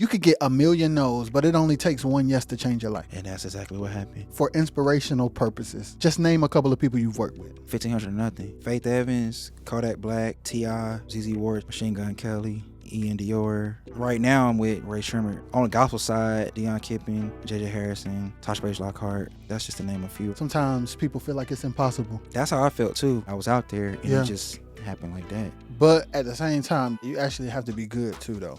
You could get a million no's, but it only takes one yes to change your life. And that's exactly what happened. For inspirational purposes, just name a couple of people you've worked with. 1500 nothing. Faith Evans, Kodak Black, T.I., ZZ Ward, Machine Gun Kelly, Ian Dior. Right now I'm with Ray Shrimmer. On the gospel side, Deion Kipping, JJ Harrison, Tosh Bates Lockhart. That's just to name a few. Sometimes people feel like it's impossible. That's how I felt too. I was out there and it just happened like that. But at the same time, you actually have to be good too though.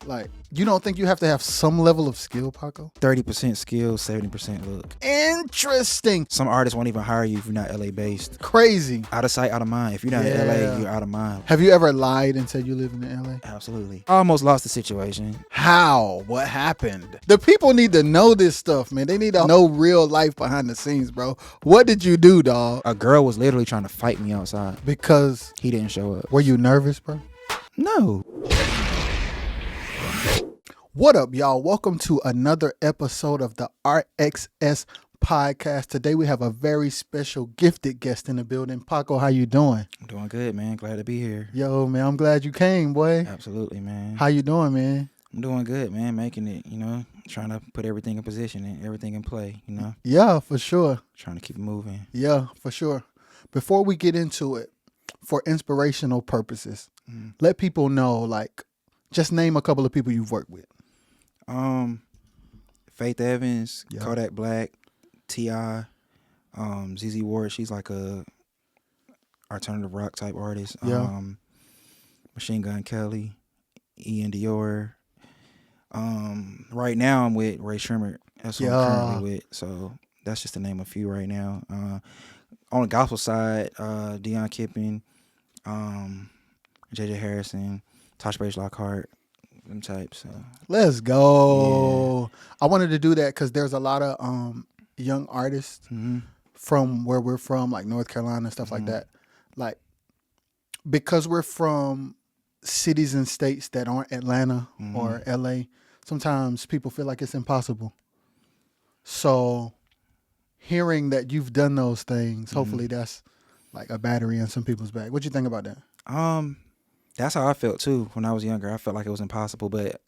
Like, you don't think you have to have some level of skill, Paco? 30% skill, 70% look. Interesting. Some artists won't even hire you if you're not LA based. Crazy. Out of sight, out of mind. If you're not in LA, you're out of mind. Have you ever lied and said you live in LA? Absolutely. I almost lost the situation. How? What happened? The people need to know this stuff, man. They need to know real life behind the scenes, bro. What did you do, dog? A girl was literally trying to fight me outside. Because he didn't show up. Were you nervous, bro? No. What up, y'all? Welcome to another episode of the RXS podcast. Today we have a very special gifted guest in the building. Paco, how you doing? I'm doing good, man. Glad to be here. Yo, man, I'm glad you came, boy. Absolutely, man. How you doing, man? I'm doing good, man. Making it, trying to put everything in position and everything in play, Yeah, for sure. Trying to keep it moving. Yeah, for sure. Before we get into it, for inspirational purposes, let people know, just name a couple of people you've worked with. Faith Evans, Kodak Black, T.I., ZZ Ward. She's like a alternative rock type artist. Machine Gun Kelly, Ian Dior. Right now I'm with Ray Shrimmer. That's what I'm currently with. So that's just to name a few right now. On the gospel side, Deion Kipping, JJ Harrison, Tosh Bates Lockhart. Them types. Let's go. Yeah. I wanted to do that because there's a lot of young artists from where we're from, like North Carolina and stuff like that. Like, because we're from cities and states that aren't Atlanta or LA, sometimes people feel like it's impossible. So hearing that you've done those things, hopefully that's like a battery in some people's back. What you think about that? That's how I felt too when I was younger. I felt like it was impossible, but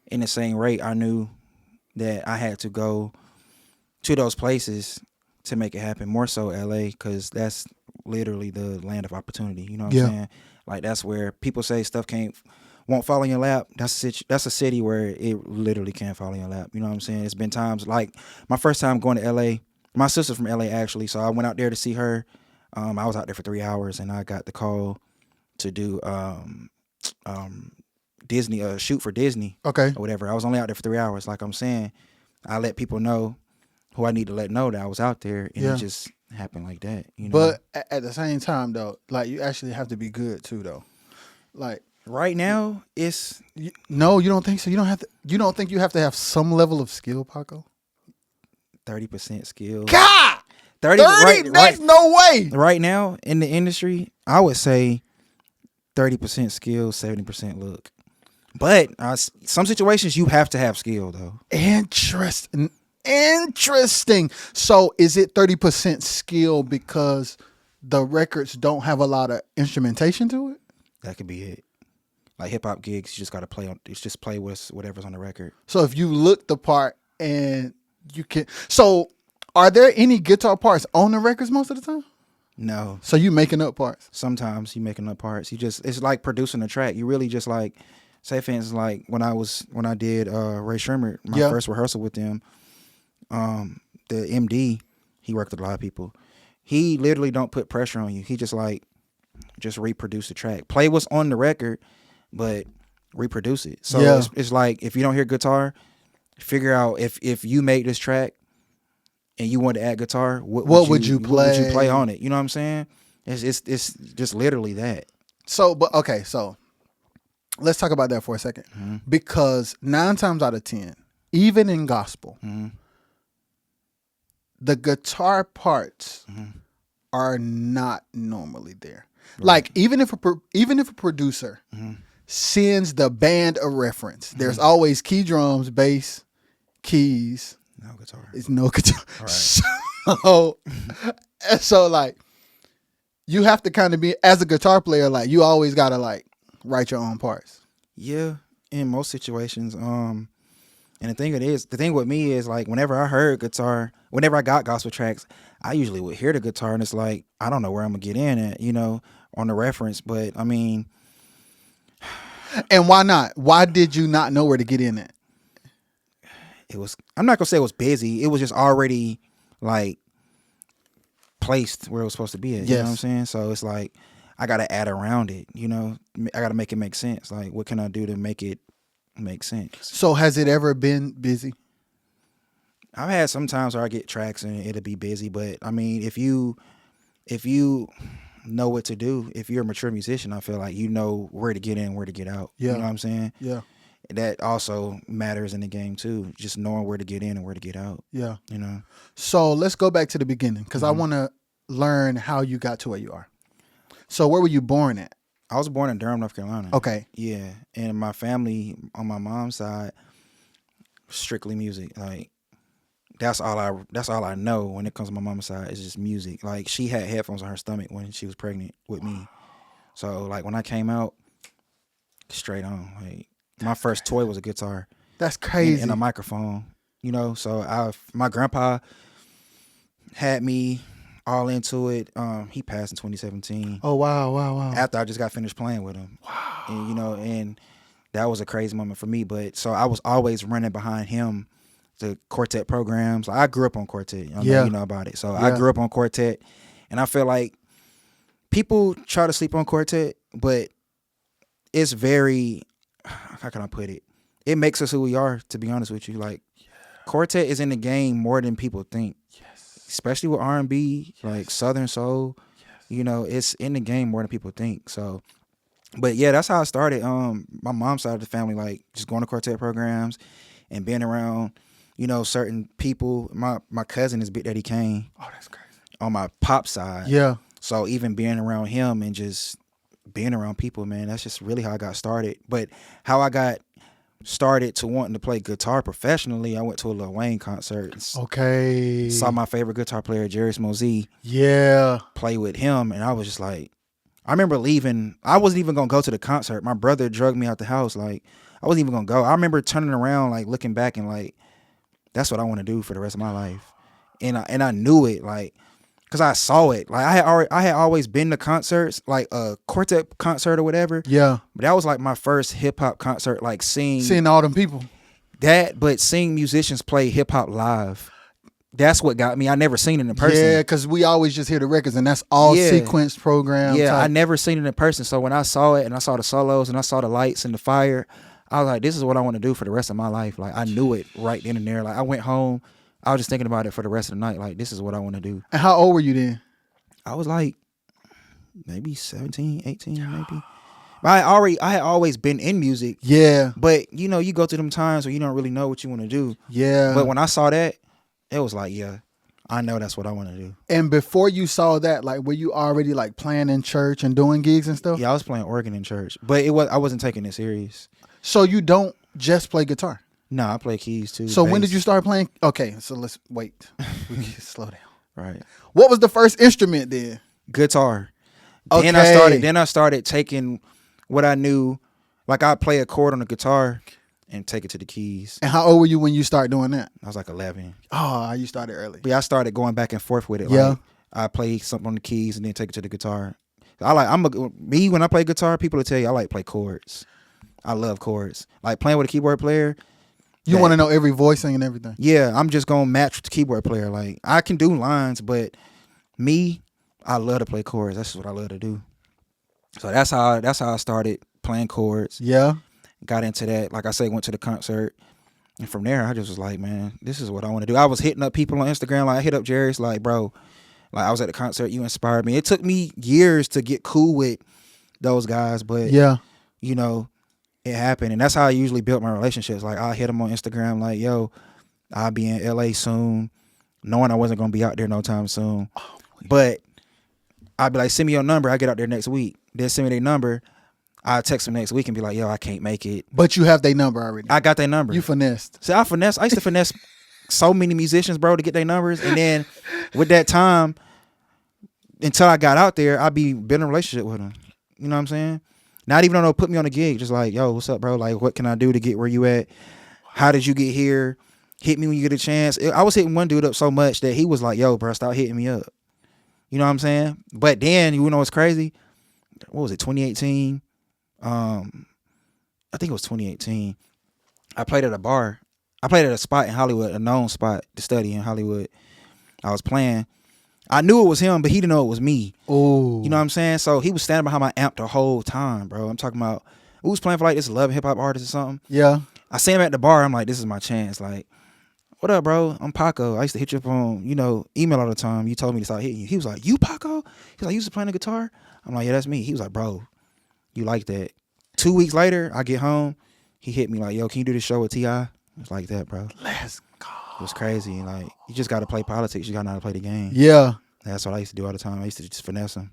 in the same rate, I knew that I had to go to those places to make it happen. More so LA, because that's literally the land of opportunity. You know what I'm saying? Like, that's where people say stuff won't fall in your lap. That's a city where it literally can't fall in your lap. You know what I'm saying? It's been times like my first time going to LA. My sister's from LA actually, so I went out there to see her. I was out there for 3 hours, and I got the call to do Disney, shoot for Disney, or whatever. I was only out there for 3 hours. Like I'm saying, I let people know who I need to let know that I was out there, and it just happened like that. But at the same time, though, like, you actually have to be good too, though. Like right now, no, you don't think so? You don't have to. You don't think you have to have some level of skill, Paco? 30% skill. God, 30. There's no way. Right now in the industry, I would say 30% skill, 70% look. But some situations you have to have skill, though. Interesting. So is it 30% skill because the records don't have a lot of instrumentation to it? That could be it. Like hip hop gigs, you just got to play with whatever's on the record. So if you look the part and you can, so are there any guitar parts on the records most of the time? No. So you making up parts? Sometimes you making up parts. It's like producing a track. You really just like, say for instance, like when I did Ray Shrimmer, my first rehearsal with them, the MD, he worked with a lot of people. He literally don't put pressure on you. He just reproduce the track. Play what's on the record, but reproduce it. So it's like, if you don't hear guitar, figure out if you make this track and you want to add guitar, what would you play? What would you play on it? You know what I'm saying? It's just literally that. So let's talk about that for a second. Because 9 times out of 10, even in gospel, the guitar parts are not normally there. Right. Like, even if a producer sends the band a reference, there's always key drums, bass, keys. No guitar. It's no guitar. All right. So like, you have to kind of be, as a guitar player, like, you always gotta like write your own parts. Yeah, in most situations. And the thing with me is like whenever I heard guitar, whenever I got gospel tracks, I usually would hear the guitar and it's like I don't know where I'm gonna get in at, on the reference. But I mean, and why not? Why did you not know where to get in at? I'm not gonna say it was busy. It was just already like placed where it was supposed to be at. You know what I'm saying? So it's like I gotta add around it. I gotta make it make sense. Like what can I do to make it make sense? So has it ever been busy? I've had some times where I get tracks and it'll be busy, but I mean, if you know what to do, if you're a mature musician, I feel like you know where to get in, where to get out. Yeah. You know what I'm saying? Yeah. That also matters in the game too, just knowing where to get in and where to get out. Yeah. So let's go back to the beginning because I want to learn how you got to where you are. So where were you born at? I was born in Durham, North Carolina. Okay. Yeah, and my family on my mom's side, strictly music. Like that's all I know when it comes to my mama's side is just music. Like she had headphones on her stomach when she was pregnant with me. So like when I came out, straight on. Like my first toy was a guitar. That's crazy. And a microphone. So my grandpa had me all into it. He passed in 2017. Oh wow. After I just got finished playing with him. Wow. And and that was a crazy moment for me. But so I was always running behind him. The quartet programs. I grew up on quartet. You know about it. So I grew up on quartet, and I feel like people try to sleep on quartet, but it's very, how can I put it? It makes us who we are, to be honest with you. Like quartet is in the game more than people think. Yes. Especially with R&B, like Southern soul. Yes. It's in the game more than people think. So, but yeah, that's how I started. My mom's side of the family, like just going to quartet programs and being around certain people. My cousin is Big Daddy Kane. Oh, that's crazy. On my pop side. Yeah. So even being around him and just being around people, man, that's just really how I got started. But how I got started to wanting to play guitar professionally, I went to a Lil Wayne concert. Okay. Saw my favorite guitar player, Jerry Mosey. Yeah. Play with him, and I was just like, I remember leaving. I wasn't even gonna go to the concert. My brother drugged me out the house. Like I wasn't even gonna go. I remember turning around, like looking back and like, that's what I want to do for the rest of my life. And I knew it, like, cause I saw it. Like I had always been to concerts, like a quartet concert or whatever. Yeah. But that was like my first hip hop concert, like seeing all them people. But seeing musicians play hip hop live. That's what got me. I never seen it in person. Yeah, because we always just hear the records and that's all sequenced program. Yeah, type. I never seen it in person. So when I saw it and I saw the solos and I saw the lights and the fire, I was like, this is what I want to do for the rest of my life. Like I knew it right then and there. Like I went home, I was just thinking about it for the rest of the night. Like this is what I want to do. And how old were you then? I was like maybe 17, 18 maybe. But I had always been in music. Yeah. But you go through them times where you don't really know what you want to do. Yeah. But when I saw that, it was like, yeah, I know that's what I want to do. And before you saw that, like, were you already like playing in church and doing gigs and stuff? Yeah, I was playing organ in church, but I wasn't taking it serious. So you don't just play guitar? No, I play keys too. So bass. when did you start playing? Okay, so let's wait. We can slow down. Right. What was the first instrument then? Guitar. Okay. Then I started taking what I knew, like I'd play a chord on the guitar and take it to the keys. And how old were you when you started doing that? I was like 11. Oh, you started early. But yeah, I started going back and forth with it. Yeah. Like I play something on the keys and then take it to the guitar. When I play guitar, people will tell you I like to play chords. I love chords. Like playing with a keyboard player. You want to know every voicing and everything. Yeah, I'm just gonna match with the keyboard player. Like I can do lines, but I love to play chords. That's what I love to do. So that's how I started playing chords. Yeah. Got into that. Like I say, went to the concert. And from there, I just was like, man, this is what I want to do. I was hitting up people on Instagram. Like I hit up Jerry's like, bro, like I was at the concert. You inspired me. It took me years to get cool with those guys. But, yeah, it happened. And that's how I usually built my relationships. Like I hit them on Instagram like, yo, I'll be in LA soon, knowing I wasn't going to be out there no time soon. Oh, but I'd be like, send me your number. I get out there next week. Then send me their number. I'll text them next week and be like, yo, I can't make it. But you have their number already. I got their number. You finessed. See, I used to finesse so many musicians, bro, to get their numbers. And then with that time, until I got out there, I'd be building a relationship with them. You know what I'm saying? Not even put me on a gig. Just like, yo, what's up, bro? Like, what can I do to get where you at? How did you get here? Hit me when you get a chance. I was hitting one dude up so much that he was like, yo, bro, stop hitting me up. You know what I'm saying? But then, you know what's crazy? What was it, 2018? I think it was 2018. I played at a bar. I played at a spot in Hollywood, a known spot to study in Hollywood. I was playing. I knew it was him, but he didn't know it was me. Oh. You know what I'm saying? So he was standing behind my amp the whole time, bro. I'm talking about, we was playing for like this love hip hop artist or something. Yeah. I see him at the bar. I'm like, this is my chance. Like, what up, bro? I'm Paco. I used to hit you up on, email all the time. You told me to start hitting you. He was like, you Paco? He's like, you used to playing the guitar? I'm like, yeah, that's me. He was like, bro, you like that. 2 weeks later, I get home. He hit me like, yo, can you do this show with T.I.? It's like that, bro. Let's go. It was crazy. Like, you just got to play politics. You got to know how to play the game. Yeah. That's what I used to do all the time. I used to just finesse him.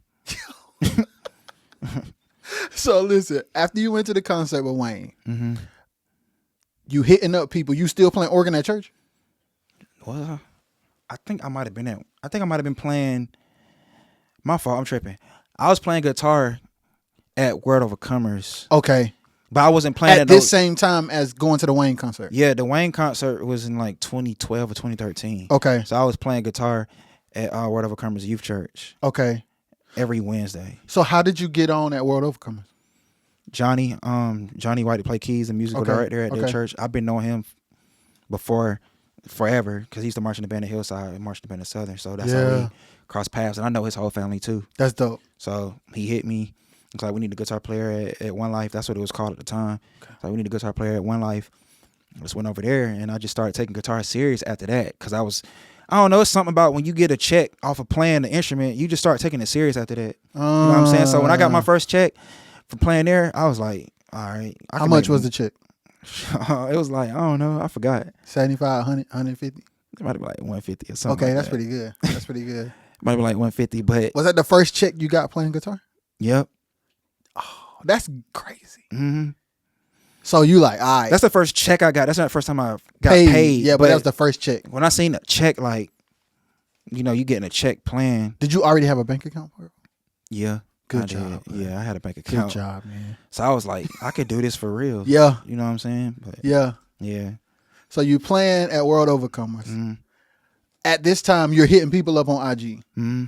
So listen, after you went to the concert with Wayne, Mm-hmm. you hitting up people. You still playing organ at church? Well, I think I might have been playing. My fault. I'm tripping. I was playing guitar at Word Overcomers. Okay. But I wasn't playing at this same time as going to the Wayne concert. Yeah, the Wayne concert was in like 2012 or 2013. Okay. So I was playing guitar at Word Overcomers Youth Church. Okay. Every Wednesday. So how did you get on at World Overcomers? Johnny White to play keys and musical director at that church. I've been knowing him before forever because he used to march in the band at Hillside and march in the band at Southern. So that's how we crossed paths. And I know his whole family too. That's dope. So he hit me. It's like, we need a guitar player at One Life. That's what it was called at the time. Okay. Like, we need a guitar player at One Life. I just went over there and I just started taking guitar serious after that because I don't know, it's something about when you get a check off of playing the instrument, you just start taking it serious after that. You know what I'm saying? So when I got my first check for playing there, I was like, all right. How much was the check? It was like, I don't know. I forgot. 75, 100, 150? It might be like 150 or something. Okay, like that's that. pretty good. That's pretty good. It might be like 150, but. Was that the first check you got playing guitar? Yep. Oh, that's crazy. Mm-hmm. So you like, all right. That's the first check I got. That's not the first time I got paid. Yeah, but that was the first check. When I seen a check, like, you getting a check playing. Did you already have a bank account for it? Yeah. Good job. Yeah, I had a bank account. Good job, man. So I was like, I could do this for real. Yeah. You know what I'm saying? But yeah. Yeah. So you playing at World Overcomers. Mm-hmm. At this time, you're hitting people up on IG. Mm-hmm.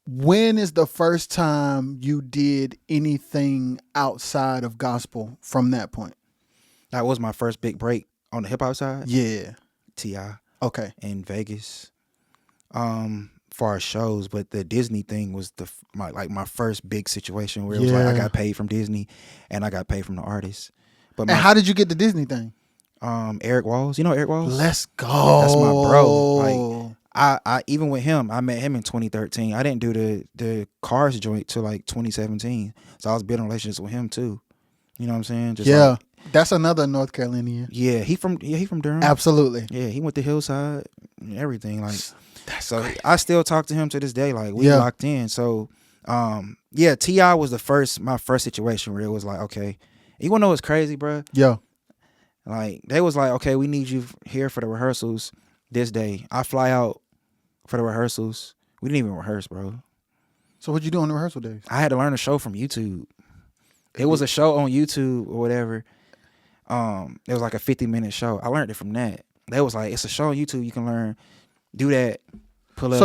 When is the first time you did anything outside of gospel from that point? That was my first big break on the hip hop side. Yeah. T.I. Okay. In Vegas. For our shows, but the Disney thing was my first big situation where it was like I got paid from Disney and I got paid from the artist. But how did you get the Disney thing? Eric Walls. You know Eric Walls? Let's go. That's my bro. Like I even with him, I met him in 2013. I didn't do the Cars joint till like 2017. So I was building relationships with him too. You know what I'm saying? Just like, that's another North Carolinian. Yeah, he from Durham. Absolutely. Yeah, he went to Hillside and everything. Like that's so crazy. I still talk to him to this day. Like we locked in. So T.I. was my first situation where it was like, okay, you wanna know what's crazy, bro? Yeah. Like they was like, okay, we need you here for the rehearsals this day. I fly out for the rehearsals. We didn't even rehearse, bro. So what you do on the rehearsal days? I had to learn a show from YouTube. It was a show on YouTube or whatever. It was like a 50-minute show. I learned it from that. They was like, it's a show on YouTube. You can learn, do that, pull up.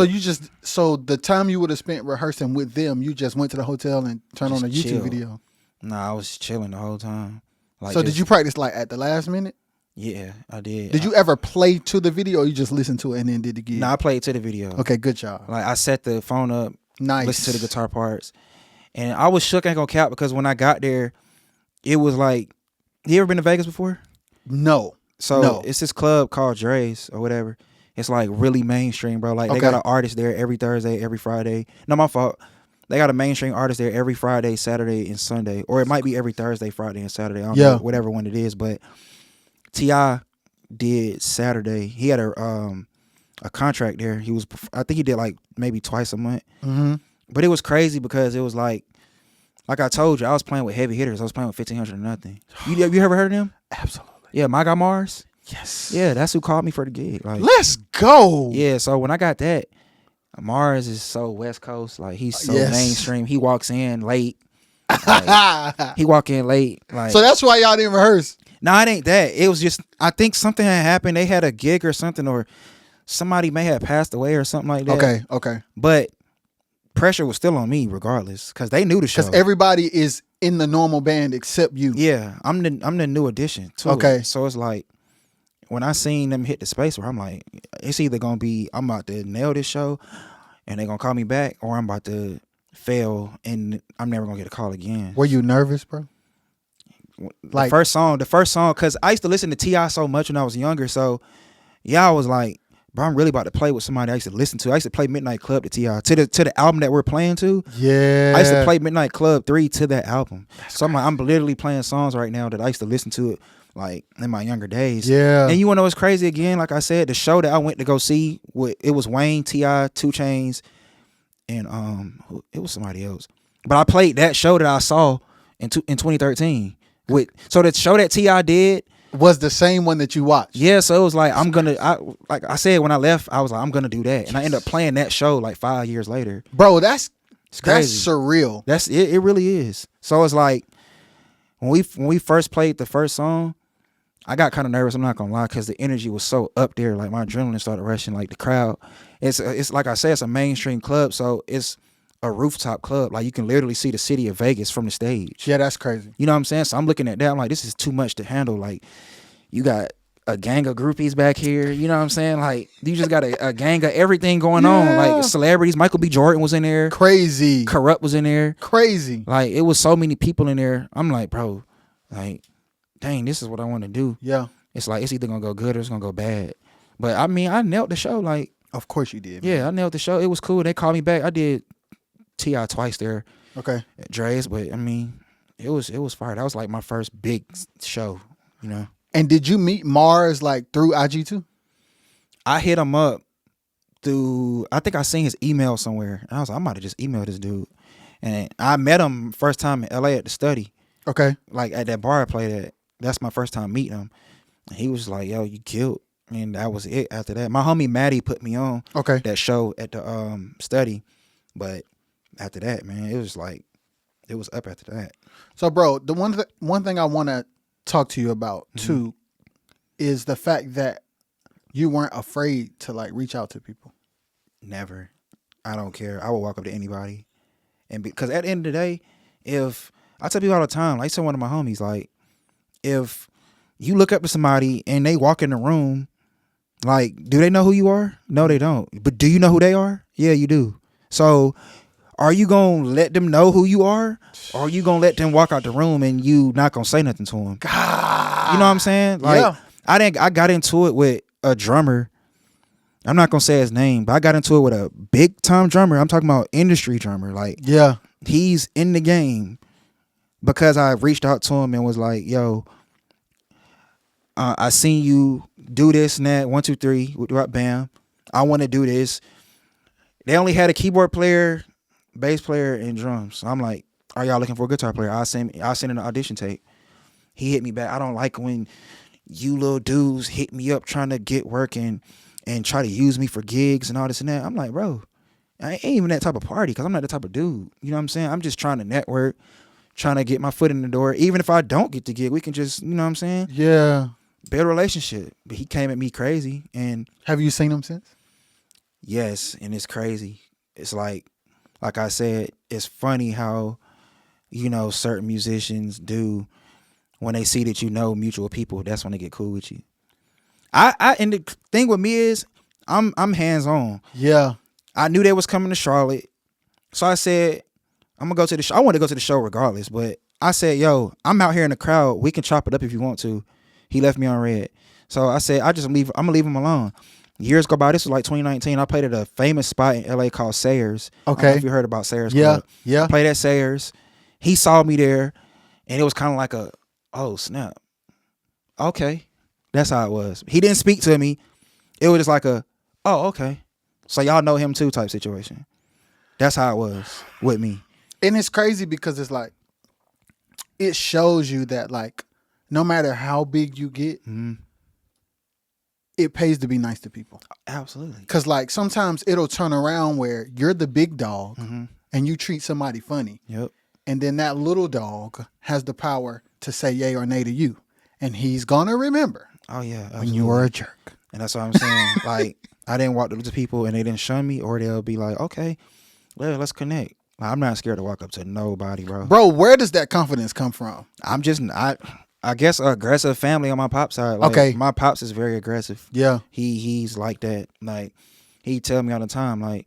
So the time you would have spent rehearsing with them, you just went to the hotel and turned on a YouTube video. Nah, I was chilling the whole time. Like, so did you practice like at the last minute? Yeah, I did. Did you ever play to the video or you just listened to it and then did the gig? Nah, I played to the video. Okay, good job. Like I set the phone up, nice, listened to the guitar parts. And I was shook, ain't gonna cap, because when I got there, it was like, you ever been to Vegas before? No. So it's this club called Dre's or whatever. It's like really mainstream, bro. Like they got an artist there every Thursday, every Friday. No, my fault. They got a mainstream artist there every Friday, Saturday, and Sunday. Or it might be every Thursday, Friday, and Saturday. I don't know, whatever one it is. But T.I. did Saturday. He had a contract there. I think he did like maybe twice a month. Mm-hmm. But it was crazy because it was like I told you, I was playing with heavy hitters. I was playing with 1500 or nothing. You ever heard of them? Absolutely. Yeah, My Guy Mars. Yes. Yeah, that's who called me for the gig. Like, let's go. Yeah, so when I got that, Mars is so West Coast. Like he's so mainstream. He walks in late. Like, he walk in late. Like, so that's why y'all didn't rehearse. No, it ain't that. It was just, I think something had happened. They had a gig or something, or somebody may have passed away or something like that. Okay. But pressure was still on me regardless, because they knew the show. Because everybody is in the normal band except you. Yeah, I'm the new addition too. Okay. So it's like, when I seen them hit the space where I'm like, it's either gonna be I'm about to nail this show and they gonna call me back, or I'm about to fail and I'm never gonna get a call again. Were you nervous, bro? Like the first song, because I used to listen to T.I. so much when I was younger. So yeah, I was like, bro, I'm really about to play with somebody I used to listen to. I used to play Midnight Club to T.I. to the album that we're playing to. Yeah, I used to play Midnight Club 3 to that album. So I'm like, I'm literally playing songs right now that I used to listen to it like in my younger days. Yeah. And you wanna know what's crazy again? Like I said, the show that I went to go see, it was Wayne, T.I., 2 Chainz, and it was somebody else. But I played that show that I saw in 2013. So the show that T.I. did was the same one that you watched. Yeah, so it was like, like I said when I left, I was like, I'm gonna do that. And I ended up playing that show like 5 years later. Bro, that's crazy. Surreal. That's it. It really is. So it's like when we first played the first song, I got kind of nervous. I'm not gonna lie, because the energy was so up there. Like my adrenaline started rushing. Like the crowd, it's like I said, it's a mainstream club, so it's a rooftop club. Like you can literally see the city of Vegas from the stage. Yeah, that's crazy. You know what I'm saying? So I'm looking at that. I'm like, this is too much to handle. Like you got a gang of groupies back here. You know what I'm saying? Like you just got a gang of everything going on. Like celebrities. Michael B. Jordan was in there. Crazy. Corrupt was in there. Crazy. Like it was so many people in there. I'm like, bro, like, dang, this is what I want to do. Yeah. It's like, it's either gonna go good or it's gonna go bad. But I mean, I nailed the show. Like, of course you did. Yeah, man. I nailed the show. It was cool. They called me back. I did T.I. twice there. Okay. At Dre's, but I mean, it was fire. That was like my first big show, you know. And did you meet Mars like through IG too? I hit him up through, I think I seen his email somewhere. And I was like, I might have just emailed this dude. And I met him first time in LA at the Study. Okay. Like at that bar I played at. That's my first time meeting him. And he was like, yo, you killed. And that was it after that. My homie Maddie put me on that show at the Study. But after that, man, it was like, it was up after that. So, bro, the one thing I want to talk to you about too is the fact that you weren't afraid to like reach out to people. Never. I don't care. I will walk up to anybody. And because at the end of the day, if I tell people all the time, like I said, one of my homies, like if you look up to somebody and they walk in the room, like, do they know who you are? No, they don't. But do you know who they are? Yeah, you do. So are you going to let them know who you are? Or are you going to let them walk out the room and you not going to say nothing to them? God. You know what I'm saying? Like, yeah. I got into it with a drummer. I'm not going to say his name, but I got into it with a big time drummer. I'm talking about industry drummer. Like, yeah, he's in the game because I reached out to him and was like, yo, I seen you do this and that, 1, 2, 3, bam. I want to do this. They only had a keyboard player, bass player, and drums. So I'm like, are y'all looking for a guitar player? I'll send in an audition tape. He hit me back. I don't like when you little dudes hit me up trying to get work and try to use me for gigs and all this and that. I'm like, bro, I ain't even that type of party because I'm not the type of dude. You know what I'm saying? I'm just trying to network, trying to get my foot in the door. Even if I don't get the gig, we can just, you know what I'm saying? Yeah. Build a relationship. But he came at me crazy. And have you seen him since? Yes, and it's crazy. It's like I said, it's funny how, you know, certain musicians do when they see that you know mutual people, that's when they get cool with you. And the thing with me is I'm hands on. Yeah. I knew they was coming to Charlotte. So I said, I'm gonna go to the show. I want to go to the show regardless, but I said, yo, I'm out here in the crowd. We can chop it up if you want to. He left me on red. So I said, I'm gonna leave him alone. Years go by. This was like 2019. I played at a famous spot in LA called Sayers. Okay. I don't know if you heard about Sayers. Yeah. Club. Yeah. Played at Sayers. He saw me there, and it was kind of like a, oh snap. Okay. That's how it was. He didn't speak to me. It was just like a, oh, okay. So y'all know him too type situation. That's how it was with me. And it's crazy because it's like, it shows you that like, no matter how big you get, it pays to be nice to people. Absolutely. Because like sometimes it'll turn around where you're the big dog and you treat somebody funny. Yep. and then that little dog has the power to say yay or nay to you, and he's gonna remember. Oh yeah, absolutely. When you were a jerk. And that's what I'm saying. Like, I didn't walk up to people and they didn't shun me, or they'll be like, okay, well, let's connect. Like, I'm not scared to walk up to nobody, bro. Bro, where does that confidence come from? I'm just I guess aggressive family on my pop's side. Like, Okay. My pops is very aggressive. Yeah. He's like that. Like, he tell me all the time, like,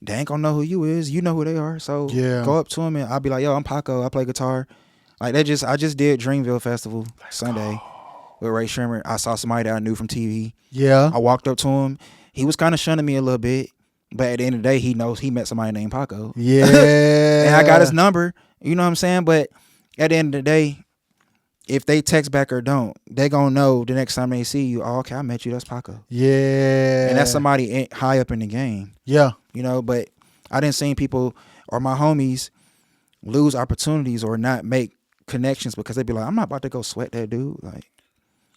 they ain't gonna know who you is. You know who they are. So go up to him and I'll be like, yo, I'm Paco. I play guitar. Like, I just did Dreamville Festival Sunday with Ray Sherman. I saw somebody that I knew from TV. Yeah. I walked up to him. He was kind of shunning me a little bit, but at the end of the day, he knows he met somebody named Paco. Yeah. And I got his number. You know what I'm saying? But at the end of the day, if they text back or don't, they gonna know the next time they see you, oh, okay, I met you, that's Paco. Yeah. And that's somebody high up in the game. Yeah. You know, but I didn't see people or my homies lose opportunities or not make connections because they'd be like, I'm not about to go sweat that dude. Like,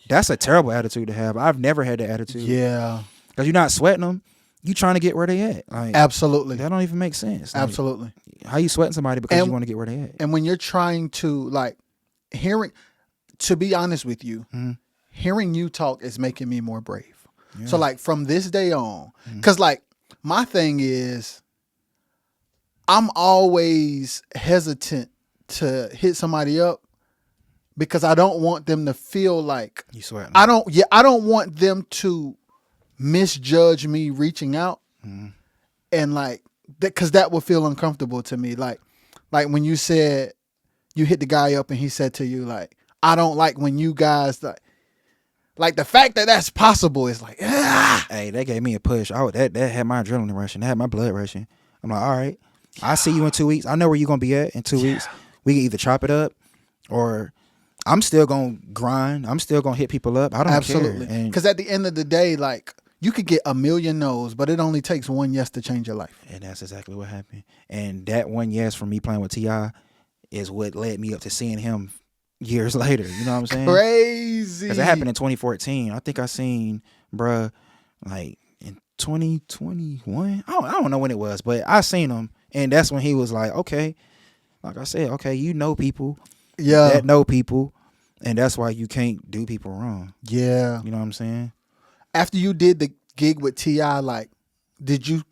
that's a terrible attitude to have. I've never had that attitude. Yeah. Because you're not sweating them. You trying to get where they at. Like, absolutely. That don't even make sense. Like, absolutely. How you sweating somebody because you want to get where they at? And when you're trying to, like, to be honest with you, hearing you talk is making me more brave. Yeah. So, like, from this day on, because, like, my thing is, I'm always hesitant to hit somebody up because I don't want them to feel like you sweating. I don't want them to misjudge me reaching out, and like because that would feel uncomfortable to me. Like when you said you hit the guy up and he said to you like, I don't like when you guys like the fact that that's possible is like, ah. Hey, that gave me a push. That had my adrenaline rushing. That had my blood rushing. I'm like, all right, I see you in 2 weeks. I know where you're gonna be at in 2 weeks. We can either chop it up, or I'm still gonna grind. I'm still gonna hit people up. I don't Absolutely. care. Because at the end of the day, like, you could get a million no's, but it only takes one yes to change your life. And that's exactly what happened. And that one yes from me playing with T.I. is what led me up to seeing him years later. You know what I'm saying? Crazy. Because it happened in 2014. I think I seen bruh like in 2021. I don't know when it was, but I seen him. And that's when he was like, okay, like I said, okay, you know people that know people. And that's why you can't do people wrong. Yeah. You know what I'm saying? After you did the gig with T.I., like, did you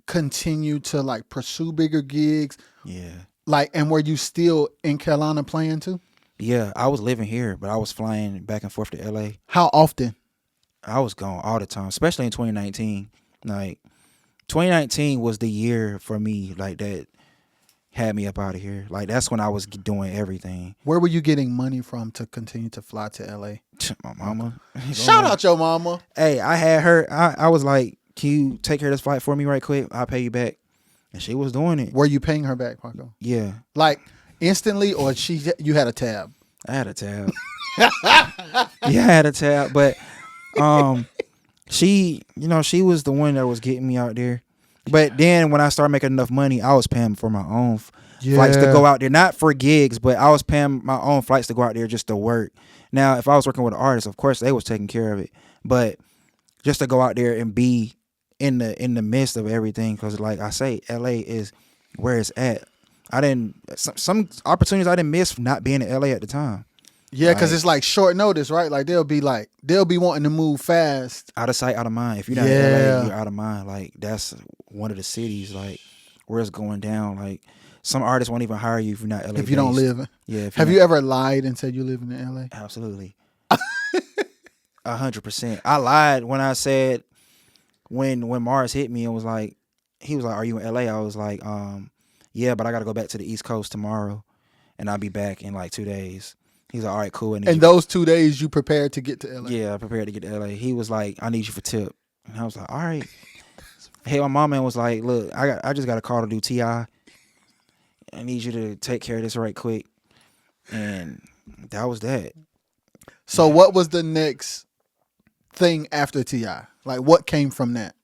continue to, like, pursue bigger gigs? Yeah. Like, and were you still in Carolina playing too? Yeah, I was living here, but I was flying back and forth to L.A. How often? I was gone all the time, especially in 2019. Like, 2019 was the year for me, like, that had me up out of here. Like, that's when I was doing everything. Where were you getting money from to continue to fly to LA? My mama. Shout out your mama. Hey, I had her. I was like, can you take care of this flight for me right quick? I'll pay you back. And she was doing it. Were you paying her back, Paco? Yeah. Like, instantly, or you had a tab? I had a tab. Yeah, I had a tab. But she was the one that was getting me out there. But then when I started making enough money, I was paying for my own flights to go out there. Not for gigs, but I was paying my own flights to go out there just to work. Now, if I was working with an artist, of course, they was taking care of it. But just to go out there and be in the midst of everything, because like I say, LA is where it's at. Some opportunities I didn't miss not being in LA at the time. Yeah, because it's like short notice, right? Like they'll be wanting to move fast. Out of sight, out of mind. If you're not in LA, you're out of mind. Like that's one of the cities like where it's going down. Like some artists won't even hire you if you're not LA. If you don't live. Yeah. Have you ever lied and said you live in LA? Absolutely. 100%. I lied when I said when Mars hit me and was like, he was like, "Are you in LA?" I was like, yeah, but I got to go back to the East Coast tomorrow, and I'll be back in like 2 days. He's like, all right, cool. And those 2 days you prepared to get to LA? Yeah, I prepared to get to LA. He was like, I need you for tip. And I was like, all right. Hey, my mama was like, look, I just got a call to do T.I. I need you to take care of this right quick. And that was that. So what was the next thing after T.I.? Like what came from that?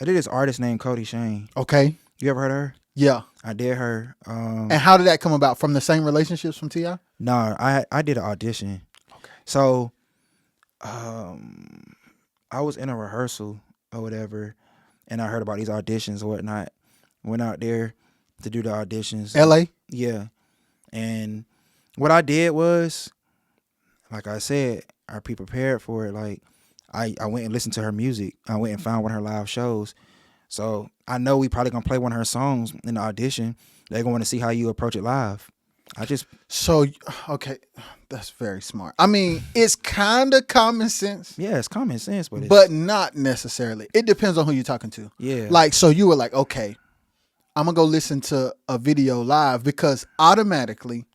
I did this artist named Cody Shane. Okay. You ever heard of her? Yeah. I did her. And how did that come about? From the same relationships from T.I.? No, I did an audition. Okay. So I was in a rehearsal or whatever, and I heard about these auditions or whatnot. Went out there to do the auditions. LA? Yeah. And what I did was, like I said, I pre-prepared for it. Like I went and listened to her music. I went and found one of her live shows. So I know we probably gonna play one of her songs in the audition. They're going to see how you approach it live. So okay, that's very smart. I mean, it's kind of common sense. Yeah, it's common sense, but not necessarily. It depends on who you're talking to. Yeah. Like, so you were like, okay, I'm gonna go listen to a video live because automatically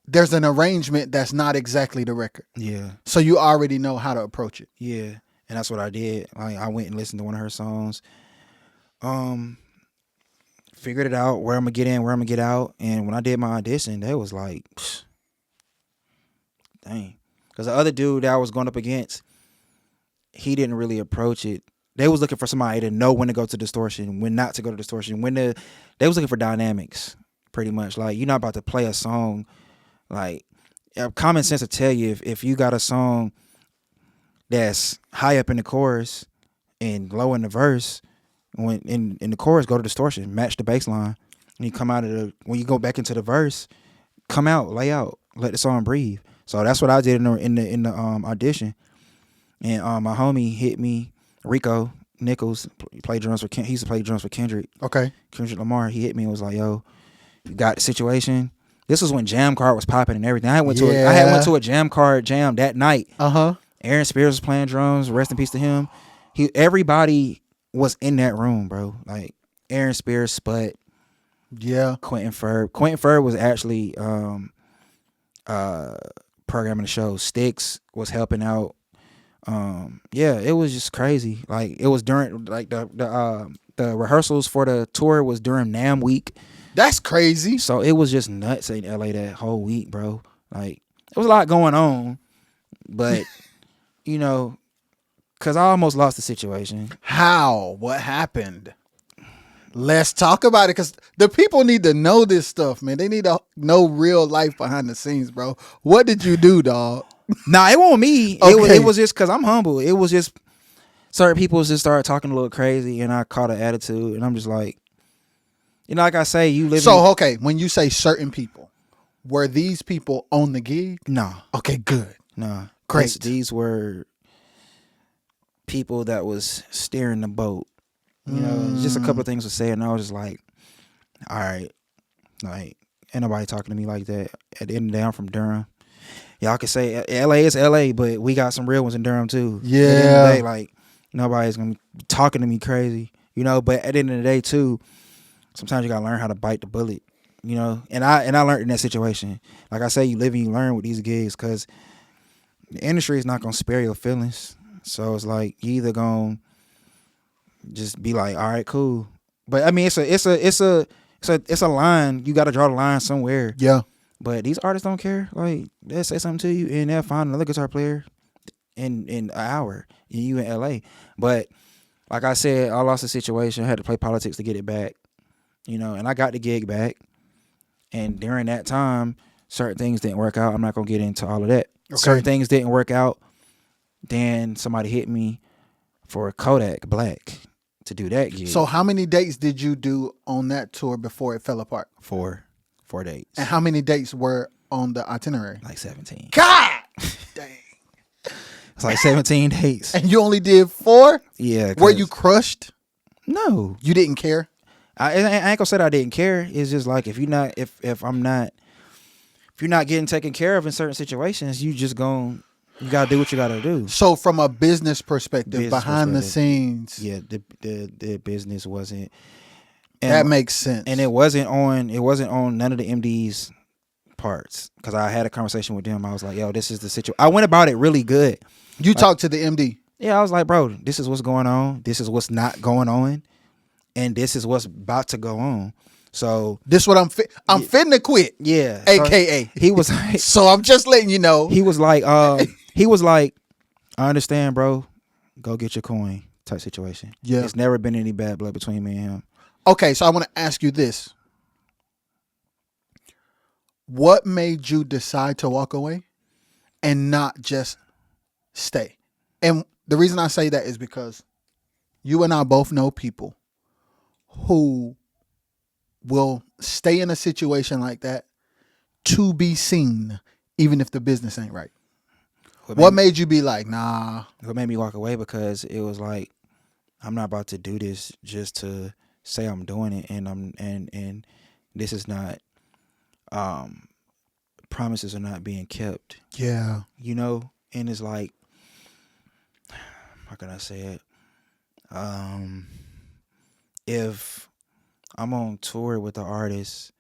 there's an arrangement that's not exactly the record. Yeah. So you already know how to approach it. Yeah, and that's what I did. I went and listened to one of her songs. Figured it out where I'm gonna get in, where I'm gonna get out, and when I did my audition, that was like, dang, because the other dude that I was going up against, he didn't really approach it. They was looking for somebody to know when to go to distortion, when not to go to distortion, they was looking for dynamics, pretty much. Like, you're not about to play a song, like, common sense will tell you if you got a song that's high up in the chorus and low in the verse, when in the chorus, go to distortion, match the bass line. When you come out of when you go back into the verse, come out, lay out, let the song breathe. So that's what I did in the audition. And my homie hit me, Rico Nichols, played drums for he used to play drums for Kendrick. Okay. Kendrick Lamar. He hit me and was like, "Yo, you got the situation." This was when Jam Card was popping and everything. I had went to a Jam Card jam that night. Aaron Spears was playing drums. Rest in peace to him. Everybody was in that room, bro. Like Aaron Spears, Spud. Yeah. Quentin Ferb. Quentin Ferb was actually programming the show. Sticks was helping out. Yeah, it was just crazy. Like, it was during like the rehearsals for the tour was during NAMM week. That's crazy. So it was just nuts in LA that whole week, bro. Like, there was a lot going on, but you know, because I almost lost the situation. How? What happened? Let's talk about it, because the people need to know this stuff, man. They need to know real life behind the scenes, bro. What did you do, dog? Nah, it wasn't me. Okay. It was just because I'm humble. It was just certain people just started talking a little crazy, and I caught an attitude, and I'm just like, like I say, you live. So, okay, when you say certain people, were these people on the gig? No. Okay, good. No. Great. These were people that was steering the boat. Just a couple of things to say, and I was just like, all right, like, ain't nobody talking to me like that. At the end of the day, I'm from Durham. Y'all can say LA is LA, but we got some real ones in Durham too. Yeah. At the end of the day, like, nobody's gonna be talking to me crazy, but at the end of the day too, sometimes you gotta learn how to bite the bullet, and I learned in that situation. Like I say, you live and you learn with these gigs, because the industry is not gonna spare your feelings. So it's like, you either gonna just be like, all right, cool. But I mean, it's a line. You got to draw the line somewhere. Yeah. But these artists don't care. Like, they'll say something to you, and they'll find another guitar player in an hour, and you in LA. But like I said, I lost the situation. I had to play politics to get it back. And I got the gig back. And during that time, certain things didn't work out. I'm not gonna get into all of that. Okay. Certain things didn't work out. Then somebody hit me for Kodak Black to do that gig. So how many dates did you do on that tour before it fell apart? 4 dates. And how many dates were on the itinerary? Like 17. God dang. It's like 17 dates. And you only did 4? Yeah. Were you crushed? No. You didn't care? I ain't gonna say that I didn't care. It's just like, if you're not getting taken care of in certain situations, you gotta do what you gotta do. So from a business perspective, behind the scenes, yeah, the business wasn't. That makes sense. And it wasn't on none of the MD's parts, because I had a conversation with them. I was like, yo, this is the situation. I went about it really good. You talked to the MD? Yeah, I was like, bro, this is what's going on. This is what's not going on. And this is what's about to go on. So this what I'm finna quit. Yeah. AKA. So he was like, so I'm just letting you know. He was like, I understand, bro. Go get your coin type situation. Yeah. It's never been any bad blood between me and him. Okay, so I want to ask you this. What made you decide to walk away and not just stay? And the reason I say that is because you and I both know people who will stay in a situation like that to be seen, even if the business ain't right? What made you be like, nah? What made me walk away? Because it was like, I'm not about to do this just to say I'm doing it, and this is not, promises are not being kept. Yeah. You know, and it's like, how can I say it? If I'm on tour with the artist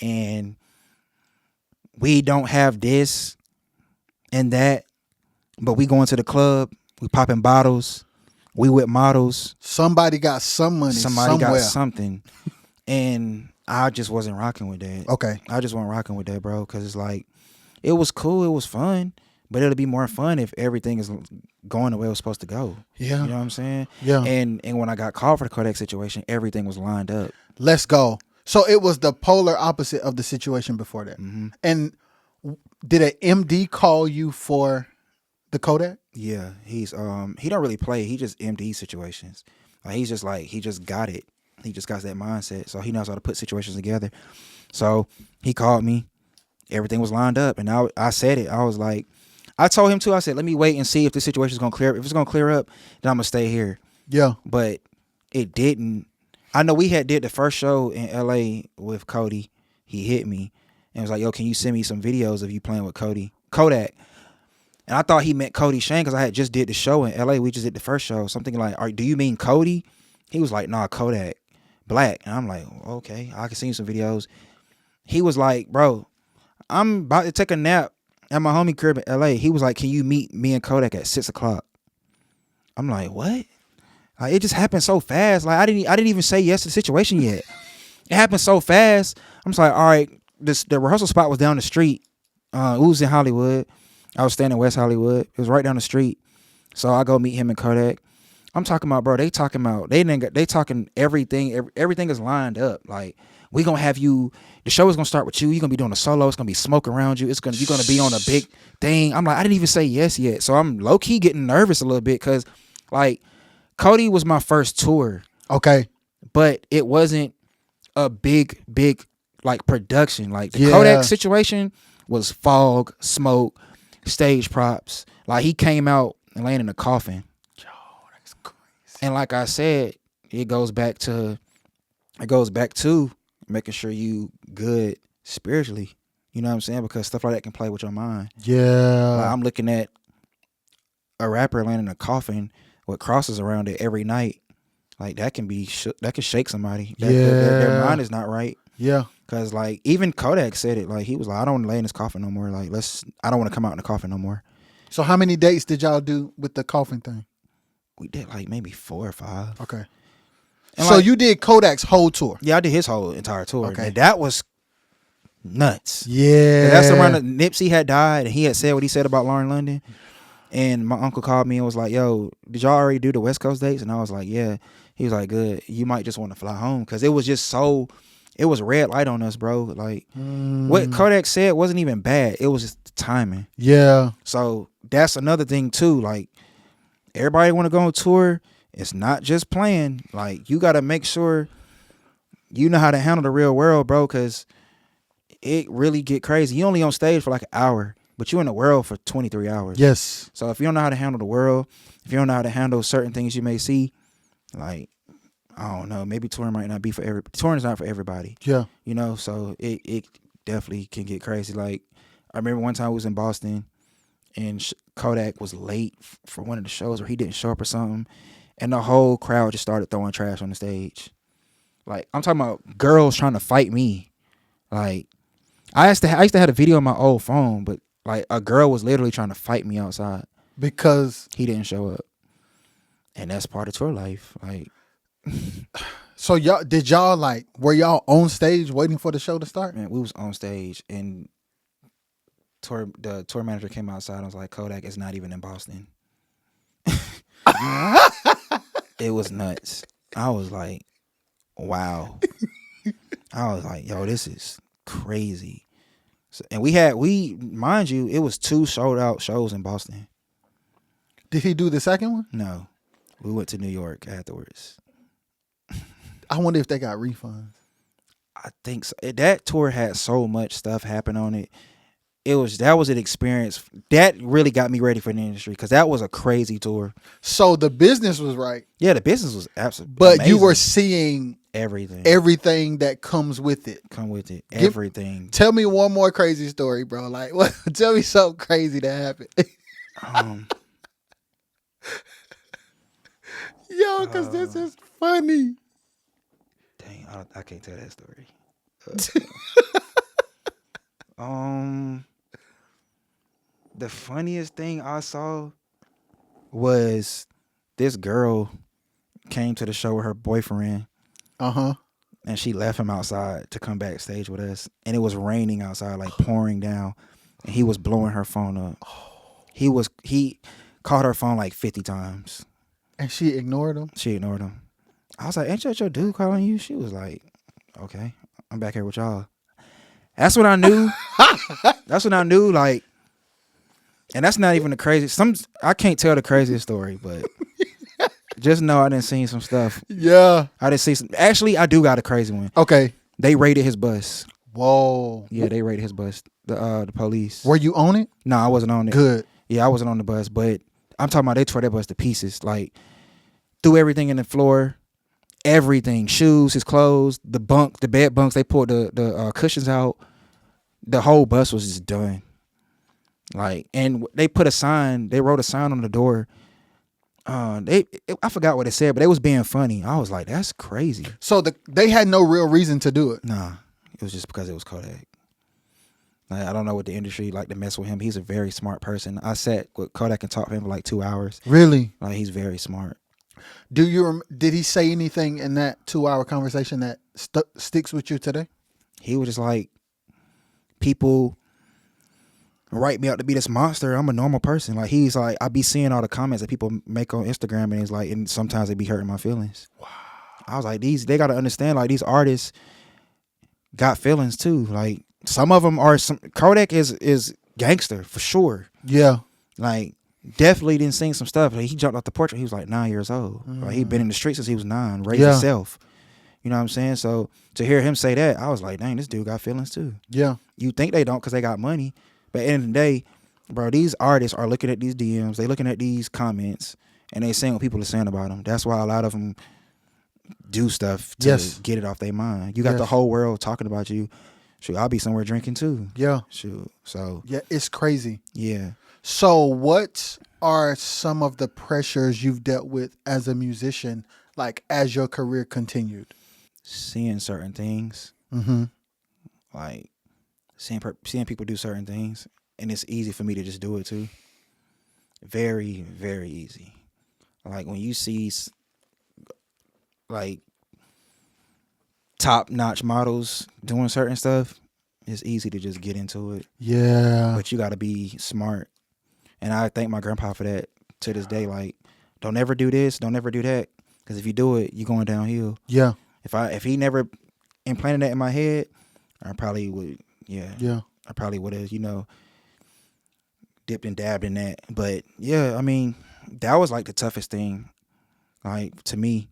and we don't have this and that, but we going to the club, we popping bottles, we with models. Somebody got some money. Somebody somewhere. got something, and I just wasn't rocking with that. Okay. I just wasn't rocking with that, bro, because it's like, it was cool, it was fun, but it'll be more fun if everything is going the way it was supposed to go. Yeah. You know what I'm saying? Yeah. And when I got called for the Kodak situation, everything was lined up. Let's go. So it was the polar opposite of the situation before that. Mm-hmm. And did an MD call you for the Kodak? Yeah, he's he don't really play. He just MD situations. Like, he's just like, he just got it. He just got that mindset. So he knows how to put situations together. So he called me. Everything was lined up, and I said it. I was like, I told him too. I said, let me wait and see if this situation is gonna clear up. If it's gonna clear up, then I'm gonna stay here. Yeah. But it didn't. I know we had did the first show in LA with Cody. He hit me and was like, yo, can you send me some videos of you playing with Kodak? And I thought he meant Cody Shane, because I had just did the show in LA. We just did the first show. Something like, do you mean Cody? He was like, nah, Kodak Black. And I'm like, okay, I can send you some videos. He was like, bro, I'm about to take a nap at my homie crib in LA. He was like, can you meet me and Kodak at 6:00? I'm like, what? Like, it just happened so fast. Like, I didn't even say yes to the situation yet. It happened so fast. I'm just like, all right, the rehearsal spot was down the street. It was in Hollywood. I was staying in West Hollywood. It was right down the street. So I go meet him and Kodak. I'm talking about, bro, they talking everything. Everything is lined up. Like, we gonna have you, the show is gonna start with you. You're gonna be doing a solo. It's gonna be smoke around you. You're gonna be on a big thing. I'm like, I didn't even say yes yet. So I'm low key getting nervous a little bit, because like, Cody was my first tour. Okay. But it wasn't a big like production. Like, the Kodak situation was fog, smoke, stage props. Like, he came out and laying in a coffin. Yo, that's crazy. And like I said, it goes back to making sure you good spiritually. You know what I'm saying? Because stuff like that can play with your mind. Yeah. Like, I'm looking at a rapper laying in a coffin with crosses around it every night. Like, that can shake somebody. Their mind is not right. Yeah. Cause like, even Kodak said it. Like, he was like, I don't want to lay in this coffin no more. Like, I don't want to come out in the coffin no more. So how many dates did y'all do with the coffin thing? We did like maybe 4 or 5. Okay. And so like, you did Kodak's whole tour? Yeah, I did his whole entire tour. Okay. And that was nuts. Yeah. And that's around that Nipsey had died, and he had said what he said about Lauren London. And my uncle called me and was like, yo, did y'all already do the West Coast dates? And I was like, yeah. He was like, good. You might just want to fly home. Because it was just it was red light on us, bro. Like, what Kodak said wasn't even bad. It was just the timing. Yeah. So that's another thing too. Like, everybody want to go on tour. It's not just playing. Like, you got to make sure you know how to handle the real world, bro, because it really get crazy. You only on stage for like an hour, but you in the world for 23 hours. Yes. So if you don't know how to handle the world, if you don't know how to handle certain things you may see, like, I don't know, maybe touring might not be for touring is not for everybody. Yeah. You know, so it definitely can get crazy. Like, I remember one time I was in Boston, and Kodak was late for one of the shows, or he didn't show up or something, and the whole crowd just started throwing trash on the stage. Like, I'm talking about girls trying to fight me. Like, I used to have a video on my old phone, but like, a girl was literally trying to fight me outside because he didn't show up, and that's part of tour life. Like, so were y'all on stage waiting for the show to start? Man, we was on stage, and the tour manager came outside and was like, Kodak is not even in Boston. It was nuts. I was like, wow. I was like, yo, this is crazy. So, and mind you, it was 2 sold out shows in Boston. Did he do the second one? No. We went to New York afterwards. I wonder if they got refunds. I think so. That tour had so much stuff happen on it. That was an experience that really got me ready for the industry because that was a crazy tour. So the business was right. Yeah, the business was absolutely but amazing. You were seeing everything that comes with it. Everything. Tell me one more crazy story, bro. Like, tell me something crazy that happened. Yo, because this is funny. Dang, I can't tell that story. The funniest thing I saw was this girl came to the show with her boyfriend. And she left him outside to come backstage with us. And it was raining outside, like pouring down. And he was blowing her phone up. He called her phone like 50 times. And she ignored him? She ignored him. I was like, ain't that your dude calling you? She was like, okay, I'm back here with y'all. That's what I knew. That's when I knew, like, and that's not even the craziest. I can't tell the craziest story, but just know I done seen some stuff. Yeah. I didn't see some. Actually, I do got a crazy one. Okay. They raided his bus. Whoa. Yeah, they raided his bus. The police. Were you on it? No, I wasn't on it. Good. Yeah, I wasn't on the bus, but I'm talking about they tore that bus to pieces. Like, threw everything in the floor. Everything. Shoes, his clothes, the bed bunks. They pulled the cushions out. The whole bus was just done. Like, and they wrote a sign on the door. I forgot what it said, but they was being funny. I was like, that's crazy. So they had no real reason to do it. Nah, it was just because it was Kodak. Like, I don't know what the industry like to mess with him. He's a very smart person. I sat with Kodak and talked to him for like 2 hours. Really? Like, he's very smart. Did he say anything in that 2-hour conversation that sticks with you today? He was just like, people write me out to be this monster. I'm a normal person. Like, he's like, I be seeing all the comments that people make on Instagram, and it's like, and sometimes they be hurting my feelings. Wow. I was like, they got to understand, like, these artists got feelings too. Like, some of them are Kodak is gangster for sure. Yeah. Like, definitely didn't sing some stuff. Like, he jumped off the porch when he was like 9 years old. Like, he'd been in the streets since he was 9, raised himself. You know what I'm saying? So to hear him say that, I was like, dang, this dude got feelings too. Yeah. You think they don't because they got money. But at the end of the day, bro, these artists are looking at these DMs, they looking at these comments, and they saying what people are saying about them. That's why a lot of them do stuff to get it off their mind. You got the whole world talking about you. Shoot, I'll be somewhere drinking too. Yeah. Shoot. So. Yeah, it's crazy. Yeah. So what are some of the pressures you've dealt with as a musician, like as your career continued? Seeing certain things. Mm-hmm. Like seeing people do certain things, and it's easy for me to just do it too. Very, very easy. Like, when you see like top-notch models doing certain stuff, it's easy to just get into it. Yeah. But you got to be smart. And I thank my grandpa for that to this day. Like, don't ever do this, don't ever do that, because if you do it, you're going downhill. Yeah. If he never implanted that in my head, I probably would. Yeah. I probably would have, dipped and dabbed in that. But yeah, I mean, that was like the toughest thing. Like, to me,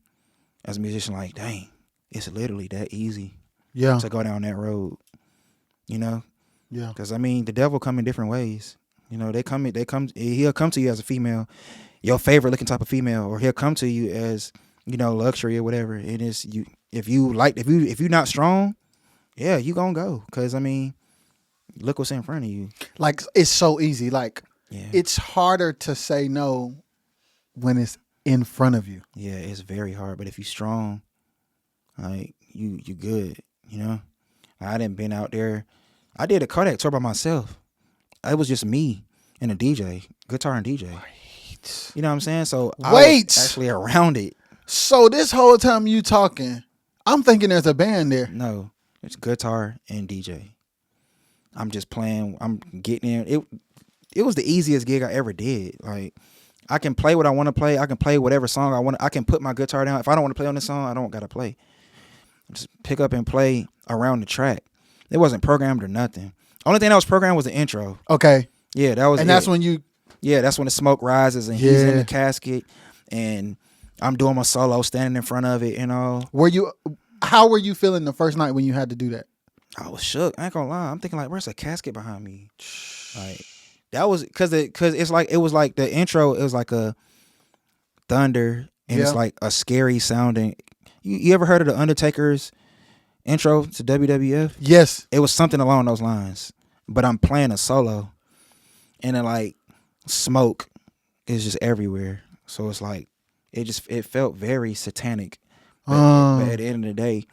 as a musician, like, dang, it's literally that easy. Yeah. To go down that road. Yeah. Because I mean, the devil come in different ways. He'll come to you as a female, your favorite looking type of female, or he'll come to you as, luxury or whatever. And it's you. If you're not strong, yeah, you gonna go. Cause I mean, look what's in front of you. Like, it's so easy. Like, it's harder to say no when it's in front of you. Yeah, it's very hard. But if you're strong, like, you good. I done been out there. I did a Kodak tour by myself. It was just me and a DJ, guitar and DJ. Wait. You know what I'm saying? So I was actually around it. So this whole time you talking, I'm thinking there's a band there. No, it's guitar and DJ. I'm just playing. I'm getting in. It was the easiest gig I ever did. Like, I can play what I want to play. I can play whatever song I want. I can put my guitar down. If I don't want to play on this song, I don't got to play. Just pick up and play around the track. It wasn't programmed or nothing. Only thing that was programmed was the intro. Okay. Yeah, that was. And that's when you. Yeah, that's when the smoke rises and he's in the casket, and I'm doing my solo, standing in front of it. Were you How were you feeling the first night when you had to do that? I was shook. I ain't gonna lie. I'm thinking like, where's a casket behind me? Like that was because it's like it was like the intro. It was like a thunder, and it's like a scary sounding. You ever heard of the Undertaker's intro to WWF? Yes. It was something along those lines. But I'm playing a solo, and then like smoke is just everywhere. So it's like it felt very satanic. But at the end of the day,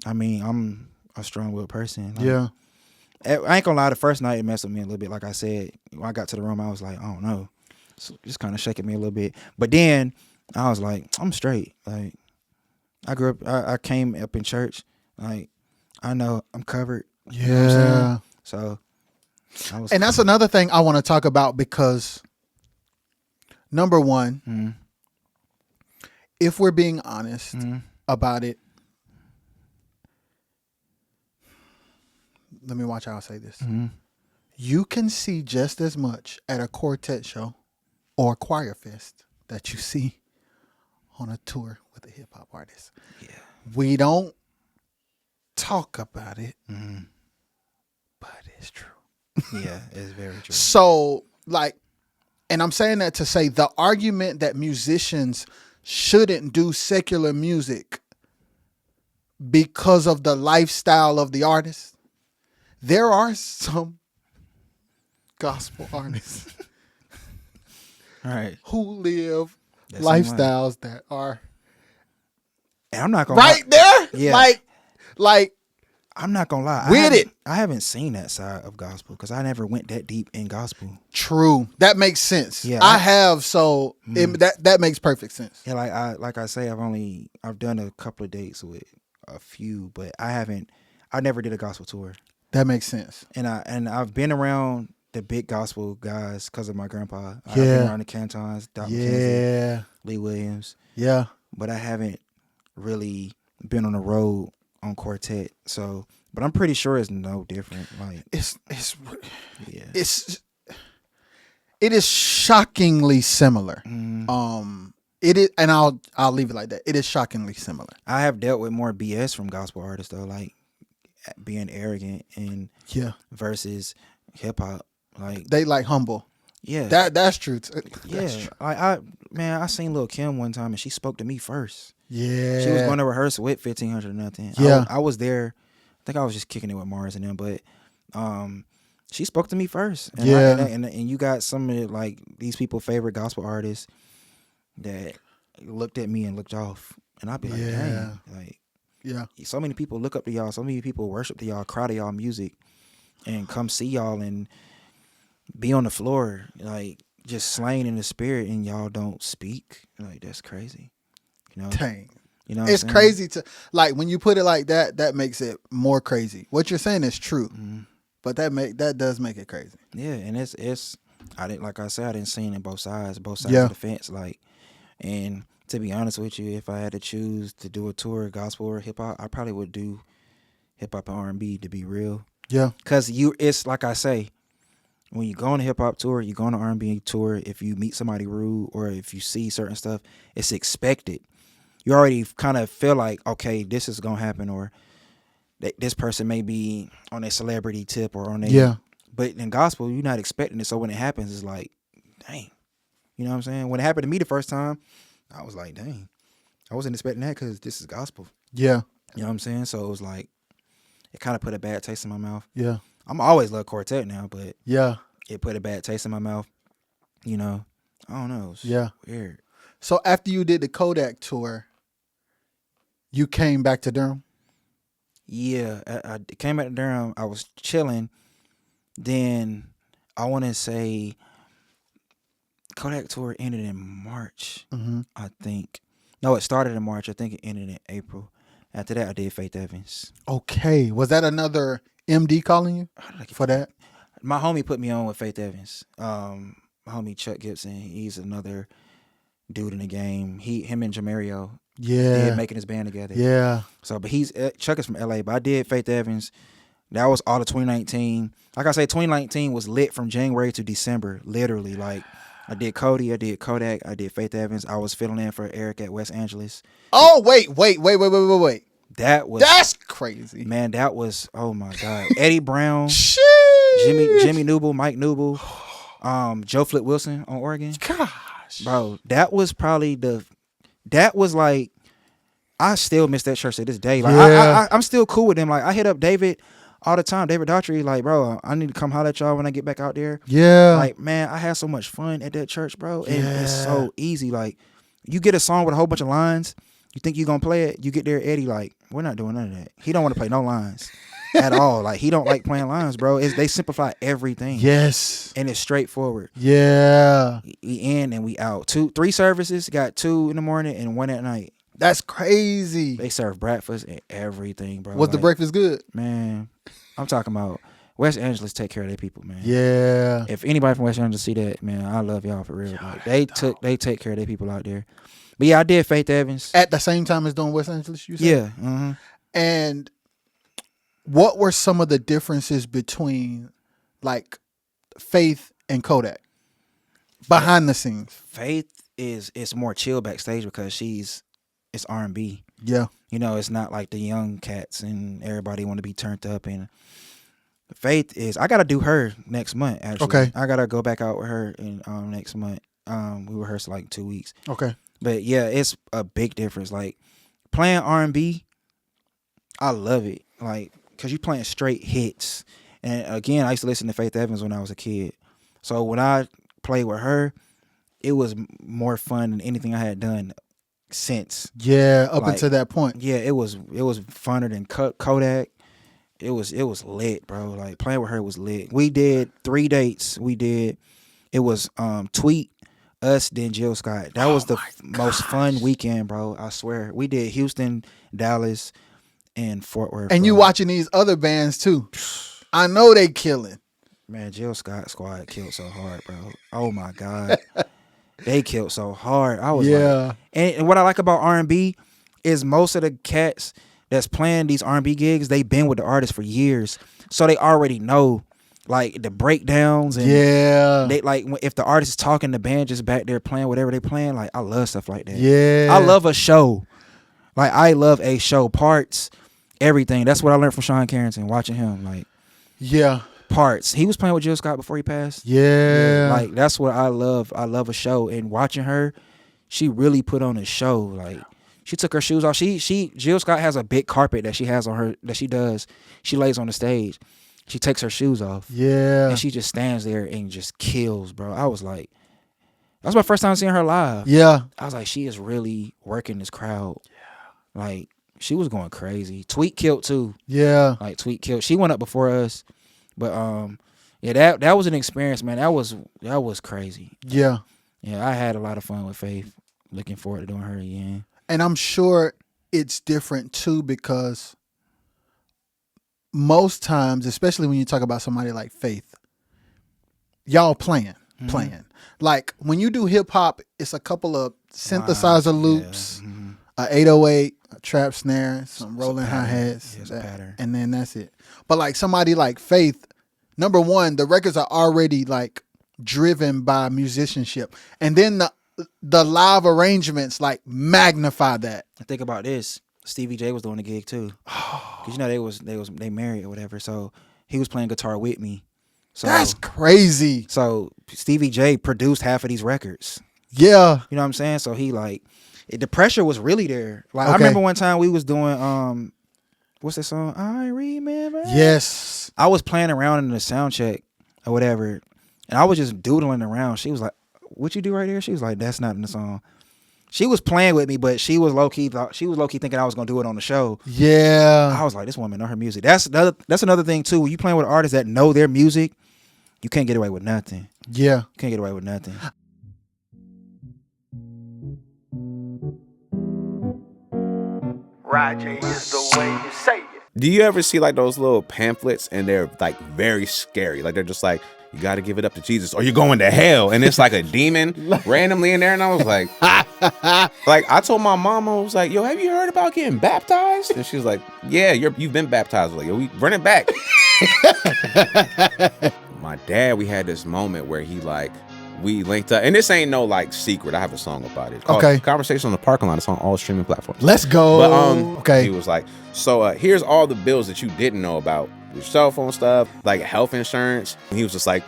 I mean, I'm a strong-willed person. Like, yeah. I ain't gonna lie. The first night it messed with me a little bit. Like I said, when I got to the room, I was like, I don't know, so just kind of shaking me a little bit. But then I was like, I'm straight. Like I grew up, I came up in church. Like I know I'm covered. Yeah. You know what I'm saying? So and that's another thing I want to talk about because number one, if we're being honest about it, let me watch how I say this. You can see just as much at a quartet show or a choir fest that you see on a tour with a hip hop artist. Yeah. We don't talk about it, but it's true. Yeah, it's very true. So, like, and I'm saying that to say the argument that musicians shouldn't do secular music because of the lifestyle of the artist. There are some gospel artists right who live lifestyles that are and I'm not gonna right there. Yeah. Like I'm not gonna lie. I haven't seen that side of gospel because I never went that deep in gospel. True. That makes sense. Yeah, I have. So that makes perfect sense. Yeah, like I say, I've done a couple of dates with a few, but I never did a gospel tour. That makes sense. And I've been around the big gospel guys because of my grandpa. I've been around the Cantons, Dr. McKenzie, Lee Williams. Yeah. But I haven't really been on the road on quartet. So, but I'm pretty sure it's no different. Like it is shockingly similar. It is, and I'll leave it like that. It is shockingly similar. I have dealt with more BS from gospel artists though, like being arrogant and versus hip hop. Like they like humble. Yeah, that's true. That's true. I seen Lil' Kim one time and she spoke to me first. Yeah, she was going to rehearsal with 1500 or nothing. Yeah, I was there. I think I was just kicking it with Mars and them, but she spoke to me first. And and you got some of like these people favorite gospel artists that looked at me and looked off, and I'd be like, dang, like. Yeah, so many people look up to y'all. So many people worship to y'all, cry to y'all music, and come see y'all and be on the floor, like just slain in the spirit, and y'all don't speak. Like that's crazy. You know, dang. You know, it's crazy to like when you put it like that. That makes it more crazy. What you're saying is true, but that does make it crazy. Yeah, and it's I didn't see it in both sides of the fence, like and. To be honest with you, if I had to choose to do a tour, gospel or hip hop, I probably would do hip hop and R&B. To be real, yeah, because it's like I say, when you go on a hip hop tour, you go on an R&B tour. If you meet somebody rude or if you see certain stuff, it's expected. You already kind of feel like, okay, this is gonna happen, or this person may be on a celebrity tip or on a But in gospel, you're not expecting it, so when it happens, it's like, dang, you know what I'm saying? When it happened to me the first time. I was like, dang, I wasn't expecting that because this is gospel. Yeah. You know what I'm saying? So it was like, it kind of put a bad taste in my mouth. Yeah. I'm always love quartet now, but it put a bad taste in my mouth. You know, I don't know. It's weird. So after you did the Kodak tour, you came back to Durham? Yeah, I came back to Durham. I was chilling. Then I want to say Kodak tour ended in March, I think. No, it started in March. I think it ended in April. After that, I did Faith Evans. Okay. Was that another MD calling you for that? My homie put me on with Faith Evans. My homie Chuck Gibson. He's another dude in the game. Him and Jamario. Yeah. Did making his band together. Yeah. So, but Chuck is from LA, but I did Faith Evans. That was all of 2019. Like I say, 2019 was lit from January to December, literally. Like, I did Cody, I did Kodak, I did Faith Evans. I was filling in for Eric at West Angeles. Oh, wait. That's crazy. Man, that was, oh my God. Eddie Brown, Sheesh. Jimmy Newble, Mike Newble, Joe Flip Wilson on organ. Gosh. Bro, that was probably that was like, I still miss that church to this day. Like, Yeah. I'm still cool with them. Like, I hit up David all the time, David Daughtry, like, bro, I need to come holler at y'all when I get back out there. Yeah. Like, man, I had so much fun at that church, bro. And it's so easy. Like, you get a song with a whole bunch of lines, you think you're going to play it, you get there, Eddie, like, we're not doing none of that. He don't want to play no lines at all. Like, he don't like playing lines, bro. They simplify everything. Yes. And it's straightforward. Yeah. We in and we out. 3 services, got 2 in the morning and 1 at night. That's crazy. They serve breakfast and everything, bro. Was the breakfast good? Man, I'm talking about West Angeles take care of their people, man. Yeah. If anybody from West Angeles see that, man, I love y'all for real. Like, they take care of their people out there. But yeah, I did Faith Evans. At the same time as doing West Angeles, you said? Yeah. Mm-hmm. And what were some of the differences between like Faith and Kodak behind the scenes? Faith is more chill backstage because it's R&B. Yeah. You know, it's not like the young cats and everybody want to be turned up. And Faith is, I got to do her next month, actually. Okay. I got to go back out with her in next month. We rehearsed like 2 weeks. Okay. But yeah, it's a big difference. Like, playing R&B, I love it. Like, because you playing straight hits. And again, I used to listen to Faith Evans when I was a kid. So when I played with her, it was more fun than anything I had done since. Yeah, up until that point. Yeah, it was funner than Kodak. It was lit, bro. Like, playing with her was lit. We did 3 dates. It was Tweet, us, then Jill Scott. That was the most fun weekend, bro. I swear. We did Houston, Dallas, and Fort Worth. And bro. you watching these other bands too. I know they killing. Man, Jill Scott squad killed so hard, bro. Oh my God. They killed so hard. I was like, and what I like about R&B is most of the cats that's playing these R&B gigs, they've been with the artist for years. So they already know like the breakdowns and they like if the artist is talking, the band just back there playing whatever they playing. Like, I love stuff like that. Yeah. I love a show. Like, I love a show, parts, everything. That's what I learned from Sean Carrington, watching him. Like, parts. He was playing with Jill Scott before he passed. Yeah. Like, that's what I love. I love a show. And watching her, she really put on a show. Like, she took her shoes off. Jill Scott has a big carpet that she has on her, that she does. She lays on the stage. She takes her shoes off. Yeah. And she just stands there and just kills, bro. I was like, that was my first time seeing her live. Yeah. I was like, she is really working this crowd. Yeah. Like, she was going crazy. Tweet killed too. Yeah. Like, Tweet killed. She went up before us. But yeah, that was an experience, man. That was crazy. Yeah. Yeah, I had a lot of fun with Faith. Looking forward to doing her again. And I'm sure it's different too, because most times, especially when you talk about somebody like Faith, y'all playing. Like, when you do hip hop, it's a couple of synthesizer loops, a 808, a trap snare, some rolling hi-hats, and then that's it. But like somebody like Faith, number one, the records are already like driven by musicianship, and then the live arrangements like magnify that. And think about this: Stevie J was doing the gig too, because you know they married or whatever. So he was playing guitar with me. So that's crazy. So Stevie J produced half of these records. Yeah, you know what I'm saying. So he like the pressure was really there. Like, I remember one time we was doing what's that song? I remember. Yes. I was playing around in the sound check or whatever, and I was just doodling around. She was like, "What you do right there?" She was like, "That's not in the song." She was playing with me, but she was low key thinking I was gonna do it on the show. Yeah. I was like, this woman know her music. That's another thing too. When you playing with artists that know their music, you can't get away with nothing. Yeah. You can't get away with nothing. Roger is the way you say it. Do you ever see like those little pamphlets and they're like very scary? Like, they're just like, you got to give it up to Jesus or you're going to hell. And it's like a demon randomly in there. And I was like, like, I told my mom, I was like, yo, have you heard about getting baptized? And she was like, yeah, you've been baptized. I was like, yo, we run it back. My dad, we had this moment where he like we linked up, and this ain't no like secret. I have a song about it. Called Okay. Conversation on the Parking Lot. It's on all streaming platforms. Let's go. But okay. he was like, so here's all the bills that you didn't know about, your cell phone stuff, like health insurance. And he was just like,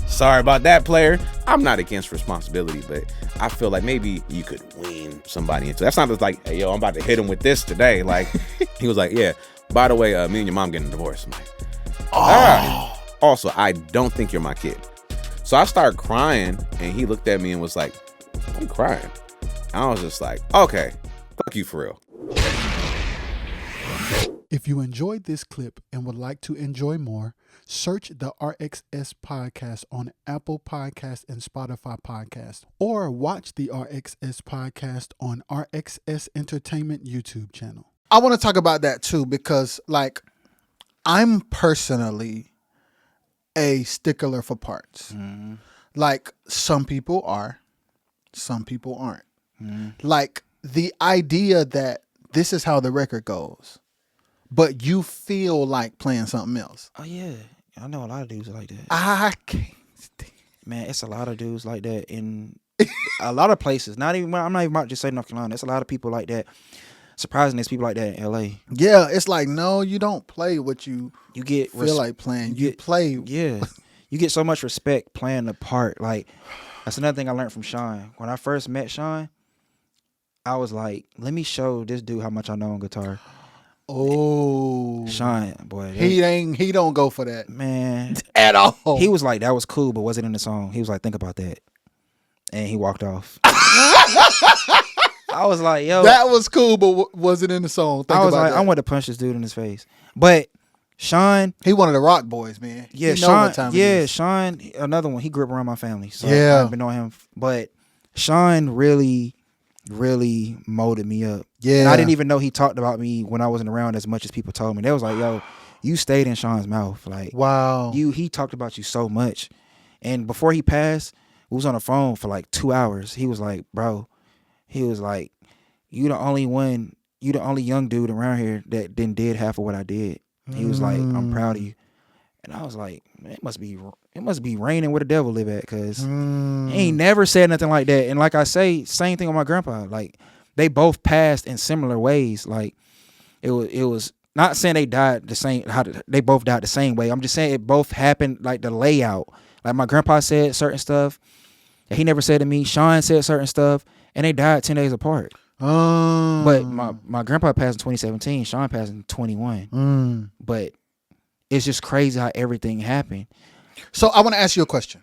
sorry about that, player. I'm not against responsibility, but I feel like maybe you could wean somebody into. That's not just like, hey, yo, I'm about to hit him with this today. Like, he was like, yeah, by the way, me and your mom getting a divorce. I'm like, Also, I don't think you're my kid. So I started crying, and he looked at me and was like, I'm crying. And I was just like, okay, fuck you for real. If you enjoyed this clip and would like to enjoy more, search the RXS Podcast on Apple Podcasts and Spotify Podcasts, or watch the RXS Podcast on RXS Entertainment YouTube channel. I want to talk about that too, because like I'm personally a stickler for parts. Mm-hmm. Like some people are, some people aren't. Mm-hmm. Like the idea that this is how the record goes, but you feel like playing something else. Oh yeah, I know a lot of dudes like that. I can't. Man, it's a lot of dudes like that in a lot of places. I'm not even about to just say North Carolina. It's a lot of people like that. Surprising, there's people like that in LA. Yeah, it's like, no, you don't play what you get feel like playing. You play. Yeah, you get so much respect playing the part. Like that's another thing I learned from Sean. When I first met Sean, I was like, let me show this dude how much I know on guitar. Oh, Sean, boy, he don't go for that, man, at all. He was like, that was cool, but was it in the song? He was like, think about that, and he walked off. I was like, yo, that was cool, but was it in the song? I was like, I want to punch this dude in his face. But Sean, he one of the Rock Boys, man. Yeah, Sean. Yeah, Sean. Another one. He grew up around my family, so yeah, I've been on him. But Sean really molded me up. Yeah, and I didn't even know he talked about me when I wasn't around as much as people told me. They was like, yo, you stayed in Sean's mouth. Like, wow, he talked about you so much. And before he passed, we was on the phone for like 2 hours. He was like, bro. He was like, you the only young dude around here that did half of what I did. He was like, I'm proud of you. And I was like, man, it must be raining where the devil live at, because he ain't never said nothing like that. And like I say, same thing with my grandpa. Like they both passed in similar ways. Like it was not saying they died the same, they both died the same way. I'm just saying it both happened like the layout. Like my grandpa said certain stuff that he never said to me. Sean said certain stuff, and they died 10 days apart. But my grandpa passed in 2017. Sean passed in 21. But it's just crazy how everything happened. So I want to ask you a question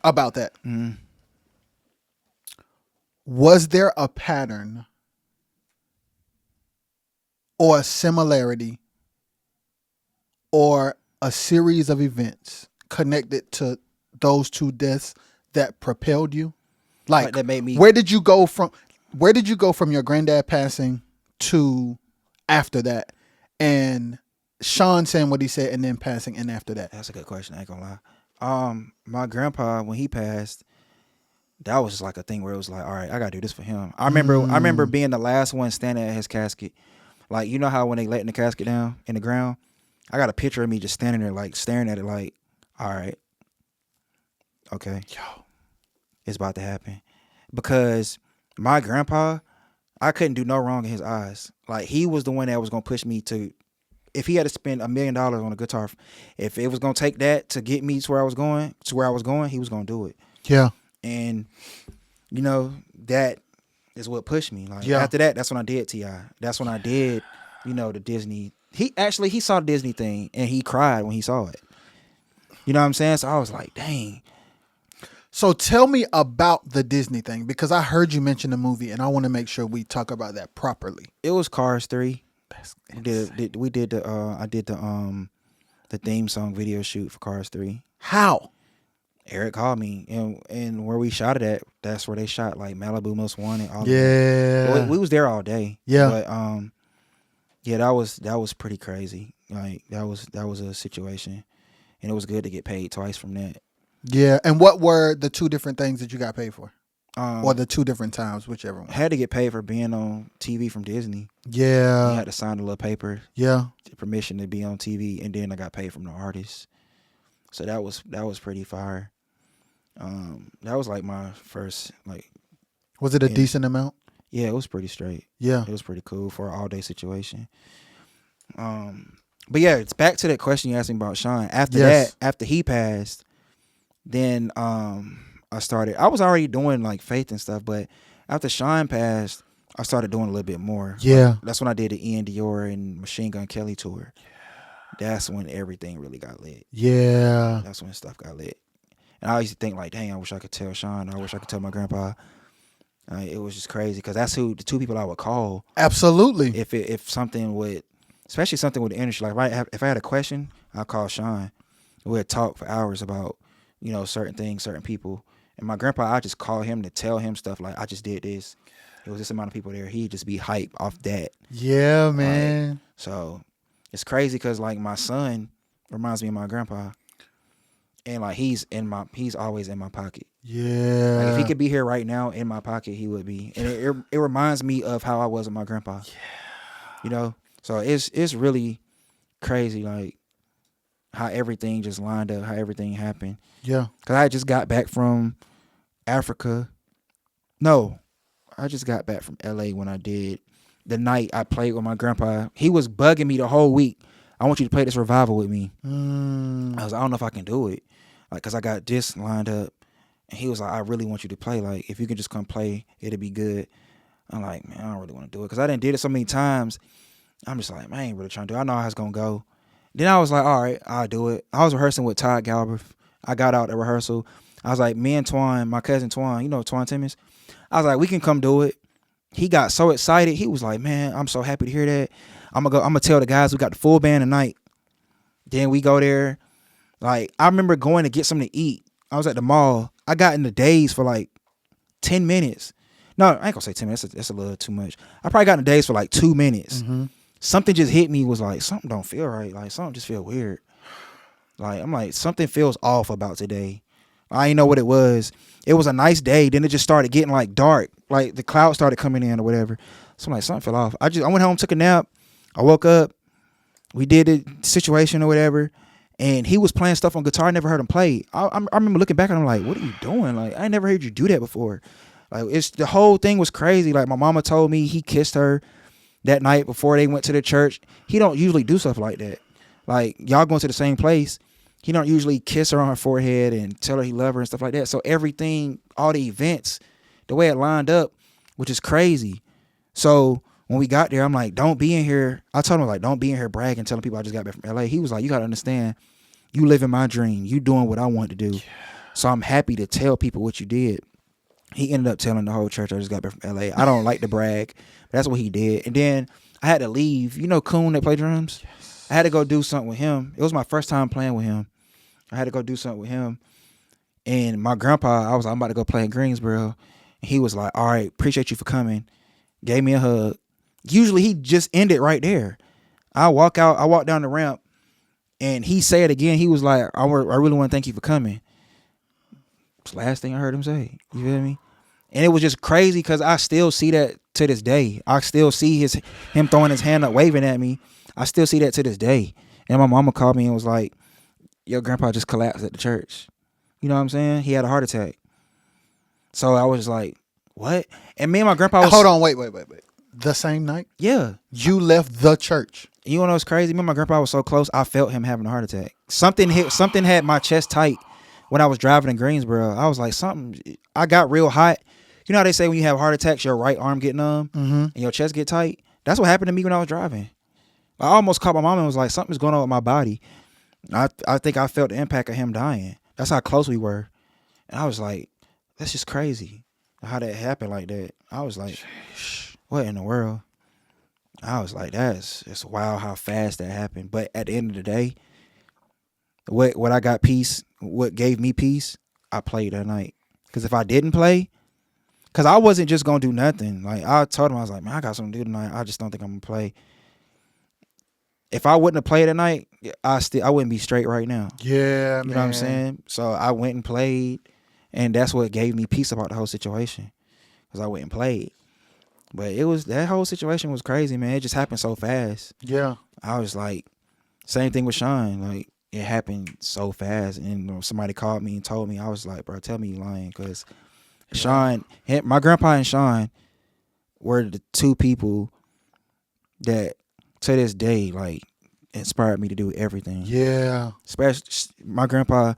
about that. Was there a pattern or a similarity or a series of events connected to those two deaths that propelled you? Like that made me. Where did you go from your granddad passing to after that, and Sean saying what he said and then passing and after that? That's a good question. I ain't gonna lie. My grandpa, when he passed, that was just like a thing where it was like, all right, I gotta do this for him. I remember being the last one standing at his casket. Like, you know how when they letting the casket down in the ground, I got a picture of me just standing there like staring at it like, all right, okay, yo, it's about to happen. Because my grandpa, I couldn't do no wrong in his eyes. Like, he was the one that was gonna push me to, if he had to spend $1 million on a guitar, if it was gonna take that to get me to where I was going, he was gonna do it. Yeah. And you know, that is what pushed me. Like after that, that's when I did T.I. That's when I did, the Disney. He saw the Disney thing and he cried when he saw it. You know what I'm saying? So I was like, dang. So tell me about the Disney thing, because I heard you mention the movie and I want to make sure we talk about that properly. It was Cars 3. That's I did the theme song video shoot for Cars 3. How? Eric called me, and where we shot it at, that's where they shot like Malibu Most Wanted. All we was there all day. Yeah. But that was pretty crazy. Like that was a situation, and it was good to get paid twice from that. Yeah. And what were the two different things that you got paid for? Or the two different times, whichever one. I had to get paid for being on TV from Disney. Yeah. You had to sign a little paper. Yeah. Permission to be on TV, and then I got paid from the artist. So that was pretty fire. That was like my first like. Was it a decent amount? Yeah, it was pretty straight. Yeah. It was pretty cool for an all day situation. But yeah, it's back to that question you asked me about Sean. After that, after he passed, then I was already doing like faith and stuff, but after Sean passed, I started doing a little bit more. Yeah. Like, that's when I did the Ian Dior and Machine Gun Kelly tour. That's when everything really got lit. Yeah. That's when stuff got lit. And I used to think like, dang, I wish I could tell Sean. I wish I could tell my grandpa. It was just crazy because that's the two people I would call. Absolutely. If something would, especially something with the industry, like if I had a question, I'd call Sean. We'd talk for hours about, certain things, certain people. And my grandpa, I just call him to tell him stuff like, I just did this. It was this amount of people there. He'd just be hype off that. Yeah, man. Like, so it's crazy because like my son reminds me of my grandpa. And like he's always in my pocket. Yeah. Like if he could be here right now in my pocket, he would be. And it reminds me of how I was with my grandpa. Yeah. So it's really crazy, like how everything just lined up, how everything happened. Yeah. Cause I just got back from Africa. No, I just got back from LA when I did the night I played with my grandpa. He was bugging me the whole week. I want you to play this revival with me. I was like, I don't know if I can do it. Like, cause I got this lined up. And he was like, I really want you to play. Like, if you can just come play, it'll be good. I'm like, man, I don't really want to do it. Cause I done did it so many times. I'm just like, man, I ain't really trying to do it. I know how it's going to go. Then I was like, all right, I'll do it. I was rehearsing with Todd Galbraith. I got out at rehearsal. I was like, me and Twan, my cousin Twan, Twan Timmons. I was like, we can come do it. He got so excited. He was like, man, I'm so happy to hear that. I'm going to tell the guys we got the full band tonight. Then we go there. Like, I remember going to get something to eat. I was at the mall. I got in the days for like 10 minutes. No, I ain't gonna say 10 minutes. That's a little too much. I probably got in the days for like 2 minutes. Mm-hmm. Something just hit me, was like, something don't feel right. Like, something just feel weird. Like, I'm like, something feels off about today. I didn't know what it was. It was a nice day. Then it just started getting like dark. Like the clouds started coming in or whatever. So I'm like, something fell off. I went home, took a nap. I woke up. We did the situation or whatever. And he was playing stuff on guitar. I never heard him play. I remember looking back and I'm like, what are you doing? Like, I never heard you do that before. Like, the whole thing was crazy. Like, my mama told me he kissed her that night before they went to the church. He don't usually do stuff like that. Like, y'all going to the same place. He don't usually kiss her on her forehead and tell her he love her and stuff like that. So everything, all the events, the way it lined up, which is crazy. So when we got there, I'm like, don't be in here. I told him, like, don't be in here bragging, telling people I just got back from LA. He was like, you got to understand, you living my dream. You doing what I want to do. Yeah. So I'm happy to tell people what you did. He ended up telling the whole church I just got back from LA. I don't like to brag, but that's what he did. And then I had to leave. You know Coon that play drums? Yes. I had to go do something with him. It was my first time playing with him. I had to go do something with him. And my grandpa, I was like, I'm about to go play in Greensboro. And he was like, all right, appreciate you for coming. Gave me a hug. Usually he just ended right there. I walk down the ramp, and he said again, he was like, I really want to thank you for coming. It's the last thing I heard him say. You feel me? And it was just crazy because I still see that to this day. I still see him throwing his hand up, waving at me. I still see that to this day. And my mama called me and was like, your grandpa just collapsed at the church. You know what I'm saying? He had a heart attack. So I was like, what? And me and my grandpa was... Hold on, wait. The same night? Yeah. You left the church. You know what's crazy? Me and my grandpa was so close, I felt him having a heart attack. Something had my chest tight when I was driving in Greensboro. I was like, I got real hot. You know how they say when you have heart attacks, your right arm get numb and your chest get tight? That's what happened to me when I was driving. I almost called my mom and was like, something's going on with my body. I think I felt the impact of him dying. That's how close we were. And I was like, that's just crazy how that happened like that. I was like, what in the world? I was like, it's wild how fast that happened. But at the end of the day, what I got peace, what gave me peace, I played that night. Because if I didn't play, because I wasn't just going to do nothing. Like, I told him, I was like, man, I got something to do tonight. I just don't think I'm going to play. If I wouldn't have played that night, I wouldn't be straight right now. Yeah, you know what I'm saying? So I went and played, and that's what gave me peace about the whole situation, because I went and played. But that whole situation was crazy, man. It just happened so fast. Yeah. I was like, same thing with Sean. Like, it happened so fast. And somebody called me and told me, I was like, bro, tell me you lying, because Sean, my grandpa and Sean were the two people that to this day like inspired me to do everything. Yeah. Especially my grandpa,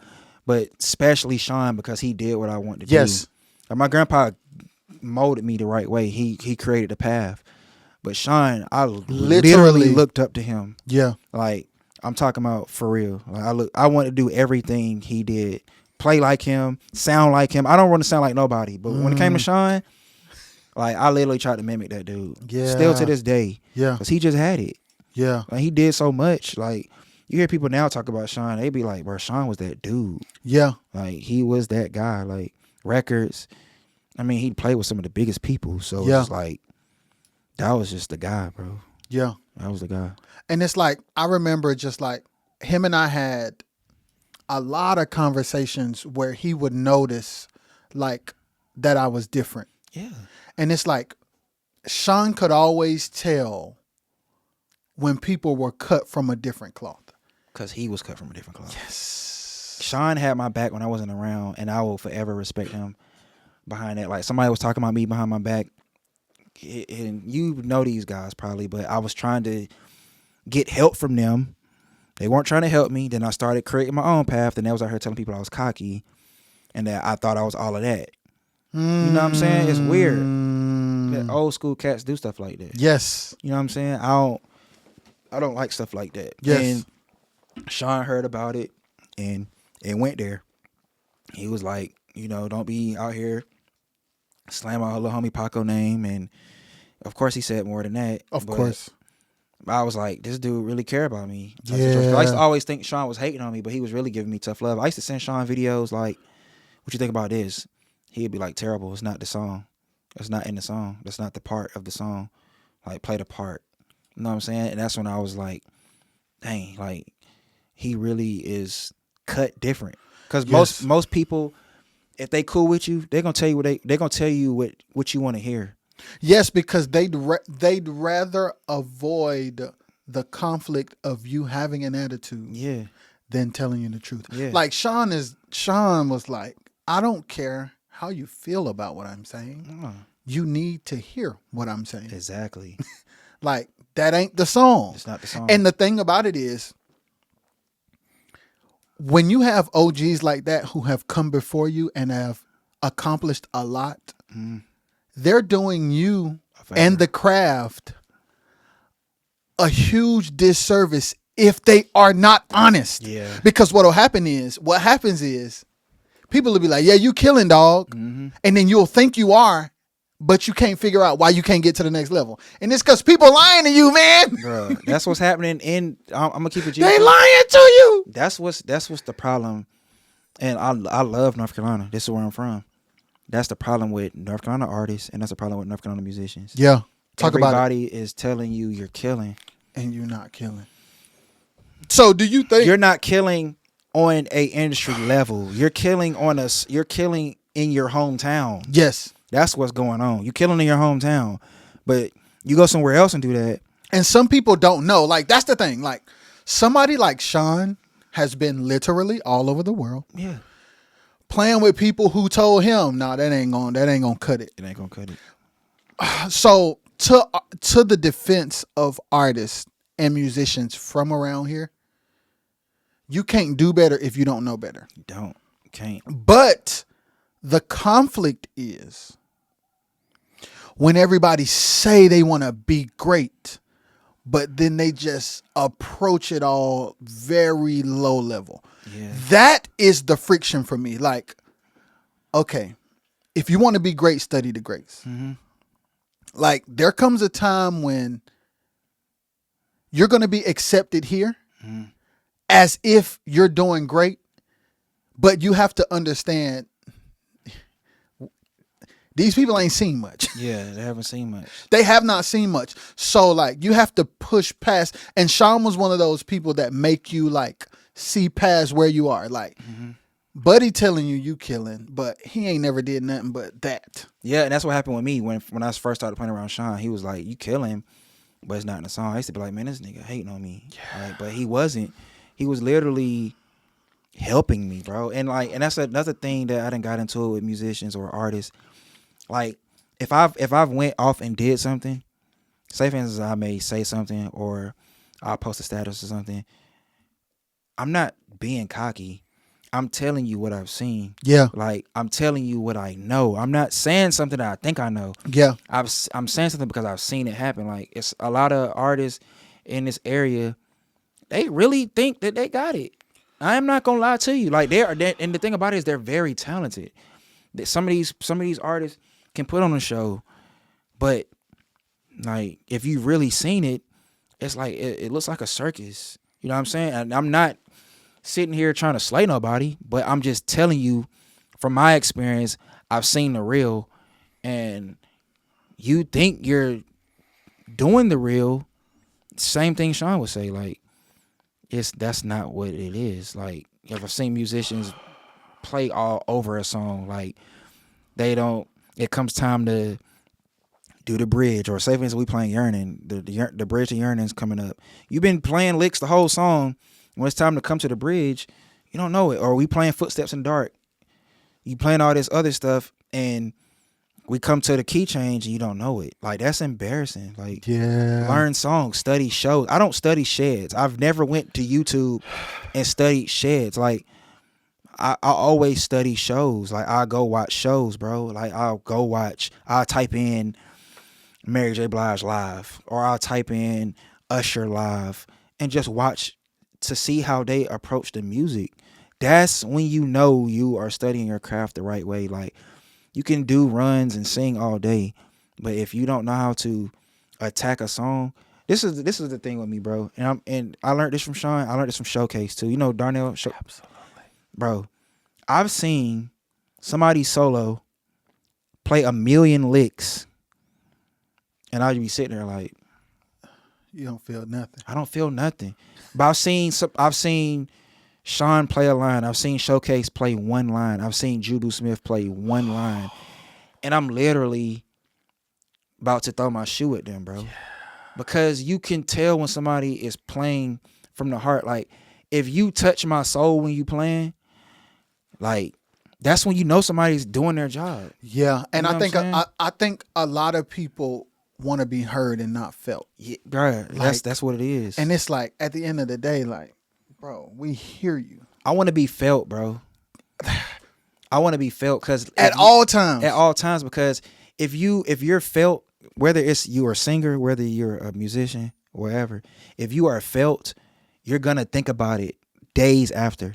but especially Sean, because he did what I wanted to Yes. do. Like, my grandpa molded me the right way. He created the path. But Sean, I literally looked up to him. Yeah. Like, I'm talking about for real. Like, I want to do everything he did. Play like him, sound like him. I don't want to sound like nobody. But when it came to Sean, like, I literally tried to mimic that dude. Yeah. Still to this day. Yeah. Because he just had it. Yeah. Like, he did so much. Like, you hear people now talk about Sean, they be like, bro, Sean was that dude. Yeah. Like, he was that guy. Like, records. I mean, he played with some of the biggest people. So Yeah. it's like, that was just the guy, bro. Yeah. That was the guy. And it's like, I remember just like him and I had a lot of conversations where he would notice like that I was different. Yeah. And it's like Sean could always tell when people were cut from a different cloth. Because he was cut from a different cloth. Yes. Sean had my back when I wasn't around, and I will forever respect him behind that. Like, somebody was talking about me behind my back, and you know these guys probably, but I was trying to get help from them. They weren't trying to help me. Then I started creating my own path, and they was out here telling people I was cocky and that I thought I was all of that. You know what I'm saying? It's weird that old school cats do stuff like that. Yes. You know what I'm saying? I don't like stuff like that. Yes. And Sean heard about it and went there. He was like, you know, don't be out here slamming our little homie Paco name. And of course he said more than that. Of but course. I was like, this dude really care about me. Yeah. I used to always think Sean was hating on me, but he was really giving me tough love. I used to send Sean videos like, what you think about this? He'd be like, terrible. It's not the song. It's not in the song. That's not the part of the song. Like, play the part. You know what I'm saying? And that's when I was like, dang, like, he really is cut different. Because most people, if they cool with you, they're gonna tell you what you want to hear. Yes, because they'd rather avoid the conflict of you having an attitude than telling you the truth. Yeah. Like Sean was like, I don't care how you feel about what I'm saying. You need to hear what I'm saying. Exactly. Like, that ain't the song. It's not the song. And the thing about it is, when you have OGs like that who have come before you and have accomplished a lot, they're doing you and the craft a huge disservice if they are not honest. Yeah. Because what happens is people will be like, yeah, you killing, dog. And then you'll think you are, but you can't figure out why you can't get to the next level. And it's because people lying to you, man. Bro, that's what's happening. I'm gonna keep it G. They lying to you. That's what's the problem. And I love North Carolina. This is where I'm from. That's the problem with North Carolina artists, and that's the problem with North Carolina musicians. Yeah. Everybody is telling you you're killing. And you're not killing. So do you think you're not killing on a industry level? You're killing you're killing in your hometown. Yes. That's what's going on. You're killing in your hometown. But you go somewhere else and do that. And some people don't know. Like, that's the thing. Like, somebody like Sean has been literally all over the world. Yeah. Playing with people who told him, nah, that ain't gonna cut it. It ain't gonna cut it. So to the defense of artists and musicians from around here, you can't do better if you don't know better. You can't. But the conflict is when everybody say they want to be great, but then they just approach it all very low level. Yeah. That is the friction for me. Like, okay, if you want to be great, study the greats. Like, there comes a time when you're going to be accepted here as if you're doing great, but you have to understand these people ain't seen much. Yeah, they haven't seen much. They have not seen much. So, like, you have to push past. And Sean was one of those people that make you, like, see past where you are. Like, Buddy telling you killing, but he ain't never did nothing but that. Yeah, and that's what happened with me when I first started playing around Sean. He was like, you killing, but it's not in the song. I used to be like, man, this nigga hating on me. Yeah. Like, but he wasn't He was literally helping me, bro. And that's another thing that I done got into it with musicians or artists. Like, if I've went off and did something, say for instance I may say something or I'll post a status or something, I'm not being cocky. I'm telling you what I've seen. Yeah. Like, I'm telling you what I know. I'm not saying something that I think I know. Yeah. I'm saying something because I've seen it happen. Like, it's a lot of artists in this area, they really think that they got it. I am not gonna lie to you. Like, and the thing about it is they're very talented. Some of these artists can put on a show, but like, if you've really seen it, it's like it looks like a circus. You know what I'm saying? And I'm not sitting here trying to slay nobody, but I'm just telling you from my experience, I've seen the real, and you think you're doing the real. Same thing Sean would say, like, that's not what it is. Like, I've seen musicians play all over a song, like it comes time to do the bridge, or say for instance we playing Yearning, the bridge to Yearning's coming up. You've been playing licks the whole song. When it's time to come to the bridge, you don't know it. Or we playing Footsteps in the Dark. You playing all this other stuff, and we come to the key change and you don't know it. Like, that's embarrassing. Like, learn songs, study shows. I don't study sheds. I've never went to YouTube and studied sheds. Like, I always study shows. Like, I'll go watch shows, bro. Like, I'll type in Mary J. Blige live, or I'll type in Usher live and just watch to see how they approach the music. That's when you know you are studying your craft the right way. Like, you can do runs and sing all day, but if you don't know how to attack a song, this is the thing with me, bro. And I learned this from Sean. I learned this from Showcase too. You know Darnell? Absolutely. Bro, I've seen somebody solo play 1,000,000 licks, and I'd be sitting there like, you don't feel nothing. I don't feel nothing. But I've seen Sean play a line. I've seen Showcase play one line. I've seen Jubu Smith play one line. And I'm literally about to throw my shoe at them, bro. Yeah. Because you can tell when somebody is playing from the heart. Like, if you touch my soul when you playing, like, that's when you know somebody's doing their job. Yeah. And you know I think a lot of people want to be heard and not felt. Yeah, bro. Like, that's what it is. And it's like, at the end of the day, like, bro, we hear you. I want to be felt, bro. I want to be felt because at all times. At all times, because if you're felt, whether it's you are a singer, whether you're a musician, whatever, if you are felt, you're gonna think about it days after.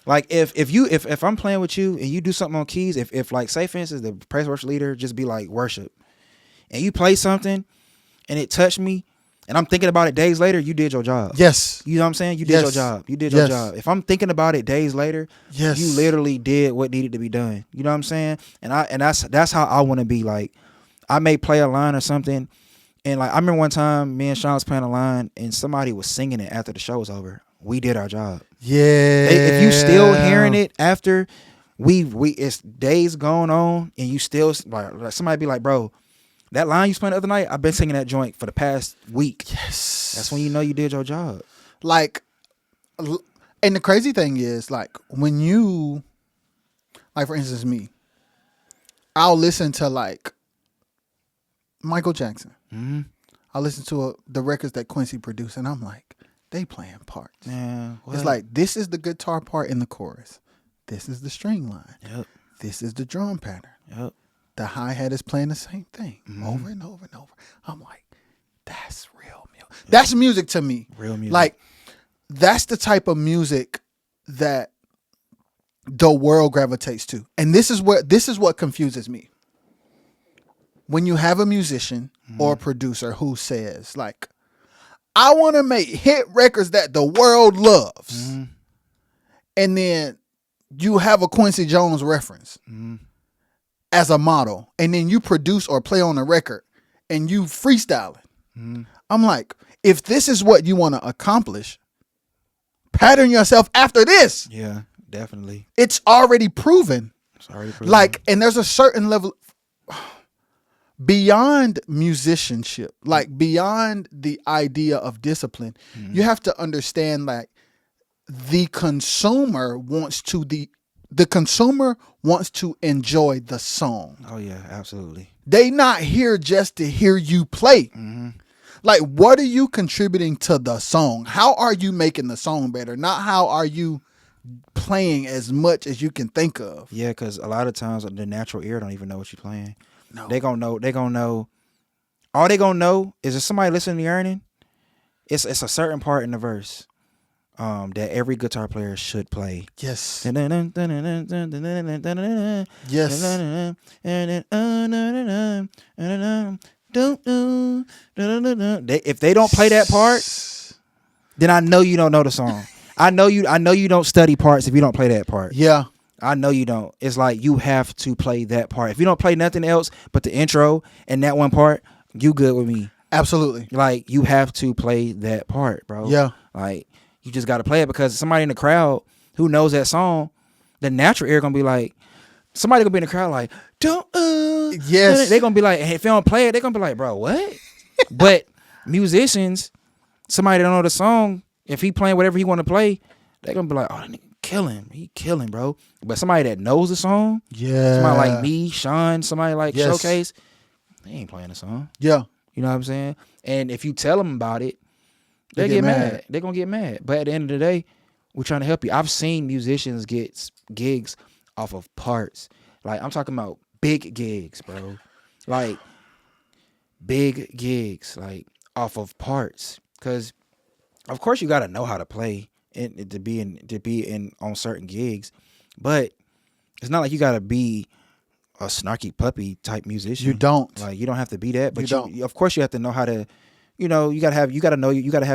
Like, if I'm playing with you and you do something on keys, if like, say for instance the praise worship leader just be like worship, and you play something and it touched me, and I'm thinking about it days later, you did your job. Yes. You know what I'm saying? You did your job. You did your job. If I'm thinking about it days later, you literally did what needed to be done. You know what I'm saying? And that's how I want to be. Like, I may play a line or something, and like, I remember one time me and Sean was playing a line and somebody was singing it after the show was over. We did our job. Yeah. If you still hearing it after it's days going on and you still like somebody be like, bro, that line you spent the other night, I've been singing that joint for the past week. Yes. That's when you know you did your job. Like, and the crazy thing is, like, when you, like, for instance, me, I'll listen to, like, Michael Jackson. Mm-hmm. I'll listen to the records that Quincy produced, and I'm like, they playing parts. Yeah, it's like, this is the guitar part in the chorus. This is the string line. Yep. This is the drum pattern. Yep. The hi-hat is playing the same thing mm-hmm. over and over and over. I'm like, that's real music. Yep. That's music to me. Real music. Like, that's the type of music that the world gravitates to. And this is what confuses me. When you have a musician mm-hmm. or a producer who says, like, I want to make hit records that the world loves. Mm-hmm. And then you have a Quincy Jones reference. Mm-hmm. as a model, and then you produce or play on a record and you freestyling. Mm-hmm. I'm like, if this is what you want to accomplish, pattern yourself after this. Yeah, definitely. It's already proven. Like, and there's a certain level beyond musicianship, like beyond the idea of discipline. Mm-hmm. You have to understand, like, the consumer wants to the consumer wants to enjoy the song. Oh yeah, absolutely. They not here just to hear you play. Like, what are you contributing to the song? How are you making the song better? Not how are you playing as much as you can think of. Yeah, because a lot of times the natural ear don't even know what you're playing. No. They gonna know. All they gonna know is if somebody listening to yearning, it's a certain part in the verse that every guitar player should play. Yes. Yes. If they don't play that part, then I know you don't know the song. I know you don't study parts if you don't play that part. Yeah. I know you don't. It's like you have to play that part. If you don't play nothing else but the intro and that one part, you good with me. Absolutely. Like, you have to play that part, bro. Yeah. Like, you just got to play it, because somebody in the crowd who knows that song, the natural ear gonna be like, somebody gonna be in the crowd like, don't. Yes. They gonna be like, if they don't play it, they gonna be like, bro, what? But musicians, somebody that don't know the song, if he playing whatever he want to play, they gonna be like, oh, that nigga kill him. He killing, bro. But somebody that knows the song, Yeah. somebody like me, Sean, somebody like Yes. Showcase, they ain't playing the song. Yeah. You know what I'm saying? And if you tell them about it, they get mad. They're going to get mad. But at the end of the day, we're trying to help you. I've seen musicians get gigs off of parts. Like, I'm talking about big gigs, bro. Like, big gigs, like, off of parts. Because, of course, you got to know how to play and to be in on certain gigs. But it's not like you got to be a snarky puppy type musician. You don't. Like, you don't have to be that, but You don't. of course you have to know how to, you got to have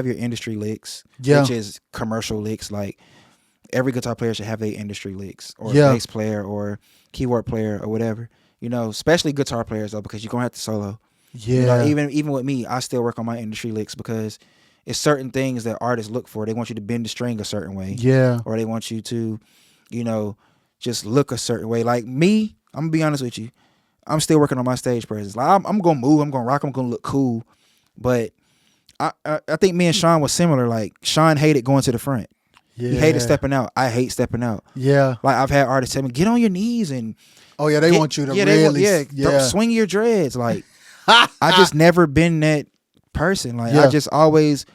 your industry licks, Yeah. which is commercial licks. Like, every guitar player should have their industry licks, or Yeah. bass player or keyboard player or whatever. Especially guitar players though, because you're gonna have to solo. Yeah. Even with me, I still work on my industry licks, because it's certain things that artists look for. They want you to bend the string a certain way. Yeah. Or they want you to, just look a certain way. Like me, I'm gonna be honest with you, I'm still working on my stage presence. Like, I'm gonna move, I'm gonna rock, I'm gonna look cool. But I think me and Sean was similar. Like, Sean hated going to the front. Yeah. He hated stepping out. I hate stepping out. Yeah. Like, I've had artists tell me, get on your knees and Oh yeah, they want you to really. swing your dreads. Like, I just never been that person. Like, Yeah. I just always,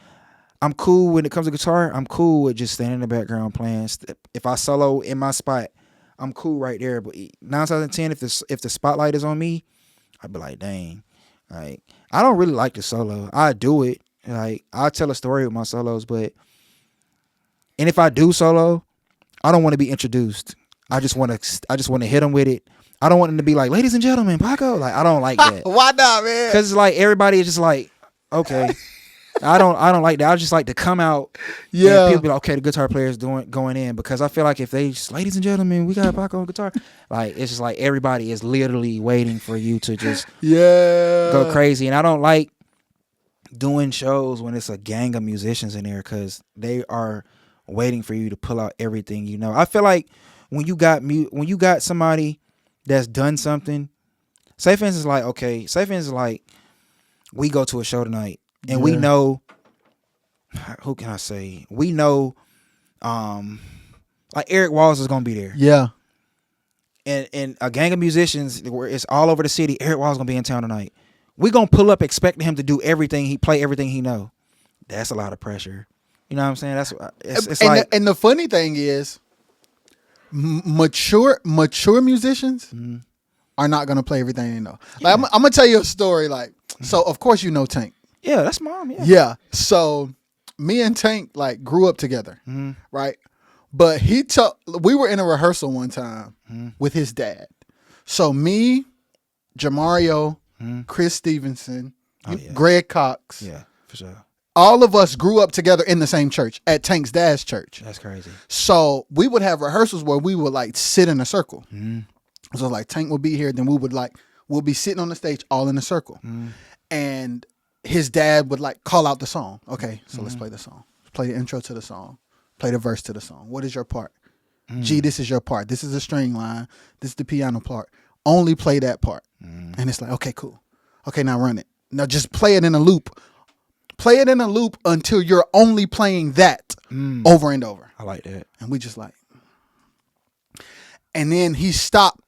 I'm cool when it comes to guitar. I'm cool with just standing in the background playing. If I solo in my spot, I'm cool right there. But 9 times out of 10, if the spotlight is on me, I'd be like, dang. Like, I don't really like the solo. I do it. Like, I tell a story with my solos, and if I do solo, I don't want to be introduced. I just want to hit them with it. I don't want them to be like, ladies and gentlemen, Paco. Like, I don't like that. Why not, man? Because it's like everybody is just like, okay. I don't like that. I just like to come out. Yeah. And people be like, okay, the guitar player is going in, because I feel like if they just, ladies and gentlemen, we got Paco on guitar. Like, it's just like everybody is literally waiting for you to just go crazy. And I don't like doing shows when it's a gang of musicians in there, because they are waiting for you to pull out everything you know. I feel like when you got somebody that's done something, say for instance, like we go to a show tonight and we know, who can I say? We know, like Eric Walls is gonna be there. Yeah. And a gang of musicians where it's all over the city. Eric Walls gonna be in town tonight. We gonna pull up expecting him to do everything. He play everything he know. That's a lot of pressure. You know what I'm saying? It's and like, and the funny thing is, mature musicians are not gonna play everything they know. Like, I'm gonna tell you a story. Like, so of course you know Tank. yeah, that's mom. Yeah. Yeah. So me and Tank like grew up together, right? But we were in a rehearsal one time with his dad. So me, Jamario, Chris Stevenson, Greg Cox, Yeah, for sure. all of us grew up together in the same church at Tank's dad's church. That's crazy. So we would have rehearsals where we would like sit in a circle. So like Tank would be here, then we'll be sitting on the stage all in a circle. And his dad would like call out the song. Okay, so let's play the song. Play the intro to the song. Play the verse to the song. What is your part? G, this is your part. This is the string line. This is the piano part. Only play that part. And it's like, okay, cool. Okay, now run it. Now just play it in a loop. Play it in a loop until you're only playing that. over and over. I like that. And we just like, and then he stopped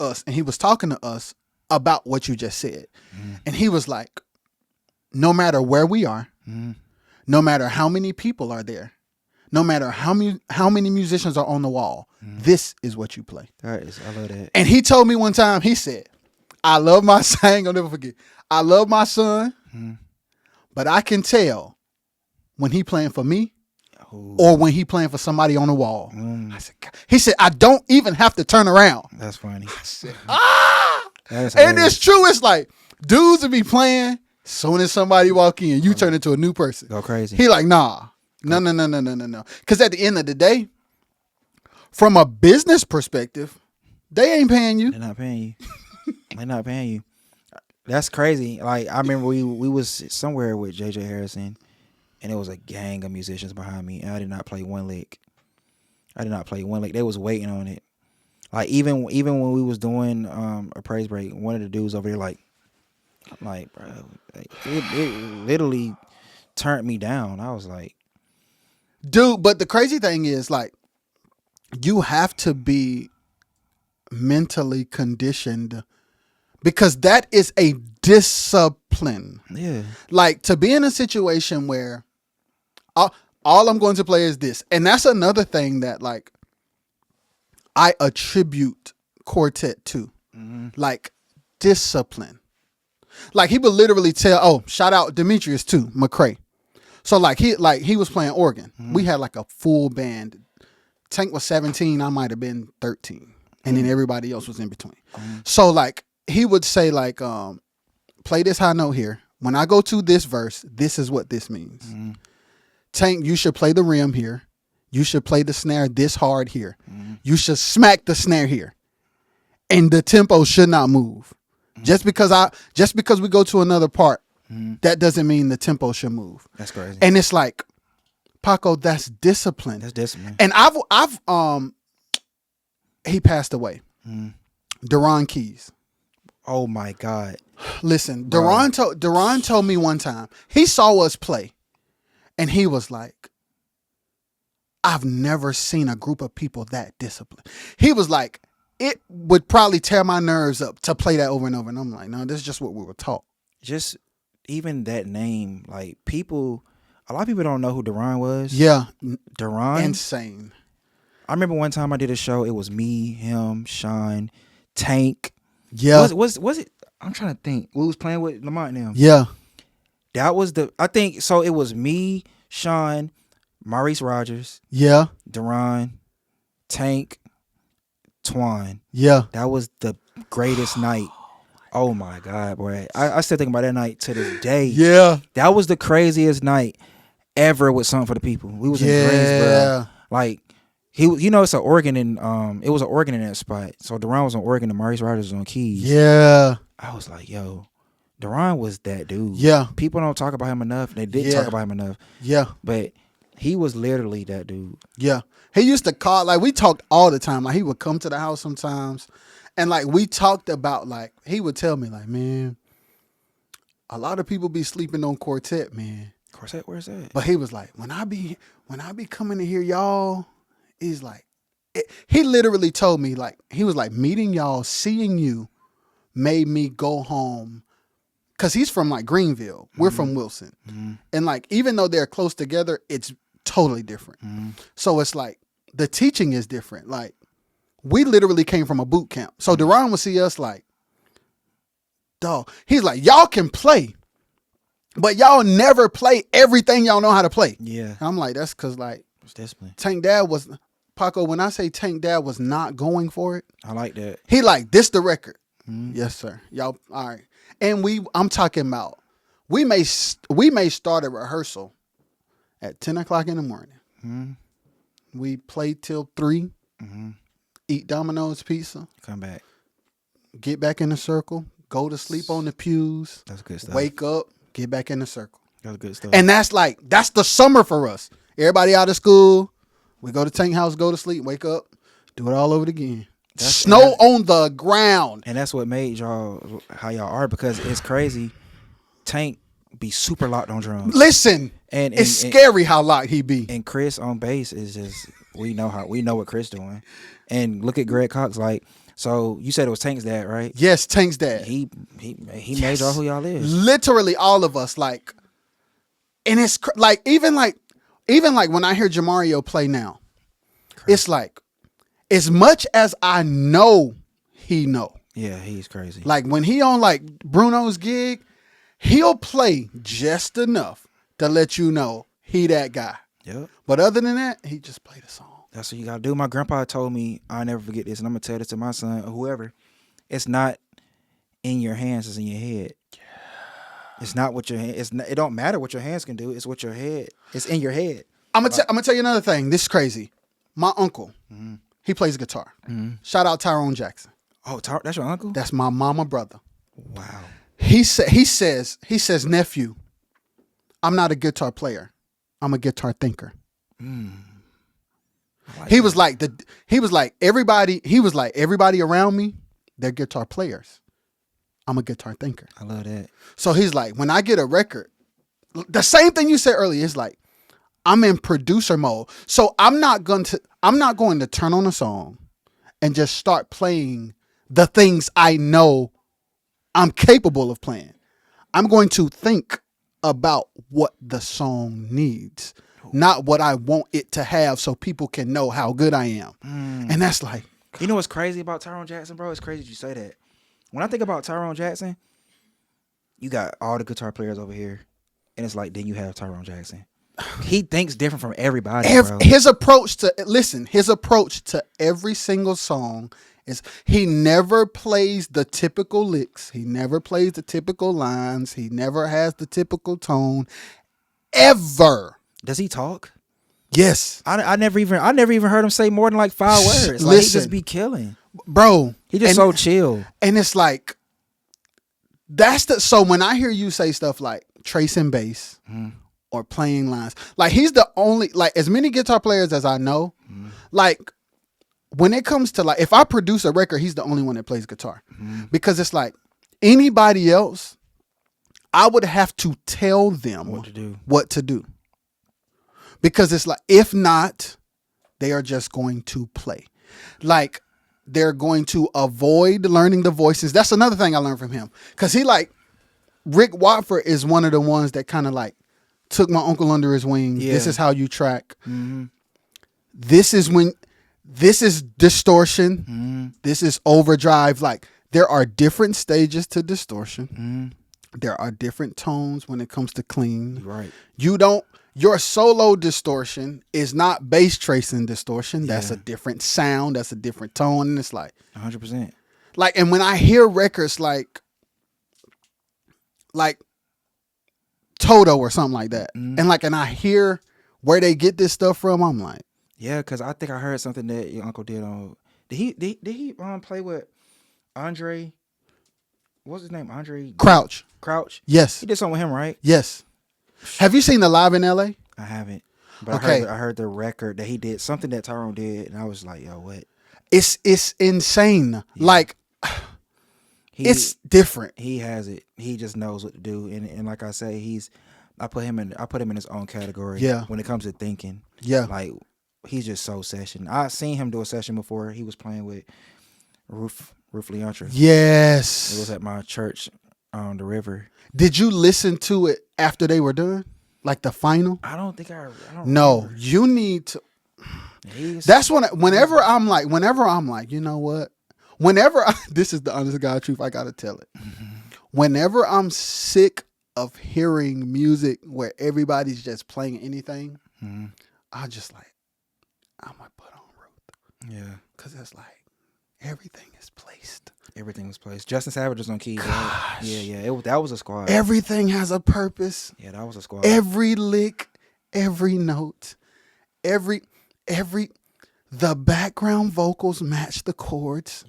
us and he was talking to us about what you just said. And he was like, no matter where we are, no matter how many people are there, no matter how many musicians are on the wall, this is what you play. I love that. And he told me one time, he said, I love my son, I'll never forget. I love my son, but I can tell when he playing for me or when he playing for somebody on the wall. I said, God. He said, I don't even have to turn around. That's funny. I said, And it's true. It's like dudes will be playing. Soon as somebody walk in, you turn into a new person. Go crazy. He like, no. Because at the end of the day, from a business perspective, they ain't paying you. They're not paying you. They're not paying you. That's crazy. Like I remember we was somewhere with JJ Harrison, and it was a gang of musicians behind me, and I did not play one lick. They was waiting on it. Like even when we was doing a praise break, one of the dudes over there like, I'm like, bro, like, it literally turned me down. I was like, dude, but the crazy thing is like, you have to be mentally conditioned because that is a discipline. yeah, Like to be in a situation where all I'm going to play is this. And that's another thing that like I attribute quartet to. Like discipline. Like he would literally tell, shout out Demetrius too, McCrae. So like he was playing organ. We had like a full band. Tank was 17, I might have been 13. And then everybody else was in between. So like he would say like, play this high note here. When I go to this verse, this is what this means. Tank, you should play the rim here. You should play the snare this hard here. You should smack the snare here. And the tempo should not move. Just because we go to another part, that doesn't mean the tempo should move. that's crazy. And it's like, Paco, that's discipline. That's discipline. And he passed away. Duran Keys. Oh my God. Listen, Duran told me one time, he saw us play and he was like, I've never seen a group of people that disciplined. He was like, it would probably tear my nerves up to play that over and over. And I'm like, no, this is just what we were taught. Just even that name, like a lot of people don't know who Duran was. Yeah. Duran. Insane. I remember one time I did a show. It was me, him, Sean, Tank. Yeah. Was it? I'm trying to think. We was playing with Lamont and them. Yeah. That was I think so. It was me, Sean, Maurice Rogers, Yeah. Duran, Tank, Twan. Yeah. That was the greatest night. Oh my God, boy! I still think about that night to this day. Yeah. That was the craziest night ever with Something for the People. We was in Greensboro. Like it's an organ in it was an organ in that spot. So Duran was on organ and Maurice Rogers was on keys. Yeah. I was like, yo, Duran was that dude. Yeah. People don't talk about him enough. They did talk about him enough. Yeah. But he was literally that dude. Yeah. He used to call, like we talked all the time. Like he would come to the house sometimes. And like we talked about, like, he would tell me, like, man, a lot of people be sleeping on quartet, man. Quartet, where's that? But he was like, when I be coming to hear y'all, he's like, he literally told me, like, he was like, meeting y'all, seeing you made me go home. Cause he's from like Greenville. We're from Wilson. And like, even though they're close together, it's totally different. So it's like, the teaching is different. Like, we literally came from a boot camp. So Duran would see us like, dog. He's like, y'all can play, but y'all never play everything y'all know how to play. Yeah. And I'm like, that's because like It's discipline. Tank Dad was, Paco, when I say Tank Dad was not going for it, I like that. he like, this the record. Yes, sir. Y'all, all right. And I'm talking about, we may start a rehearsal at 10 o'clock in the morning. We play till 3. Eat Domino's pizza. Come back. Get back in the circle. Go to sleep on the pews. That's good stuff. Wake up. Get back in the circle. That's good stuff. And that's the summer for us. Everybody out of school. We go to Tank House, go to sleep, wake up, do it all over again. Snow on the ground. And that's what made y'all how y'all are, because it's crazy. Tank be super locked on drums. Listen, And it's scary how locked he be. And Chris on bass is just we know what Chris doing. And look at Greg Cox. Like, so you said it was Tank's dad, right? Yes, Tank's dad. He made y'all who y'all is. Literally all of us, like, and it's like even like when I hear Jamario play now, it's like as much as I know he know. Yeah, he's crazy. Like when he on like Bruno's gig, he'll play just enough to let you know he that guy. Yep. But other than that, he just played a song. That's what you gotta do. My grandpa told me, I'll never forget this, and I'm gonna tell this to my son or whoever. It's not in your hands, it's in your head. It's not what your hand. It don't matter what your hands can do. It's what your head. It's in your head. I'm gonna tell you another thing. This is crazy. My uncle, he plays guitar. Shout out Tyrone Jackson. Oh, that's your uncle? That's my mama brother. Wow. He says, nephew, I'm not a guitar player. I'm a guitar thinker. He was like everybody around me, they're guitar players. I'm a guitar thinker. I love that. So he's like, when I get a record, the same thing you said earlier, it's like I'm in producer mode. So I'm not going to turn on a song and just start playing the things I know I'm capable of playing. I'm going to think about what the song needs, not what I want it to have so people can know how good I am. And that's like... You know what's crazy about Tyrone Jackson, bro? It's crazy you say that. When I think about Tyrone Jackson, you got all the guitar players over here, and it's like, then you have Tyrone Jackson. He thinks different from everybody, bro. His approach to every single song is he never plays the typical licks. He never plays the typical lines. He never has the typical tone, ever. Does he talk? Yes. I never even heard him say more than like 5 words. Like, he just be killing. Bro. He just so chill. And it's like, so when I hear you say stuff like tracing bass or playing lines, like he's the only, like as many guitar players as I know, like when it comes to like, if I produce a record, he's the only one that plays guitar because it's like anybody else, I would have to tell them what to do. Because it's like, if not, they are just going to play. Like, they're going to avoid learning the voices. That's another thing I learned from him. Because Rick Watford is one of the ones that kind of like took my uncle under his wing. Yeah. This is how you track. This is distortion. This is overdrive. Like, there are different stages to distortion. There are different tones when it comes to clean. Right. Your solo distortion is not bass tracing distortion. That's a different sound. That's a different tone. And it's like 100%. Like, and when I hear records like Toto or something like that, and I hear where they get this stuff from, I'm like, yeah, because I think I heard something that your uncle did on. Did he play with Andre? What's his name? Andre Crouch. Yes. He did something with him, right? Yes. Have you seen the Live in LA? I haven't. But okay. I heard the record that he did, something that Tyrone did, and I was like, yo, what? It's insane. Yeah. Like, it's different. He has it. He just knows what to do. And like I say, I put him in his own category. Yeah. When it comes to thinking. Yeah. Like, he's just so session. I seen him do a session before. He was playing with Ruth Leontra. Yes. It was at my church on the river. Did you listen to it after they were done? Like the final? I don't No, remember. You need to. That's whenever I'm like, you know what? This is the honest to God truth, I got to tell it. Whenever I'm sick of hearing music where everybody's just playing anything, I just like, I'm going to put on Ruth. Yeah. Because it's like, everything is placed. Everything was placed. Justin Savage was on keys. Right? Yeah. That was a squad. Everything has a purpose. Yeah, that was a squad. Every lick, every note, the background vocals match the chords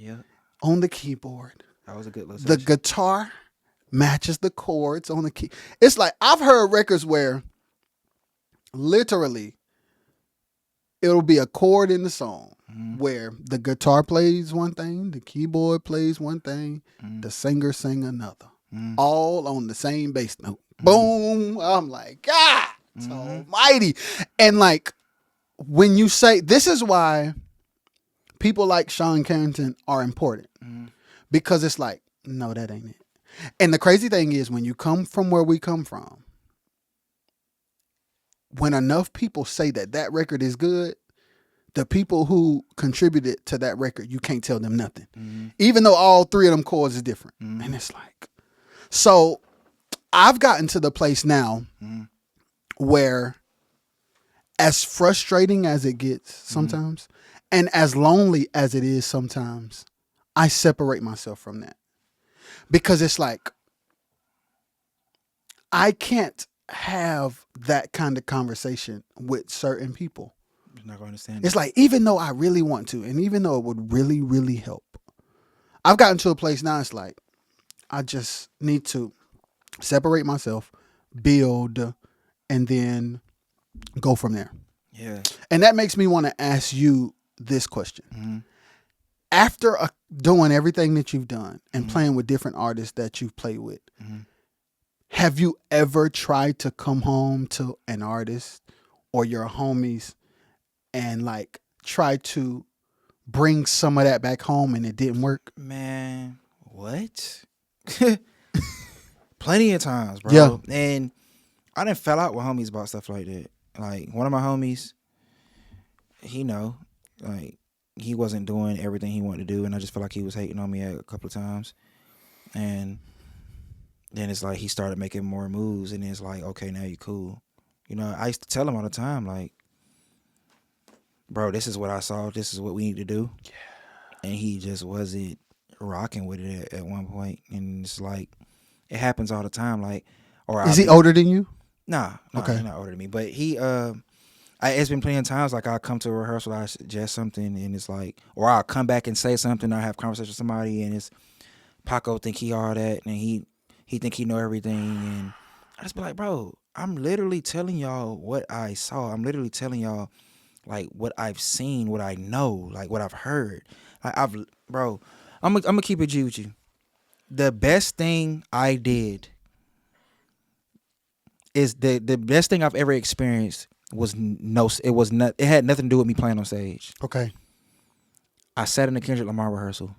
on the keyboard. That was a good listen. The guitar matches the chords on the key. It's like, I've heard records where literally it'll be a chord in the song. Where the guitar plays one thing, the keyboard plays one thing, the singer sing another, all on the same bass note. Boom. I'm like, God almighty. And like, when you say, this is why people like Sean Carrington are important. Because it's like, no, that ain't it. And the crazy thing is, when you come from where we come from, when enough people say that that record is good, the people who contributed to that record, you can't tell them nothing. Even though all three of them chords is different. And it's like, so I've gotten to the place now where, as frustrating as it gets sometimes, and as lonely as it is sometimes, I separate myself from that. Because it's like, I can't have that kind of conversation with certain people. You're not going to understand. It's like, even though I really want to, and even though it would really, really help, I've gotten to a place now, it's like, I just need to separate myself, build, and then go from there. Yeah. And that makes me want to ask you this question. After doing everything that you've done and playing with different artists that you've played with, have you ever tried to come home to an artist or your homies and like try to bring some of that back home and it didn't work? Man, what? Plenty of times, bro. Yeah. And I done fell out with homies about stuff like that. Like, one of my homies, like, he wasn't doing everything he wanted to do, and I just felt like he was hating on me a couple of times. And then it's like he started making more moves, and it's like, okay, now you cool. I used to tell him all the time, like, bro, this is what I saw. This is what we need to do. Yeah. And he just wasn't rocking with it at one point. And it's like, it happens all the time. Like, is he older than you? Nah, okay. He's not older than me. But he, it's been plenty of times, like, I'll come to a rehearsal, I suggest something, and it's like, or I'll come back and say something, I have a conversation with somebody, and it's, Paco think he all that, and he think he know everything, and I just be like, bro, I'm literally telling y'all what I saw. I'm literally telling y'all, like, what I've seen, what I know, like, what I've heard. Like, bro, I'm gonna keep it G with you. The best thing I did is the best thing I've ever experienced it had nothing to do with me playing on stage. Okay. I sat in the Kendrick Lamar rehearsal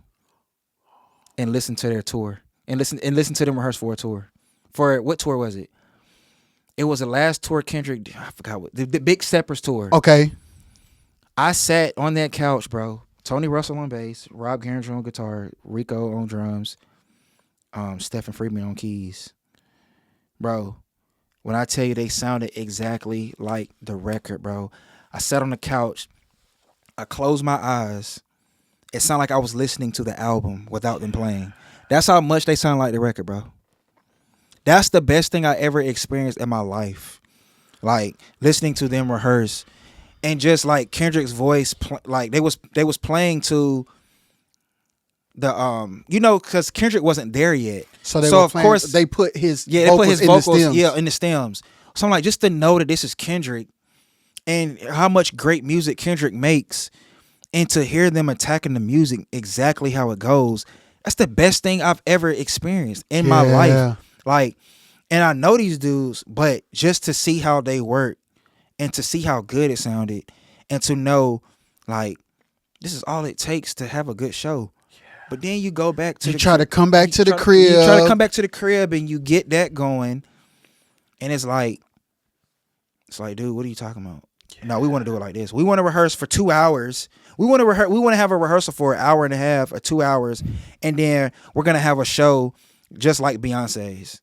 and listened to their tour and listened to them rehearse for a tour. For what tour was it? It was the last tour Kendrick, I forgot what, the Big Steppers tour. Okay. I sat on that couch, bro. Tony Russell on bass, Rob Garinger on guitar, Rico on drums, Stephen Friedman on keys. Bro, when I tell you they sounded exactly like the record, bro. I sat on the couch, I closed my eyes. It sounded like I was listening to the album without them playing. That's how much they sound like the record, bro. That's the best thing I ever experienced in my life. Like, listening to them rehearse. And just like Kendrick's voice, like they was playing to the because Kendrick wasn't there yet. So of course they put his vocals in the stems. So I'm like, just to know that this is Kendrick and how much great music Kendrick makes, and to hear them attacking the music exactly how it goes, that's the best thing I've ever experienced in my life. Like, and I know these dudes, but just to see how they work and to see how good it sounded and to know, like, this is all it takes to have a good show. But then you go back to You try to come back to the crib and you get that going, and it's like, dude, what are you talking about? Yeah. No, we want to do it like this. We want to rehearse for 2 hours. We want to have a rehearsal for an hour and a half or 2 hours, and then we're gonna have a show just like Beyonce's.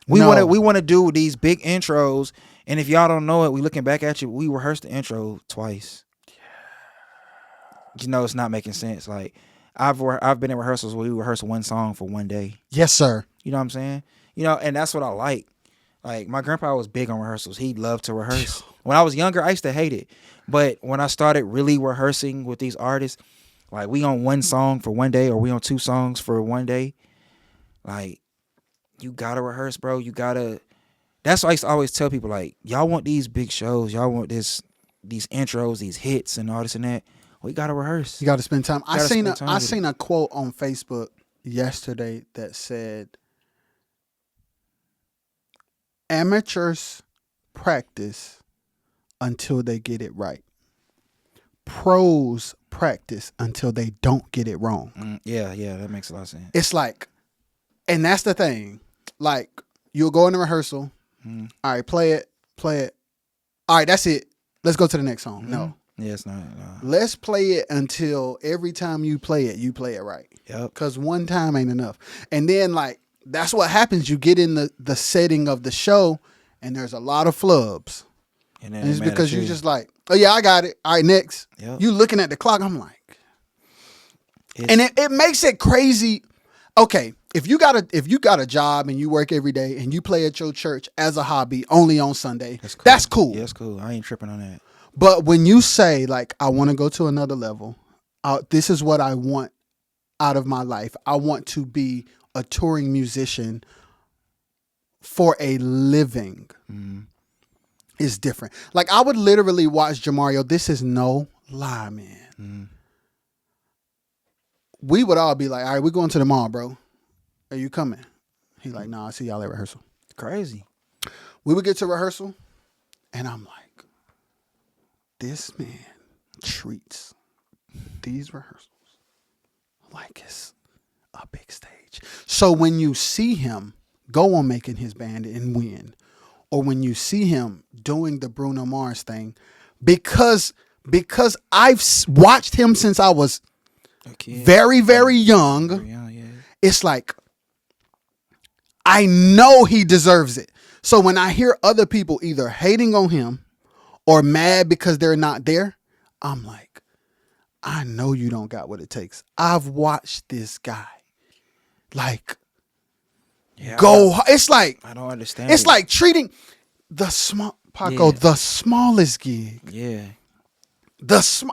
We want to do these big intros, and if y'all don't know it, we looking back at you. We rehearsed the intro twice. Yeah. It's not making sense. Like, I've been in rehearsals where we rehearse one song for one day. Yes, sir. You know what I'm saying? And that's what I like. Like, my grandpa was big on rehearsals. He loved to rehearse. When I was younger, I used to hate it. But when I started really rehearsing with these artists, like, we on one song for one day or we on 2 songs for one day, like, you gotta rehearse, bro. You gotta. That's why I used to always tell people, like, y'all want these big shows, y'all want these intros, these hits and all this and that. We gotta rehearse. You gotta spend time. I seen a quote on Facebook yesterday that said, Amateurs practice until they get it right. Pros practice until they don't get it wrong. Yeah, that makes a lot of sense. It's like, and that's the thing. Like, you'll go into rehearsal. All right, play it. All right, that's it. Let's go to the next song. No. Yeah, it's not. Let's play it until every time you play it right. Yep. Because one time ain't enough. And then, like, that's what happens. You get in the setting of the show, and there's a lot of flubs. And then And it's because you just like, oh, yeah, I got it. All right, next. Yep. You looking at the clock. I'm like, and it makes it crazy. Okay, if you got a job and you work every day and you play at your church as a hobby only on Sunday, that's cool. Yeah, that's cool. I ain't tripping on that. But when you say, like, I want to go to another level, this is what I want out of my life. I want to be a touring musician for a living. Is different. Like, I would literally watch Jamario. This is no lie, man. We would all be like, all right, we're going to the mall, bro. Are you coming? He's like, nah, I'll see y'all at rehearsal. Crazy. We would get to rehearsal, and I'm like, this man treats these rehearsals like it's a big stage. So when you see him go on making his band and win, or when you see him doing the Bruno Mars thing, because I've watched him since I was very, very young, it's like, I know he deserves it. So when I hear other people either hating on him or mad because they're not there, I'm like, I know you don't got what it takes. I've watched this guy, like, go. It's like, I don't understand. It's like treating the Paco, the smallest gig. Yeah.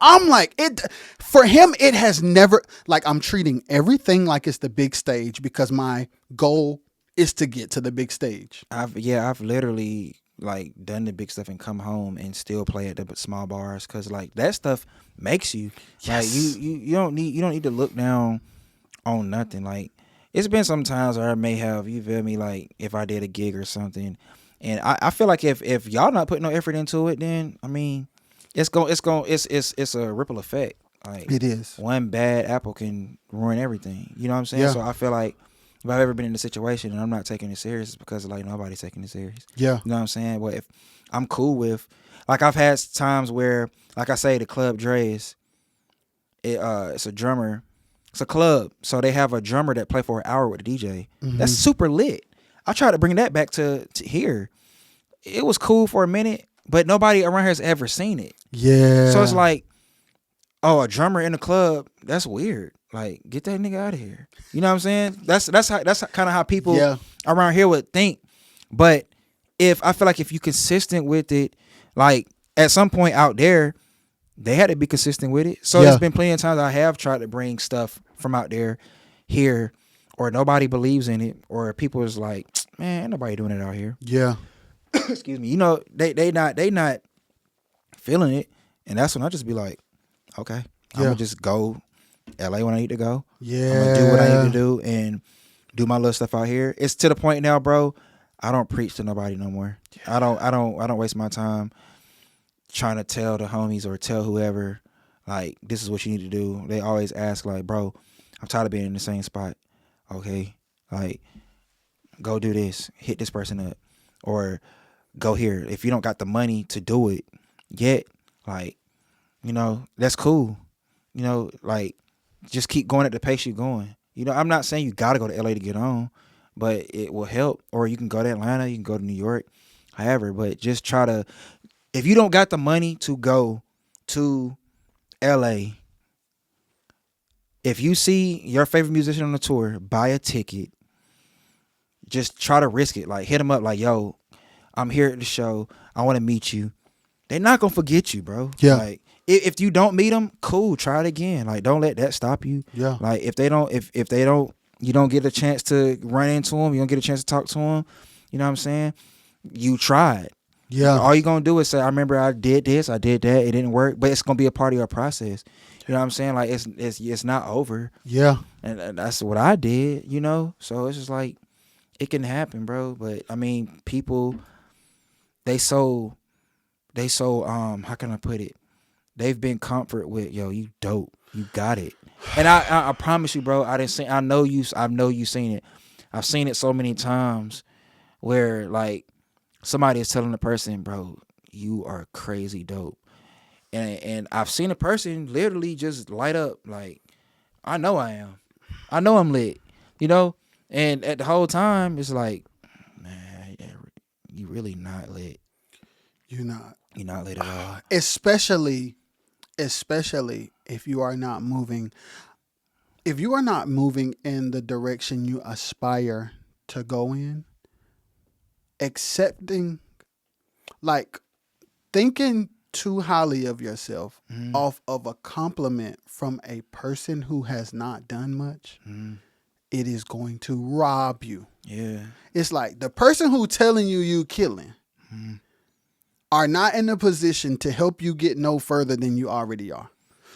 I'm like, it for him, it has never, like, I'm treating everything like it's the big stage because my goal is to get to the big stage. I've literally, like, done the big stuff and come home and still play at the small bars because, like, that stuff makes you. Yes. Like, you don't need to look down on nothing. Like, it's been some times where I may have, you feel me, like, if I did a gig or something, and I feel like if y'all not putting no effort into it, then I mean, it's a ripple effect. Like, It is. one bad apple can ruin everything. You know what I'm saying? Yeah. So I feel like if I've ever been in a situation and I'm not taking it serious, it's because, like, nobody's taking it serious. Yeah. You know what I'm saying? But if I'm cool with, like, I've had times where, like I say, the Club Dre's, it's a drummer. It's a club. So they have a drummer that play for an hour with the DJ. That's super lit. I tried to bring that back to here. It was cool for a minute, but nobody around here has ever seen it. Yeah. So it's like, oh, a drummer in a club, that's weird. Like, get that nigga out of here. You know what I'm saying? That's kind of how people around here would think. But I feel like if you consistent with it, like, at some point out there, they had to be consistent with it. So there's been plenty of times I have tried to bring stuff from out there here, or nobody believes in it, or people is like, man, ain't nobody doing it out here. Yeah. Excuse me. You know, they not feeling it, and that's when I just be like, okay, I'm gonna just go LA when I need to go. Yeah. I'm gonna do what I need to do and do my little stuff out here. It's to the point now, bro, I don't preach to nobody no more. I don't waste my time trying to tell the homies or tell whoever, like, this is what you need to do. They always ask, like, bro, I'm tired of being in the same spot. Okay, like, go do this, hit this person up, or go here. If you don't got the money to do it yet, like, you know, that's cool. You know, like, just keep going at the pace you're going. You know, I'm not saying you got to go to LA to get on, but it will help. Or you can go to Atlanta, you can go to New York, however, but just try to, if you don't got the money to go to LA, if you see your favorite musician on the tour, buy a ticket. Just try to risk it. Like, hit them up like, yo, I'm here at the show. I want to meet you. They're not going to forget you, bro. Yeah. Like, if you don't meet them, cool, try it again. Like, don't let that stop you. Yeah. Like, if they don't, you don't get a chance to run into them, you don't get a chance to talk to them, you know what I'm saying? You tried. Yeah. All you're going to do is say, I remember I did this, I did that, it didn't work, but it's going to be a part of your process. You know what I'm saying? Like, it's not over. Yeah. And that's what I did, you know? So it's just like, it can happen, bro. But, I mean, people they so how can I put it? They've been comfort with, yo, you dope, you got it. And I promise you, bro, I know you seen it. I've seen it so many times where like somebody is telling the person, bro, you are crazy dope. And I've seen a person literally just light up like, I know I am. I know I'm lit. You know? And at the whole time it's like, man, you really not lit. You're not. You're not lit at all. Especially if you are not moving. If you are not moving in the direction you aspire to go in, accepting, like thinking too highly of yourself off of a compliment from a person who has not done much, it is going to rob you. Yeah. It's like the person who telling you killing are not in a position to help you get no further than you already are.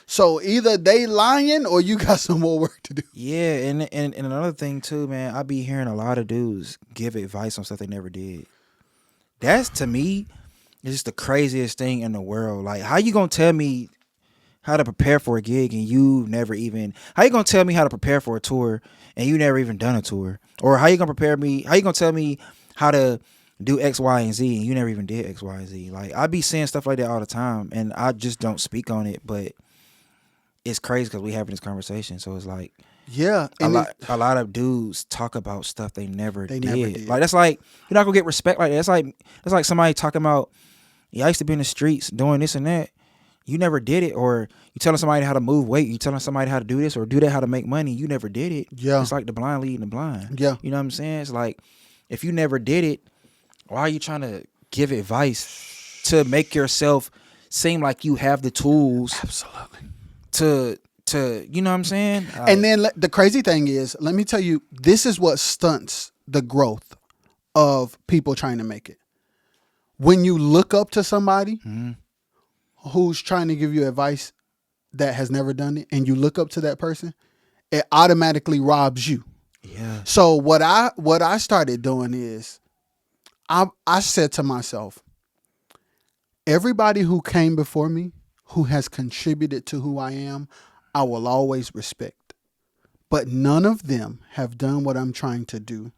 So either they lying or you got some more work to do. Yeah, and another thing too, man, I be hearing a lot of dudes give advice on stuff they never did. That's, to me, it's just the craziest thing in the world. Like, how you gonna tell me how to prepare for a gig and you never even? How you gonna tell me how to prepare for a tour and you never even done a tour? Or how you gonna tell me how to do X, Y, and Z and you never even did X, Y, and Z? Like, I be saying stuff like that all the time, and I just don't speak on it. But it's crazy because we having this conversation, so it's like, yeah, a lot of dudes talk about stuff they never They did. never did. Like, that's like, you're not gonna get respect like that. That's like somebody talking about, yeah, I used to be in the streets doing this and that. You never did it. Or you telling somebody how to move weight. You telling somebody how to do this or do that, how to make money. You never did it. Yeah. It's like the blind leading the blind. Yeah. You know what I'm saying? It's like, if you never did it, why are you trying to give advice to make yourself seem like you have the tools? Absolutely. To you know what I'm saying? And then the crazy thing is, let me tell you, this is what stunts the growth of people trying to make it. When you look up to somebody who's trying to give you advice that has never done it, and you look up to that person, it automatically robs you. Yeah. So what I started doing is, I said to myself, everybody who came before me, who has contributed to who I am, I will always respect. But none of them have done what I'm trying to do.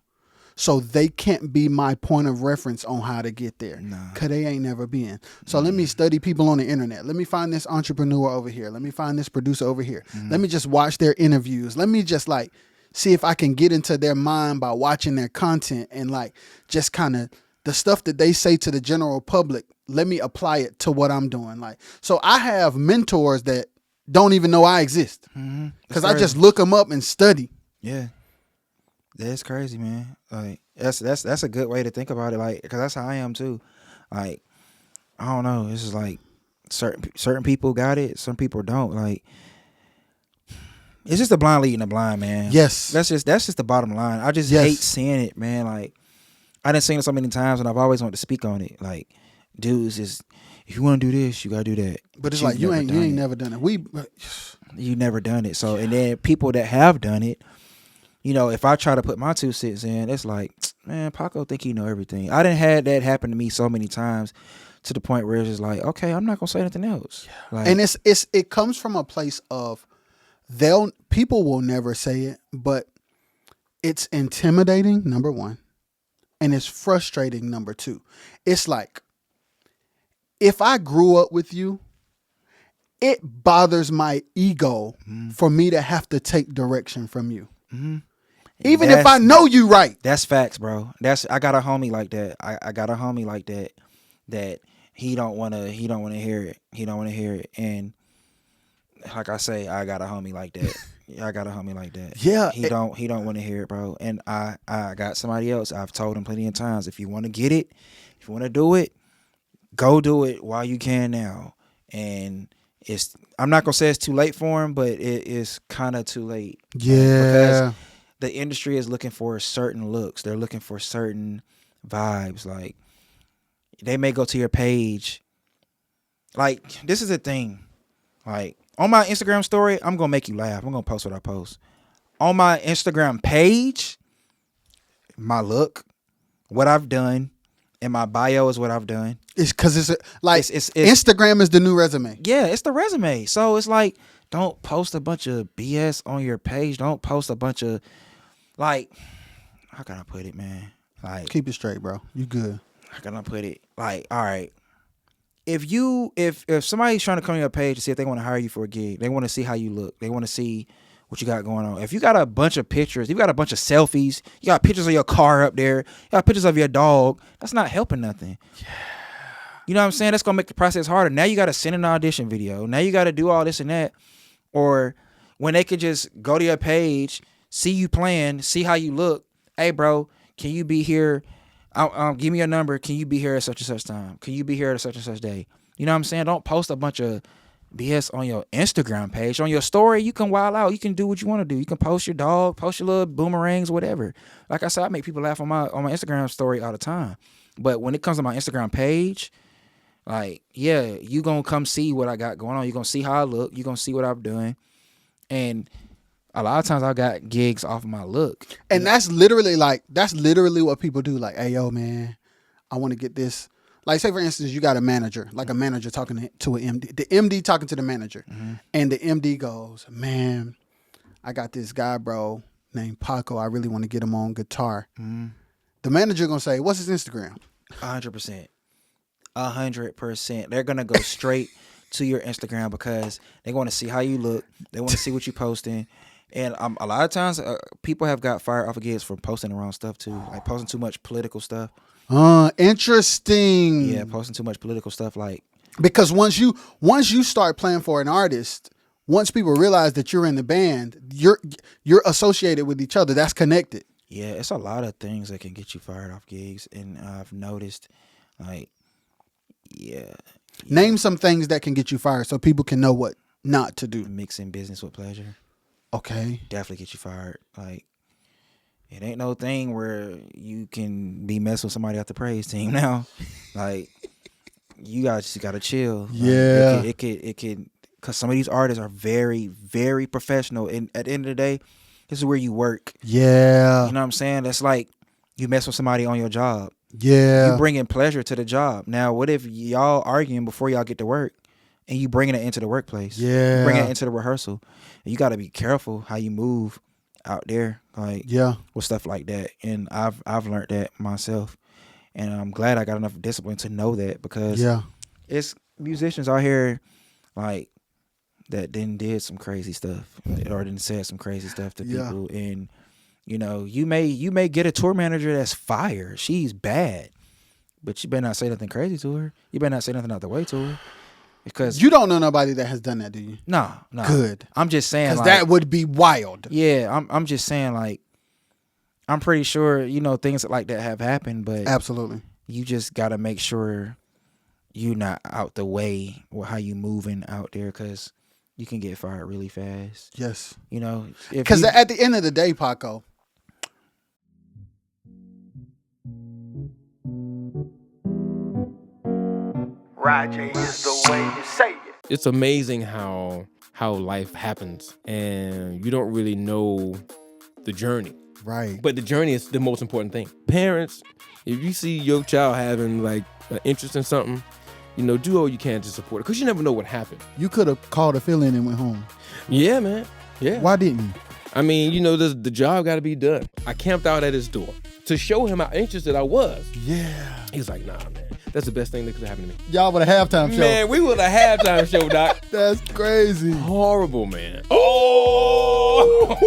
So they can't be my point of reference on how to get there. Because they ain't never been. So let me study people on the internet. Let me find this entrepreneur over here. Let me find this producer over here. Let me just watch their interviews. Let me just like see if I can get into their mind by watching their content and like just kind of the stuff that they say to the general public. Let me apply it to what I'm doing. Like, so I have mentors that don't even know I exist because I just look them up and study. Yeah. That's crazy, man. Like, that's a good way to think about it. Like, because that's how I am too. Like, I don't know. It's just like certain people got it, some people don't. Like, it's just the blind leading the blind, man. Yes, that's just the bottom line. I just hate seeing it, man. Like, I done seen it so many times, and I've always wanted to speak on it. Like, dudes is, if you want to do this, you gotta do that. But it's like you ain't never done it. You never done it. So, and then people that have done it, you know, if I try to put my 2 cents in, it's like, man, Paco think he know everything. I done had that happen to me so many times to the point where it's just like, okay, I'm not gonna say anything else. Yeah. Like, and it comes from a place of people will never say it, but it's intimidating, number one, and it's frustrating, number two. It's like, if I grew up with you, it bothers my ego for me to have to take direction from you. Even if I know you right. That's facts, bro. I got a homie like that. I got a homie like that he don't wanna hear it. He don't wanna hear it. And like I say, I got a homie like that. I got a homie like that. Yeah. He don't want to hear it, bro. And I got somebody else. I've told him plenty of times, if you want to get it, if you want to do it, go do it while you can now. And I'm not gonna say it's too late for him, but it is kind of too late. Yeah. Because the industry is looking for certain looks. They're looking for certain vibes. Like, they may go to your page. Like, this is the thing. Like, on my Instagram story, I'm gonna make you laugh. I'm gonna post what I post. On my Instagram page, my look, what I've done, And my bio is what I've done. It's because it's It's Instagram is the new resume. Yeah, it's the resume. So it's like, don't post a bunch of BS on your page. Don't post a bunch of, like, how can I put it, man? Like, Keep it straight, bro. You good. how can I put it? Like, all right. If somebody's trying to come on your page to see if they want to hire you for a gig, they want to see how you look. They want to see what you got going on. If you got a bunch of pictures, you got a bunch of selfies, you got pictures of your car up there, you got pictures of your dog, that's not helping nothing. Yeah. You know what I'm saying? That's going to make the process harder. Now you got to send an audition video. Now you got to do all this and that. Or when they could just go to your page, see you playing, see how you look. Hey, bro, can you be here? Give me your number. Can you be here at such and such time? Can you be here at such and such day? You know what I'm saying? Don't post a bunch of BS on your Instagram page. On your story, you can wild out. You can do what you want to do. You can post your dog, post your little boomerangs, whatever. Like I said, I make people laugh on my Instagram story all the time. But when it comes to my Instagram page, like, yeah, you going to come see what I got going on. You're going to see how I look. You're going to see what I'm doing. And a lot of times I got gigs off of my look. And that's literally what people do. Like, hey, yo, man, I want to get this. Like, say, for instance, you got a manager, like a manager talking to an MD. The MD talking to the manager. Mm-hmm. And the MD goes, man, I got this guy, bro, named Paco. I really want to get him on guitar. Mm-hmm. The manager going to say, what's his Instagram? 100%. 100%. They're going to go straight to your Instagram because they want to see how you look. They want to see what you're posting. And a lot of times, people have got fired off of gigs for posting the wrong stuff too, like posting too much political stuff. Interesting. Yeah, posting too much political stuff, like because once you start playing for an artist, once people realize that you're in the band, you're associated with each other. That's connected. Yeah, it's a lot of things that can get you fired off gigs, and I've noticed, like, yeah. Name some things that can get you fired so people can know what not to do. Mixing business with pleasure. Okay. Definitely get you fired. Like, it ain't no thing where you can be messing with somebody at the praise team now. Like, you guys just gotta chill. Yeah. Like, it could, because some of these artists are very, very professional. And at the end of the day, this is where you work. Yeah. You know what I'm saying? That's like you mess with somebody on your job. Yeah. You bringing pleasure to the job. Now, what if y'all arguing before y'all get to work and you bringing it into the workplace? Yeah. You bringing it into the rehearsal. And you got to be careful how you move out there, like, yeah, with stuff like that. And I've learned that myself. And I'm glad I got enough discipline to know that, because it's musicians out here, like, that then did some crazy stuff or then said some crazy stuff to people. And, you know, you may get a tour manager that's fire. She's bad. But you better not say nothing crazy to her. You better not say nothing out the way to her. Because you don't know nobody that has done that, do you? No. Good. I'm just saying, because like, that would be wild. Yeah, I'm just saying, like, I'm pretty sure, you know, things like that have happened, but absolutely, you just got to make sure you're not out the way with how you moving out there, because you can get fired really fast. Yes. You know, because at the end of the day, Paco, Roger is the way you say it. It's amazing how life happens, and you don't really know the journey. Right. But the journey is the most important thing. Parents, if you see your child having, like, an interest in something, you know, do all you can to support it, because you never know what happened. You could have called a fill-in and went home. Yeah, man. Yeah. Why didn't you? I mean, you know, the job got to be done. I camped out at his door to show him how interested I was. Yeah. He's like, nah, man. That's the best thing that could happen to me. Y'all would have halftime show. Man, we would have halftime show, Doc. That's crazy. Horrible, man. Oh!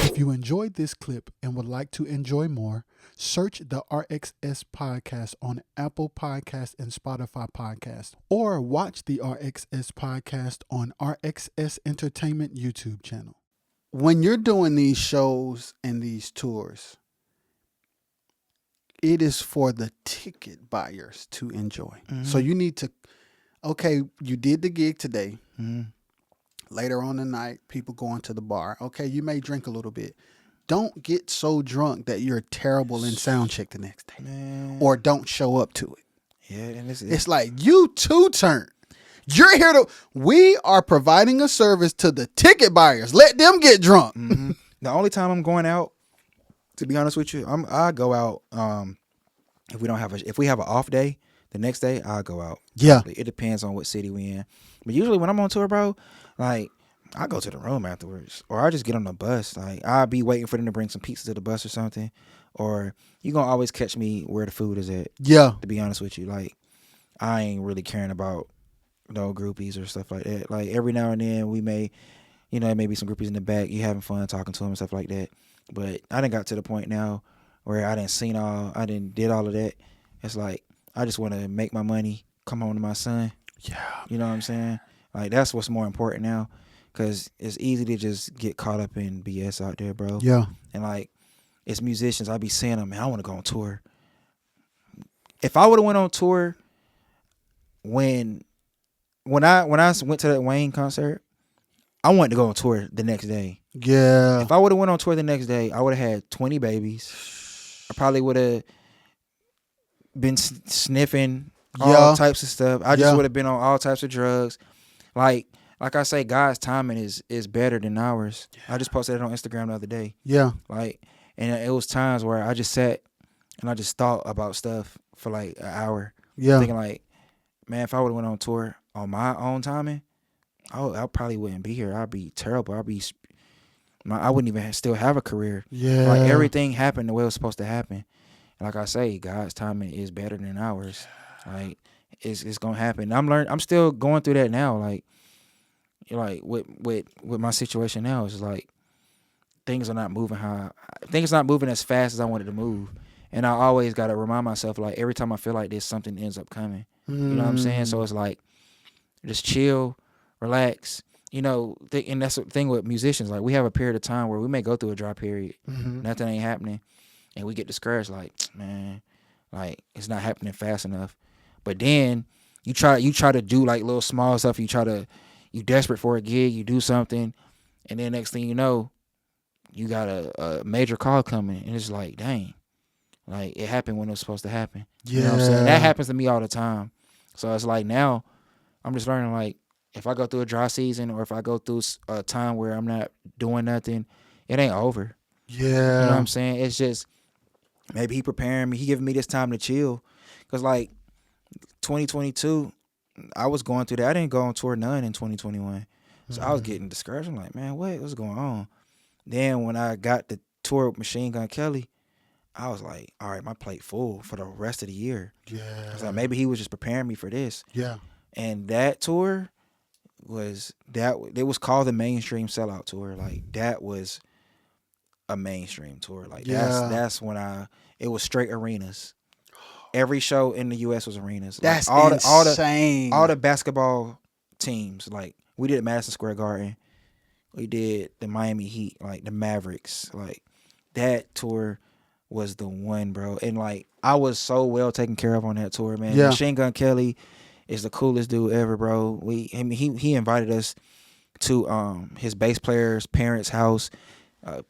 If you enjoyed this clip and would like to enjoy more, search the RXS Podcast on Apple Podcast and Spotify Podcast, or watch the RXS Podcast on RXS Entertainment YouTube channel. When you're doing these shows and these tours, it is for the ticket buyers to enjoy. Mm-hmm. So you need to, okay, you did the gig today. Mm-hmm. Later on the night, people going to the bar. Okay, you may drink a little bit. Don't get so drunk that you're terrible in sound check the next day. Man. Or don't show up to it. Yeah, and it's like, you too turn. You're here to, we are providing a service to the ticket buyers. Let them get drunk. Mm-hmm. The only time I'm going out To be honest with you, I go out. If we have an off day, the next day I'll go out. Yeah. It depends on what city we in. But usually when I'm on tour, bro, like I go to the room afterwards, or I just get on the bus. Like I'll be waiting for them to bring some pizza to the bus or something. Or you gonna always catch me where the food is at. Yeah. To be honest with you, like I ain't really caring about no groupies or stuff like that. Like every now and then we may, maybe some groupies in the back. You having fun talking to them and stuff like that. But I done got to the point now where I didn't did all of that. It's like I just want to make my money, come home to my son. Yeah. You know what I'm saying? Like that's what's more important now, because it's easy to just get caught up in BS out there, bro. Yeah. And like, it's musicians. I be saying them, man, I want to go on tour. If I would have went on tour when I went to that Wayne concert, I wanted to go on tour the next day. Yeah. If I would have went on tour the next day, I would have had 20 babies. I probably would have been sniffing all types of stuff. I just would have been on all types of drugs. Like I say, God's timing is better than ours. Yeah. I just posted it on Instagram the other day. Yeah. Like, and it was times where I just sat and I just thought about stuff for like an hour. Yeah. Thinking like, man, if I would have went on tour on my own timing, I probably wouldn't be here. I'd be terrible. I wouldn't even still have a career. Yeah. Like everything happened the way it was supposed to happen. And like I say, God's timing is better than ours. Like it's gonna happen. I'm still going through that now. Like with my situation now, it's like things are not moving as fast as I wanted to move. And I always gotta remind myself, like every time I feel like this, something ends up coming. You know what I'm saying? So it's like just chill, relax. And that's the thing with musicians. Like we have a period of time where we may go through a dry period, nothing ain't happening, and we get discouraged. Like, man, like it's not happening fast enough. But then you try to do like little small stuff. You desperate for a gig. You do something, and then next thing you know, you got a major call coming, and it's like, dang, like it happened when it was supposed to happen. Yeah. You know what I'm saying? That happens to me all the time. So it's like now I'm just learning, like, if I go through a dry season or if I go through a time where I'm not doing nothing, it ain't over. Yeah. You know what I'm saying? It's just maybe he preparing me. He giving me this time to chill. Because, like, 2022, I was going through that. I didn't go on tour none in 2021. So I was getting discouraged. I'm like, man, what's going on? Then when I got the tour with Machine Gun Kelly, I was like, all right, my plate full for the rest of the year. Yeah. I was like, maybe he was just preparing me for this. Yeah. And that tour it was called the Mainstream Sellout Tour. Like that was a mainstream tour. Like that's when it was straight arenas. Every show in the US was arenas. That's like insane. All the basketball teams. Like we did Madison Square Garden. We did the Miami Heat, like the Mavericks. Like that tour was the one, bro. And like I was so well taken care of on that tour, man. Yeah. Machine Gun Kelly is the coolest dude ever, bro. He invited us to his bass player's parents' house,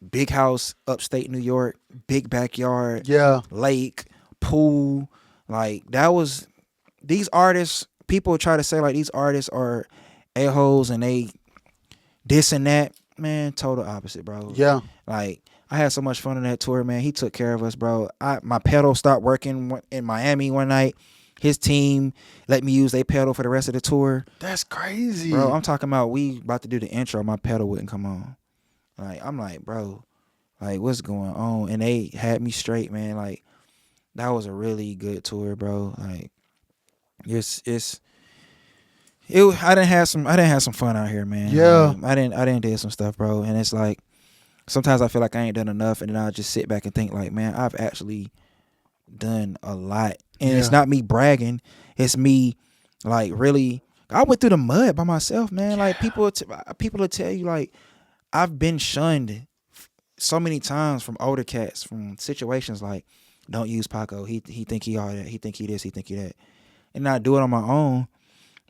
big house, upstate New York, big backyard, lake, pool. Like that was these artists. People try to say like these artists are a-holes and they this and that. Man, total opposite, bro. Yeah. Like I had so much fun on that tour, man. He took care of us, bro. My pedal stopped working in Miami one night. His team let me use their pedal for the rest of the tour. That's crazy. Bro, I'm talking about we about to do the intro. My pedal wouldn't come on. Like, I'm like, bro, like, what's going on? And they had me straight, man. Like, that was a really good tour, bro. Like, I didn't have some fun out here, man. Yeah. I didn't do some stuff, bro. And it's like, sometimes I feel like I ain't done enough, and then I just sit back and think, like, man, I've actually done a lot. And it's not me bragging. It's me, like, really. I went through the mud by myself, man. Like, people will tell you, like, I've been shunned so many times from older cats, from situations like, don't use Paco. He think he all that. He think he this. He think he that. And I do it on my own.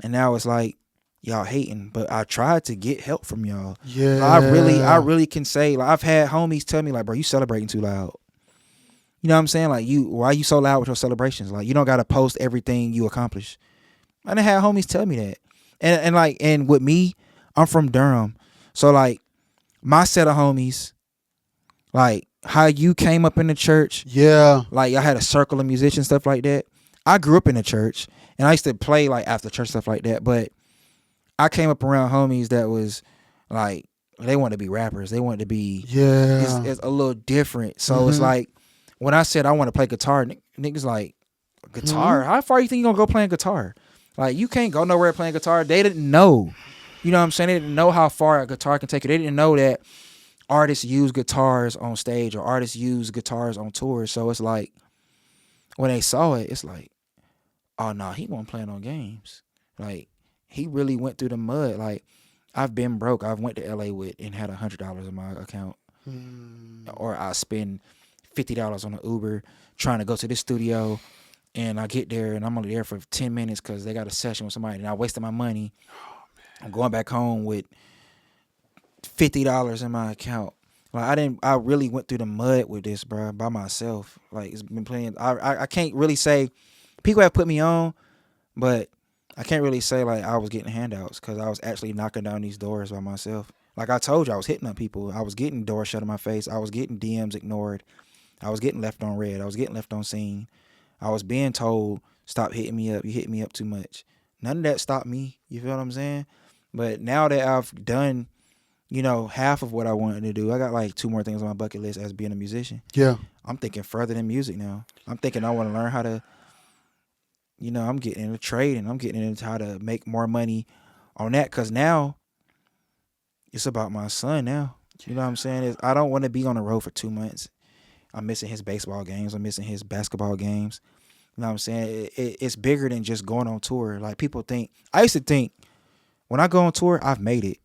And now it's like, y'all hating, but I tried to get help from y'all. Yeah. I really can say, like, I've had homies tell me, like, bro, you celebrating too loud. You know what I'm saying? Like, why you so loud with your celebrations? Like, you don't got to post everything you accomplish. I done had homies tell me that. And with me, I'm from Durham. So, like, my set of homies, like, how you came up in the church. Yeah. Like I had a circle of musicians, stuff like that. I grew up in the church, and I used to play like after church stuff like that. But I came up around homies that was like they wanted to be rappers. They wanted to be it's a little different. So it's like when I said I want to play guitar, niggas like guitar. How far you think you gonna go playing guitar? Like you can't go nowhere playing guitar. They didn't know. You know what I'm saying? They didn't know how far a guitar can take you. They didn't know that artists use guitars on stage or artists use guitars on tours. So it's like when they saw it, it's like, oh no, he wasn't playing on games. Like he really went through the mud. Like I've been broke. I've went to LA with and had $100 in my account, or I spend $50 on an Uber trying to go to this studio, and I get there and I'm only there for 10 minutes because they got a session with somebody, and I wasted my money. I'm going back home with $50 in my account. Like I really went through the mud with this, bro, by myself. Like it's been playing. I can't really say people have put me on, but I can't really say like I was getting handouts because I was actually knocking down these doors by myself. Like I told you, I was hitting up people. I was getting doors shut in my face. I was getting DMs ignored. I was getting left on red. I was getting left on scene. I was being told, stop hitting me up. You hit me up too much. None of that stopped me. You feel what I'm saying? But now that I've done, half of what I wanted to do, I got like 2 more things on my bucket list as being a musician. Yeah. I'm thinking further than music now. I'm thinking I want to learn how to, I'm getting into trading. I'm getting into how to make more money on that because now it's about my son now. You know what I'm saying? I don't want to be on the road for 2 months. I'm missing his baseball games. I'm missing his basketball games. You know what I'm saying? It's bigger than just going on tour. Like people think, I used to think when I go on tour, I've made it.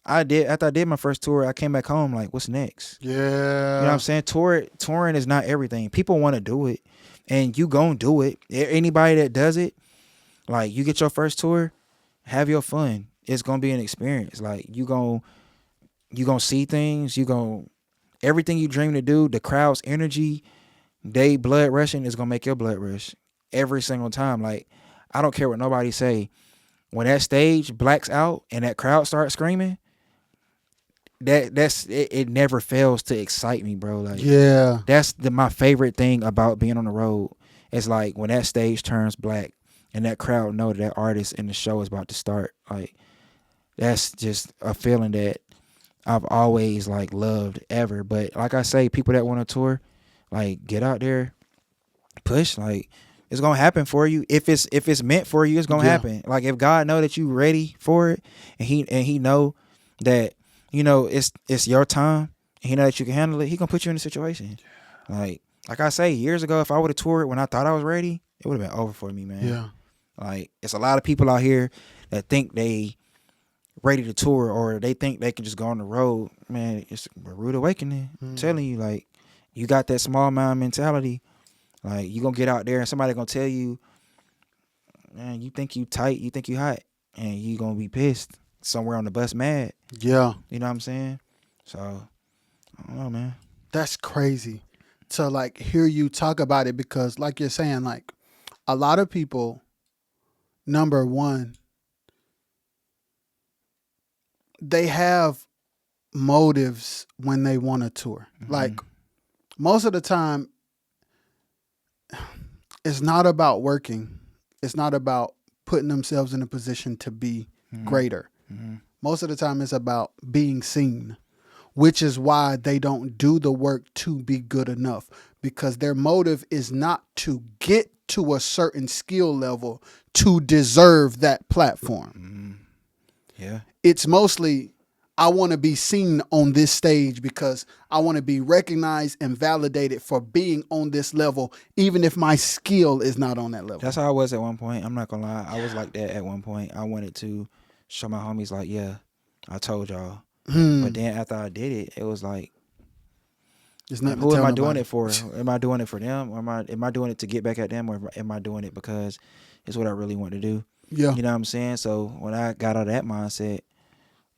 After I did my first tour, I came back home like, what's next? Yeah. You know what I'm saying? Touring is not everything. People want to do it, and you gon' do it. Anybody that does it, like you get your first tour, have your fun. It's gonna be an experience. Like you gonna see things. Everything you dream to do. The crowd's energy, they blood rushing is gonna make your blood rush every single time. Like I don't care what nobody say. When that stage blacks out and that crowd starts screaming, it never fails to excite me, bro. Like that's my favorite thing about being on the road. It's like when that stage turns black and that crowd know that artist and the show is about to start. Like that's just a feeling that I've always like loved ever. But like I say, people that want to tour, like get out there, push. Like it's gonna happen for you. If it's meant for you, it's gonna happen. Like if God know that you ready for it, and he know that it's your time, and he know that you can handle it, he gonna put you in a situation. Like I say, years ago, if I would have toured when I thought I was ready, it would have been over for me, man. Yeah. Like it's a lot of people out here that think they ready to tour or they think they can just go on the road. Man, it's a rude awakening. I'm telling you, like you got that small mind mentality. Like you gonna get out there and somebody gonna tell you, man, you think you tight, you think you hot, and you gonna be pissed somewhere on the bus mad. Yeah. You know what I'm saying? So I don't know, man. That's crazy to like hear you talk about it because like you're saying, like a lot of people, number one, they have motives when they want to tour. Like most of the time, it's not about working. It's not about putting themselves in a position to be greater. Most of the time it's about being seen, which is why they don't do the work to be good enough because their motive is not to get to a certain skill level to deserve that platform. Yeah. It's mostly I want to be seen on this stage because I want to be recognized and validated for being on this level, even if my skill is not on that level. That's how I was at one point. I'm not gonna lie. I was like that at one point. I wanted to show my homies like, yeah, I told y'all. But then after I did it, it was like, who am I doing it for? Am I doing it for them? Or am I doing it to get back at them? Or am I doing it because it's what I really want to do? Yeah. You know what I'm saying? So when I got out of that mindset,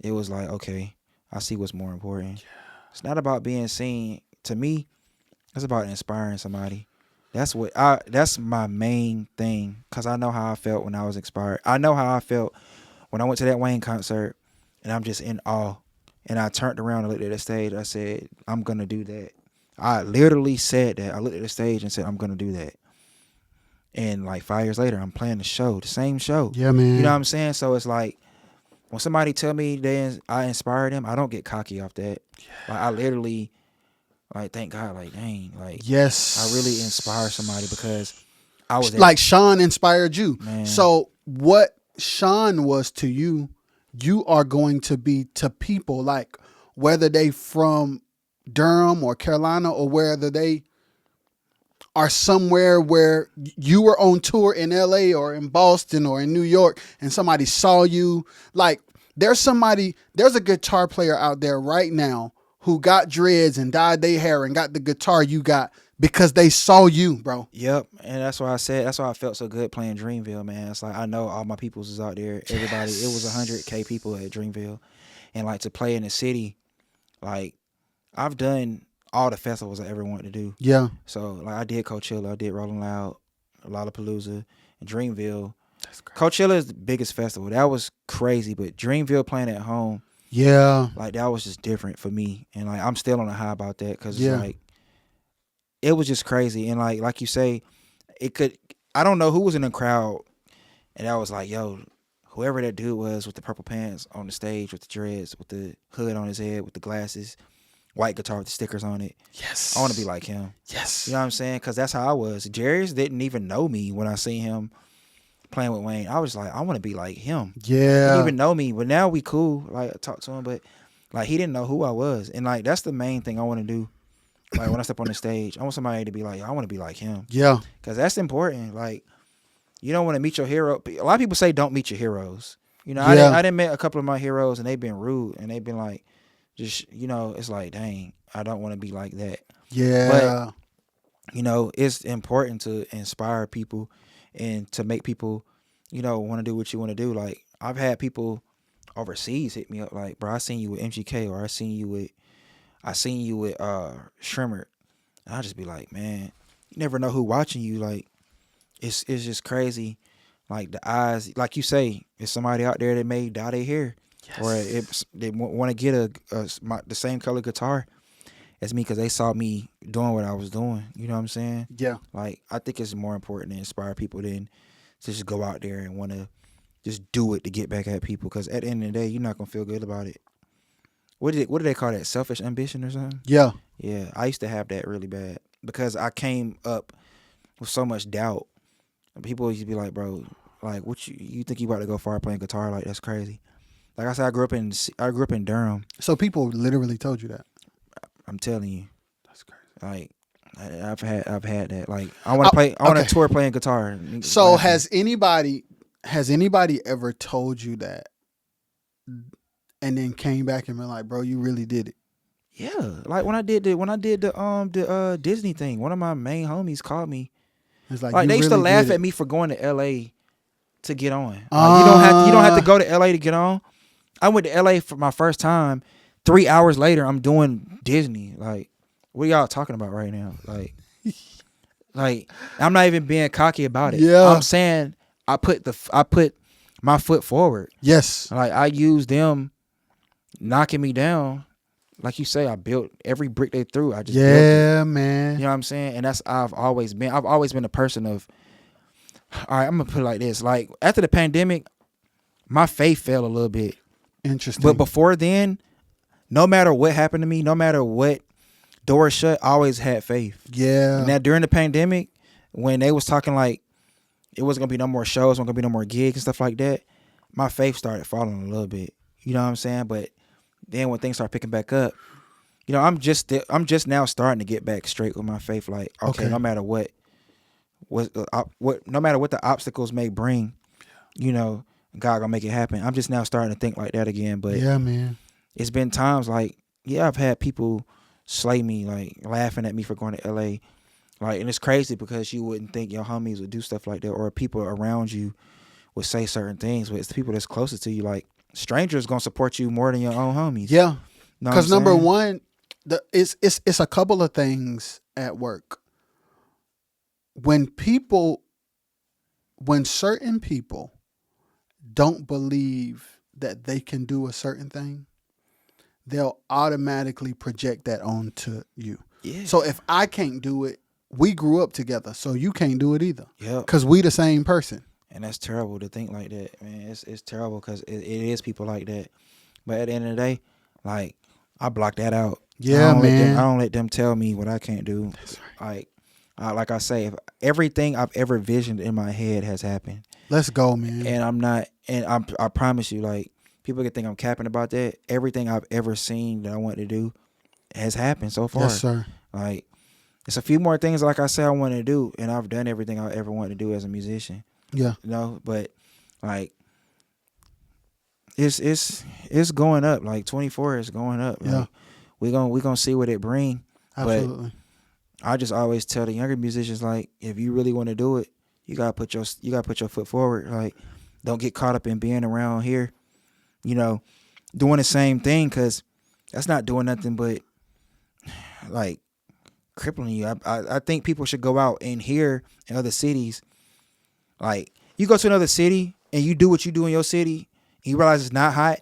it was like, okay, I see what's more important. Yeah. It's not about being seen. To me, it's about inspiring somebody. That's my main thing because I know how I felt when I was inspired. I know how I felt when I went to that Wayne concert and I'm just in awe And I turned around and looked at the stage. I said, I'm gonna do that. I literally said that. I looked at the stage and said, I'm gonna do that. And like 5 years later, I'm playing the show, the same show. Yeah, man. You know what I'm saying? So it's like when somebody tell me I inspired them, I don't get cocky off that. Like I literally, like, thank God, like, dang, like, Yes. I really inspire somebody because I was like Sean inspired you. Man. So what Sean was to you, you are going to be to people, like whether they from Durham or Carolina or whether they are somewhere where you were on tour in LA or in Boston or in New York and somebody saw you. Like there's a guitar player out there right now who got dreads and dyed their hair and got the guitar you got because they saw you, bro. Yep, and that's why I felt so good playing Dreamville, man. It's like I know all my peoples is out there. Everybody, it was 100K people at Dreamville, and like to play in the city, like I've done all the festivals I ever wanted to do. Yeah. So like I did Coachella, I did Rolling Loud, Lollapalooza, and Dreamville. That's crazy. Coachella is the biggest festival. That was crazy, but Dreamville playing at home, yeah, like that was just different for me, and like I'm still on a high about that because Yeah. it's like. It was just crazy. And like you say, I don't know who was in the crowd and I was like, yo, whoever that dude was with the purple pants on the stage with the dreads, with the hood on his head, with the glasses, white guitar with the stickers on it. Yes. I want to be like him. Yes. You know what I'm saying? Because that's how I was. Jarius didn't even know me when I seen him playing with Wayne. I was like, I want to be like him. He Yeah. didn't even know me, but now we cool. Like I talk to him, but like he didn't know who I was. And like that's the main thing I want to do. Like when I step on the stage, I want somebody to be like, I want to be like him. Yeah. Because that's important. Like, you don't want to meet your hero. A lot of people say don't meet your heroes. You know, Yeah. I didn't met a couple of my heroes and they've been rude and they've been like, just, you know, it's like, dang, I don't want to be like that. Yeah. But, you know, it's important to inspire people and to make people, you know, want to do what you want to do. Like, I've had people overseas hit me up like, bro, I seen you with MGK or I seen you with Shrimmer. And I'll just be like, man, you never know who watching you. Like, it's just crazy. Like the eyes, like you say, it's somebody out there that may dye their hair, or they want to get the same color guitar as me because they saw me doing what I was doing. You know what I'm saying? Yeah. Like I think it's more important to inspire people than to just go out there and want to just do it to get back at people. Because at the end of the day, you're not gonna feel good about it. What do they call that? Selfish ambition or something? Yeah. Yeah, I used to have that really bad because I came up with so much doubt. People used to be like, bro, like, what you think you about to go far playing guitar? Like, that's crazy. Like I said, I grew up in Durham. So people literally told you that. I'm telling you, That's crazy. like, I've had that. Like, I want to play. I want to tour playing guitar. So has anybody ever told you that, and then came back and been like, bro, you really did it? Yeah, like when I did the Disney thing, one of my main homies called me. It's like Like you they used to really laugh did at it. me for going to LA to get on. Like, you don't have to go to LA to get on. I went to LA for my first time. 3 hours later, I'm doing Disney. Like, what are y'all talking about right now? Like I'm not even being cocky about it. Yeah. I'm saying I put my foot forward. Yes. Like I used them knocking me down. Like you say, I built every brick they threw. I just built it. Yeah, man. You know what I'm saying? And that's I've always been a person of, all right, I'm gonna put it like this. Like after the pandemic, my faith fell a little bit. Interesting. But before then, no matter what happened to me, no matter what doors shut, I always had faith. Yeah. Now during the pandemic, when they was talking like it wasn't gonna be no more shows, wasn't gonna be no more gigs and stuff like that, my faith started falling a little bit. You know what I'm saying? But then when things start picking back up, you know, I'm just now starting to get back straight with my faith. Like, okay. No matter what no matter what the obstacles may bring, you know, God gonna make it happen. I'm just now starting to think like that again. But yeah, man. It's been times like, yeah, I've had people slay me, like laughing at me for going to LA. Like, and it's crazy because you wouldn't think your homies would do stuff like that, or people around you would say certain things, but it's the people that's closest to you. Like, strangers gonna support you more than your own homies. Yeah. Because number saying? one, it's a couple of things at work. When certain people don't believe that they can do a certain thing, they'll automatically project that onto you. Yeah. So if I can't do it, we grew up together, so you can't do it either. Yeah. Because we the same person. And that's terrible to think like that, man. It's terrible because it is people like that. But at the end of the day, like, I block that out. Yeah, man. I don't let them tell me what I can't do. That's right. Like I say, if everything I've ever visioned in my head has happened. Let's go, man. And I'm not, and I promise you, like, people can think I'm capping about that. Everything I've ever seen that I want to do has happened so far. Yes, sir. Like, it's a few more things, like I say, I want to do, and I've done everything I ever wanted to do as a musician. Yeah. You know, but like, it's going up. Like 24 is going up. Like, Yeah. we gonna see what it bring. Absolutely. But I just always tell the younger musicians, like, if you really want to do it, you gotta put your foot forward. Like, don't get caught up in being around here, you know, doing the same thing, because that's not doing nothing but like crippling you. I think people should go out and hear in other cities. Like, you go to another city and you do what you do in your city, and you realize it's not hot.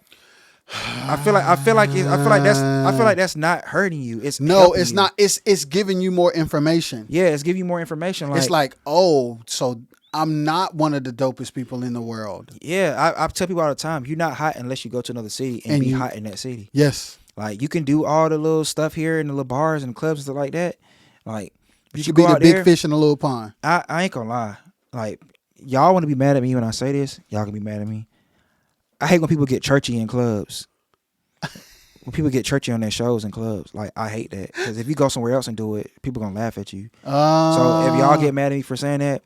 I feel like that's not hurting you. It's it's you. not. It's giving you more information. Yeah, it's giving you more information. Like, It's like, oh, so I'm not one of the dopest people in the world. yeah, I tell people all the time, you're not hot unless you go to another city and be hot in that city. Yes. Like, you can do all the little stuff here in the little bars and clubs and stuff like that. Like, You should be the big fish in a little pond. I ain't gonna lie. Like, y'all want to be mad at me when I say this? Y'all can be mad at me. I hate when people get churchy in clubs. When people get churchy on their shows and clubs, like, I hate that, because if you go somewhere else and do it, people gonna laugh at you. So if y'all get mad at me for saying that,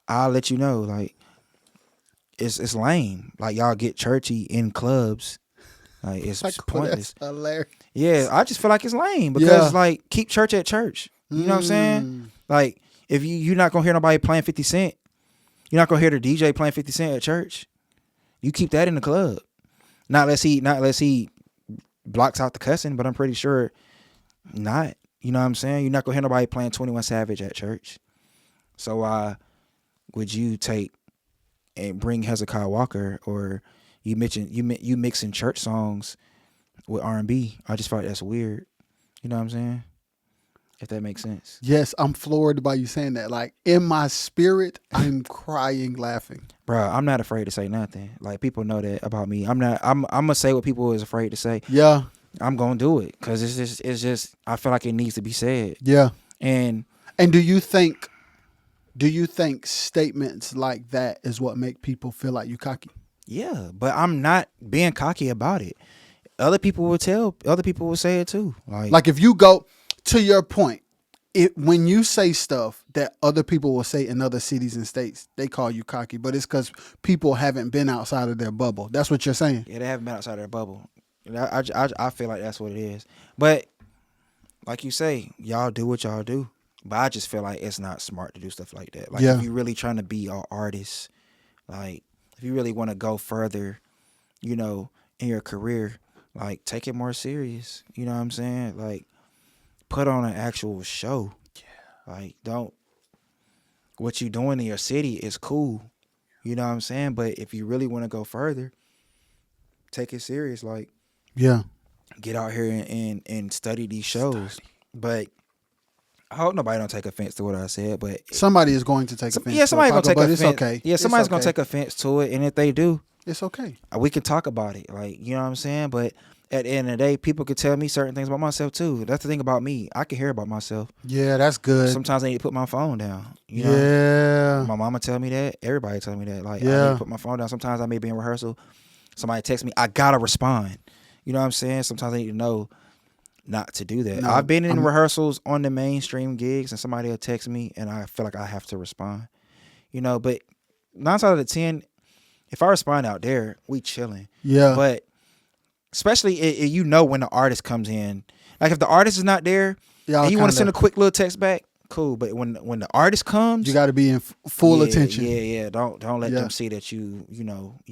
I'll let you know. Like, it's lame. Like, y'all get churchy in clubs. Like, it's pointless. That's hilarious. Yeah, I just feel like it's lame, because like, keep church at church. You know what I'm saying? Like, if you're not gonna hear nobody playing 50 Cent, you're not gonna hear the DJ playing 50 Cent at church. You keep that in the club. Not unless he blocks out the cussing, but I'm pretty sure not. You know what I'm saying? You're not gonna hear nobody playing 21 Savage at church. So would you take and bring Hezekiah Walker, or you mixing church songs with R&B? I just feel like that's weird. You know what I'm saying? If that makes sense. Yes, I'm floored by you saying that. Like, in my spirit, I'm crying, laughing. Bro, I'm not afraid to say nothing. Like, people know that about me. I'm gonna say what people is afraid to say. Yeah. I'm gonna do it, because it's just I feel like it needs to be said. Yeah. And do you think statements like that is what make people feel like you cocky? yeah, but I'm not being cocky about it. Other people will say it too. Like, if you go to your point, when you say stuff that other people will say in other cities and states, they call you cocky, but it's because people haven't been outside of their bubble. That's what you're saying. Yeah, they haven't been outside their bubble. I feel like that's what it is. But like you say, y'all do what y'all do. But I just feel like it's not smart to do stuff like that. Like, if you're really trying to be an artist, like, if you really want to go further, you know, in your career, like, take it more serious. You know what I'm saying? Like, put on an actual show. Yeah. Like, what you doing in your city is cool. You know what I'm saying? But if you really want to go further, take it serious. Like, get out here and study these shows. But I hope nobody don't take offense to what I said. But somebody is going to take offense. Yeah, somebody's to it, gonna take offense. offense. It's okay. Yeah, somebody's gonna take offense to it, and if they do, it's okay. We can talk about it. Like, you know what I'm saying? But at the end of the day, people could tell me certain things about myself too. That's the thing about me. I can hear about myself. Yeah, that's good. Sometimes I need to put my phone down. You know? Yeah. My mama tell me that. Everybody tell me that. Like, I need to put my phone down. Sometimes I may be in rehearsal. Somebody text me. I gotta respond. You know what I'm saying? Sometimes I need to know not to do that. I've been in rehearsals on the mainstream gigs, and somebody will text me, and I feel like I have to respond. You know, but 9 out of 10, if I respond out there, we chilling. Yeah. But especially, you know, when the artist comes in, like, if the artist is not there, and you want to send a quick little text back, cool. But when the artist comes, you got to be in full attention. Yeah. Don't let them see that you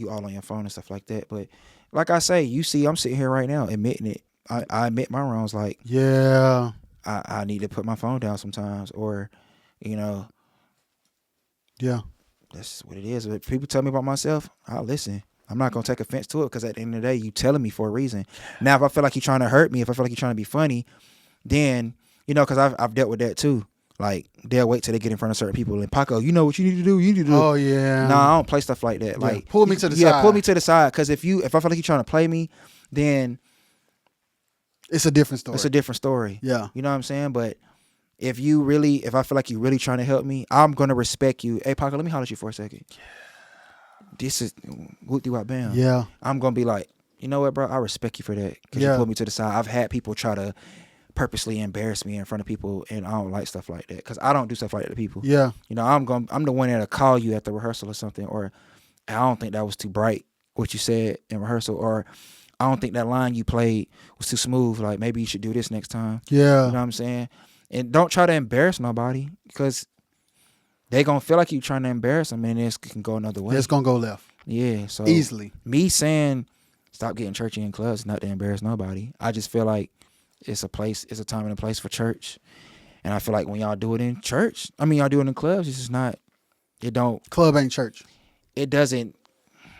all on your phone and stuff like that. But like I say, you see, I'm sitting here right now admitting it. I admit my wrongs. Like, I need to put my phone down sometimes, or, you know, that's what it is. If people tell me about myself, I'll listen. I'm not gonna take offense to it because at the end of the day, you telling me for a reason. Now, if I feel like you're trying to hurt me, if I feel like you're trying to be funny, then because I've dealt with that too. Like they'll wait till they get in front of certain people and Paco, you know what you need to do. You need to do. Oh yeah. Nah, I don't play stuff like that. Yeah. Like Pull me to the side. Yeah, pull me to the side. Because if I feel like you're trying to play me, then it's a different story. it's a different story. Yeah. You know what I'm saying? But if I feel like you're really trying to help me, I'm gonna respect you. Hey Paco, let me holler at you for a second. This is whoop de wop bam. Yeah. I'm gonna be like, you know what, bro? I respect you for that because you pulled me to the side. I've had people try to purposely embarrass me in front of people, and I don't like stuff like that because I don't do stuff like that to people. Yeah. I'm the one that'll call you at the rehearsal or something, or I don't think that was too bright what you said in rehearsal, or I don't think that line you played was too smooth. Like maybe you should do this next time. Yeah. You know what I'm saying? And don't try to embarrass nobody because they gonna feel like you trying to embarrass them, and it can go another way. It's gonna go left. Yeah. So Easily. me saying stop getting churchy in clubs, not to embarrass nobody. I just feel like it's a time and a place for church. And I feel like when y'all do it in church, y'all do it in clubs, it's just not, Club ain't church. It doesn't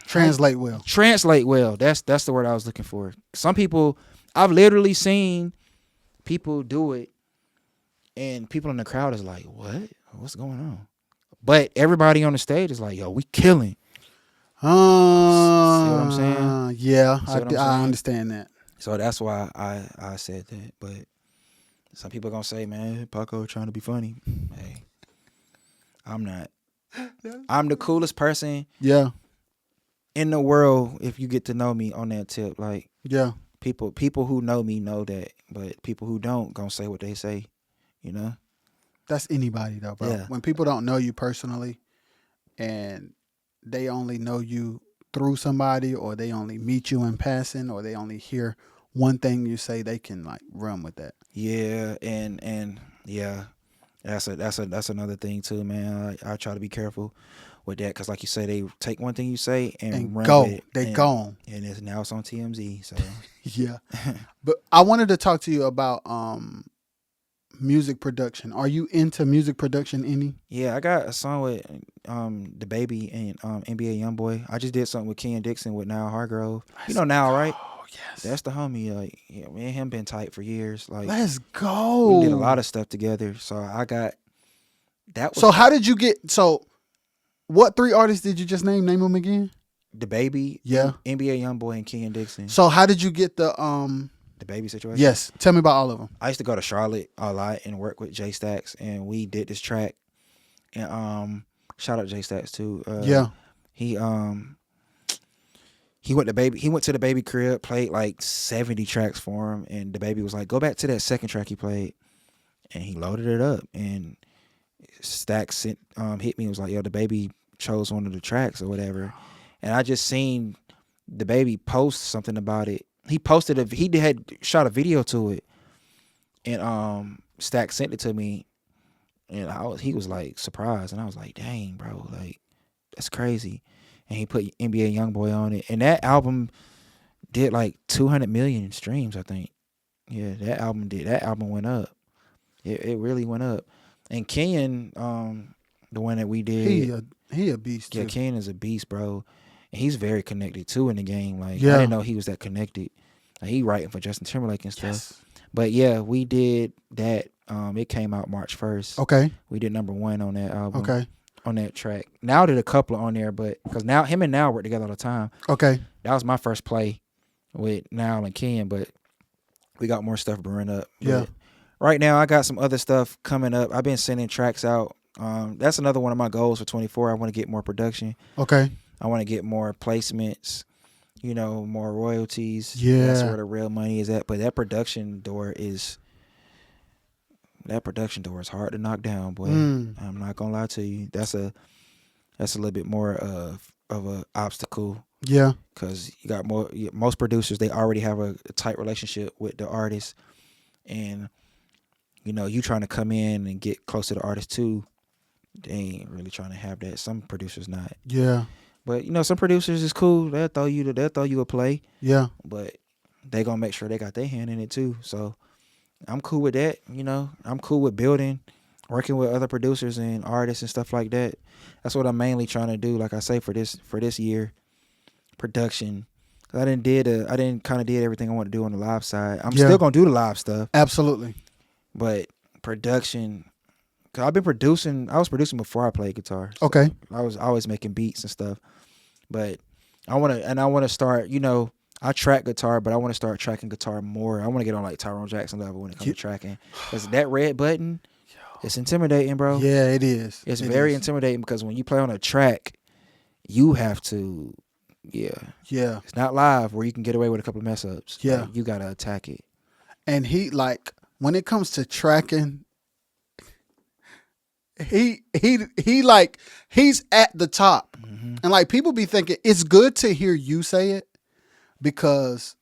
Translate well. translate well. That's the word I was looking for. Some people, I've literally seen people do it and people in the crowd is like, what? What's going on? But everybody on the stage is like, yo, we killing. See what I'm saying? Yeah, See what I'm I saying? understand that. So that's why I said that. But some people are gonna say, man, Paco trying to be funny. Hey, I'm not. I'm the coolest person Yeah. in the world if you get to know me on that tip. Like Yeah. people who know me know that, but people who don't gonna say what they say, That's anybody though, bro. Yeah. When people don't know you personally and they only know you through somebody, or they only meet you in passing, or they only hear one thing you say, they can like run with that. Yeah, and yeah, that's another thing too, man. I try to be careful with that because, like you say, they take one thing you say and run go. with it. They and, gone. and now it's on TMZ. So Yeah. But I wanted to talk to you about music production. Are you into music production any? yeah, I got a song with the baby and NBA YoungBoy. I just did something with Ken Dixon with Nile Hargrove. You know Nile, right? Oh yes. That's the homie. Like, yeah, me and him been tight for years. Like, Let's go. we did a lot of stuff together. So I got that. Was So how did you get? So what 3 artists did you just name? Name them again. the baby, Yeah. NBA YoungBoy, and Ken Dixon. So how did you get the The baby situation. Yes, tell me about all of them. I used to go to Charlotte a lot and work with Jay Stacks, and we did this track. And shout out Jay Stacks too. Yeah. He went to the baby crib, played like 70 tracks for him, and the baby was like, go back to that second track he played, and he loaded it up. And Stacks hit me and was like, yo, the baby chose one of the tracks or whatever, and I just seen the baby post something about it. He had shot a video to it, and Stack sent it to me, and he was like surprised, and I was like, dang, bro, like that's crazy. And he put NBA YoungBoy on it, and that album did like 200 million streams, I think. Yeah, that album went up. It really went up. And Ken, the one that we did, He a beast yeah, too. Ken is a beast, bro. And he's very connected too in the game. Like, Yeah. I didn't know he was that connected. Like, he writing for Justin Timberlake and stuff. Yes. But yeah, we did that. It came out March 1st. Okay. We did #1 on that album. Okay. On that track. Now did a couple on there, but because now him and Now work together all the time. Okay. That was my first play with Now and Ken, but we got more stuff brewing up. Yeah. But right now I got some other stuff coming up. I've been sending tracks out. That's another one of my goals for 24. I want to get more production. Okay. I want to get more placements, more royalties. Yeah. That's where the real money is at. But that production door is hard to knock down, boy. I'm not gonna lie to you. That's a little bit more of a obstacle. Yeah. Because you got most producers, they already have a tight relationship with the artist, and you trying to come in and get close to the artist too. They ain't really trying to have that. Some producers not. Yeah. But some producers is cool. They'll throw you a play. Yeah. But they gonna make sure they got their hand in it too. So I'm cool with that. I'm cool with building, working with other producers and artists and stuff like that. That's what I'm mainly trying to do. Like I say, for this year, production. I didn't kind of did everything I want to do on the live side. I'm still gonna do the live stuff, Absolutely. but production. Cause I've been producing. I was producing before I played guitar. So Okay. I was always making beats and stuff. But I want to start. You know, I track guitar, but I want to start tracking guitar more. I want to get on like Tyrone Jackson level when it comes to tracking. Cause that red button, it's intimidating, bro. Yeah, it is. It's very intimidating because when you play on a track, you have to. Yeah. It's not live where you can get away with a couple of mess ups. Yeah. Like, you gotta attack it. And he like when it comes to tracking, he like he's at the top. And like people be thinking it's good to hear you say it because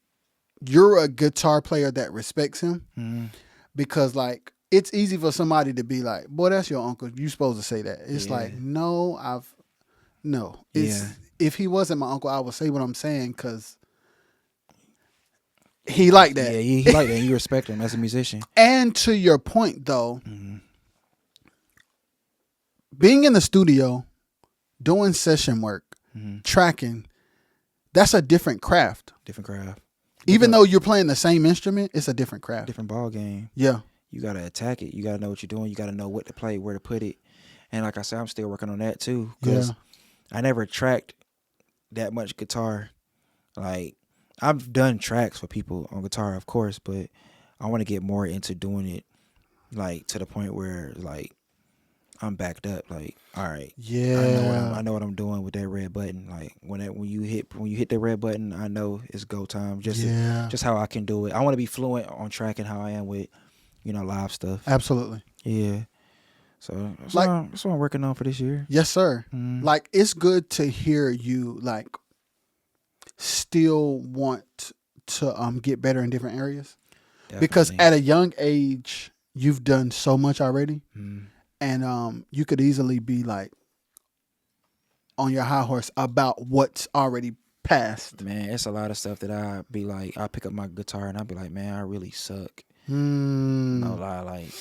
you're a guitar player that respects him. Because like it's easy for somebody to be like, boy, that's your uncle. You supposed to say that. It's like, no. It's if he wasn't my uncle, I would say what I'm saying because he like that. Yeah, he like that. And you respect him as a musician. And to your point, though, being in the studio, doing session work, tracking, that's a different craft. Different craft. Even though you're playing the same instrument, it's a different craft. Different ball game. Yeah. You gotta attack it. You gotta know what you're doing. You gotta know what to play, where to put it. And like I said, I'm still working on that too. Because I never tracked that much guitar. Like, I've done tracks for people on guitar, of course, but I want to get more into doing it, like, to the point where, like, I'm backed up. Like, all right, I know what I'm doing with that red button. Like, when you hit that red button, I know it's go time. Just how I can do it. I want to be fluent on tracking how I am with, live stuff. Absolutely. Yeah. So that's, like, that's what I'm working on for this year. Yes, sir. Like, it's good to hear you, like, still want to get better in different areas. Definitely. Because at a young age, you've done so much already. And you could easily be, like, on your high horse about what's already passed. Man, it's a lot of stuff that I be like, I pick up my guitar and I'll be like, man, I really suck. No lie, like,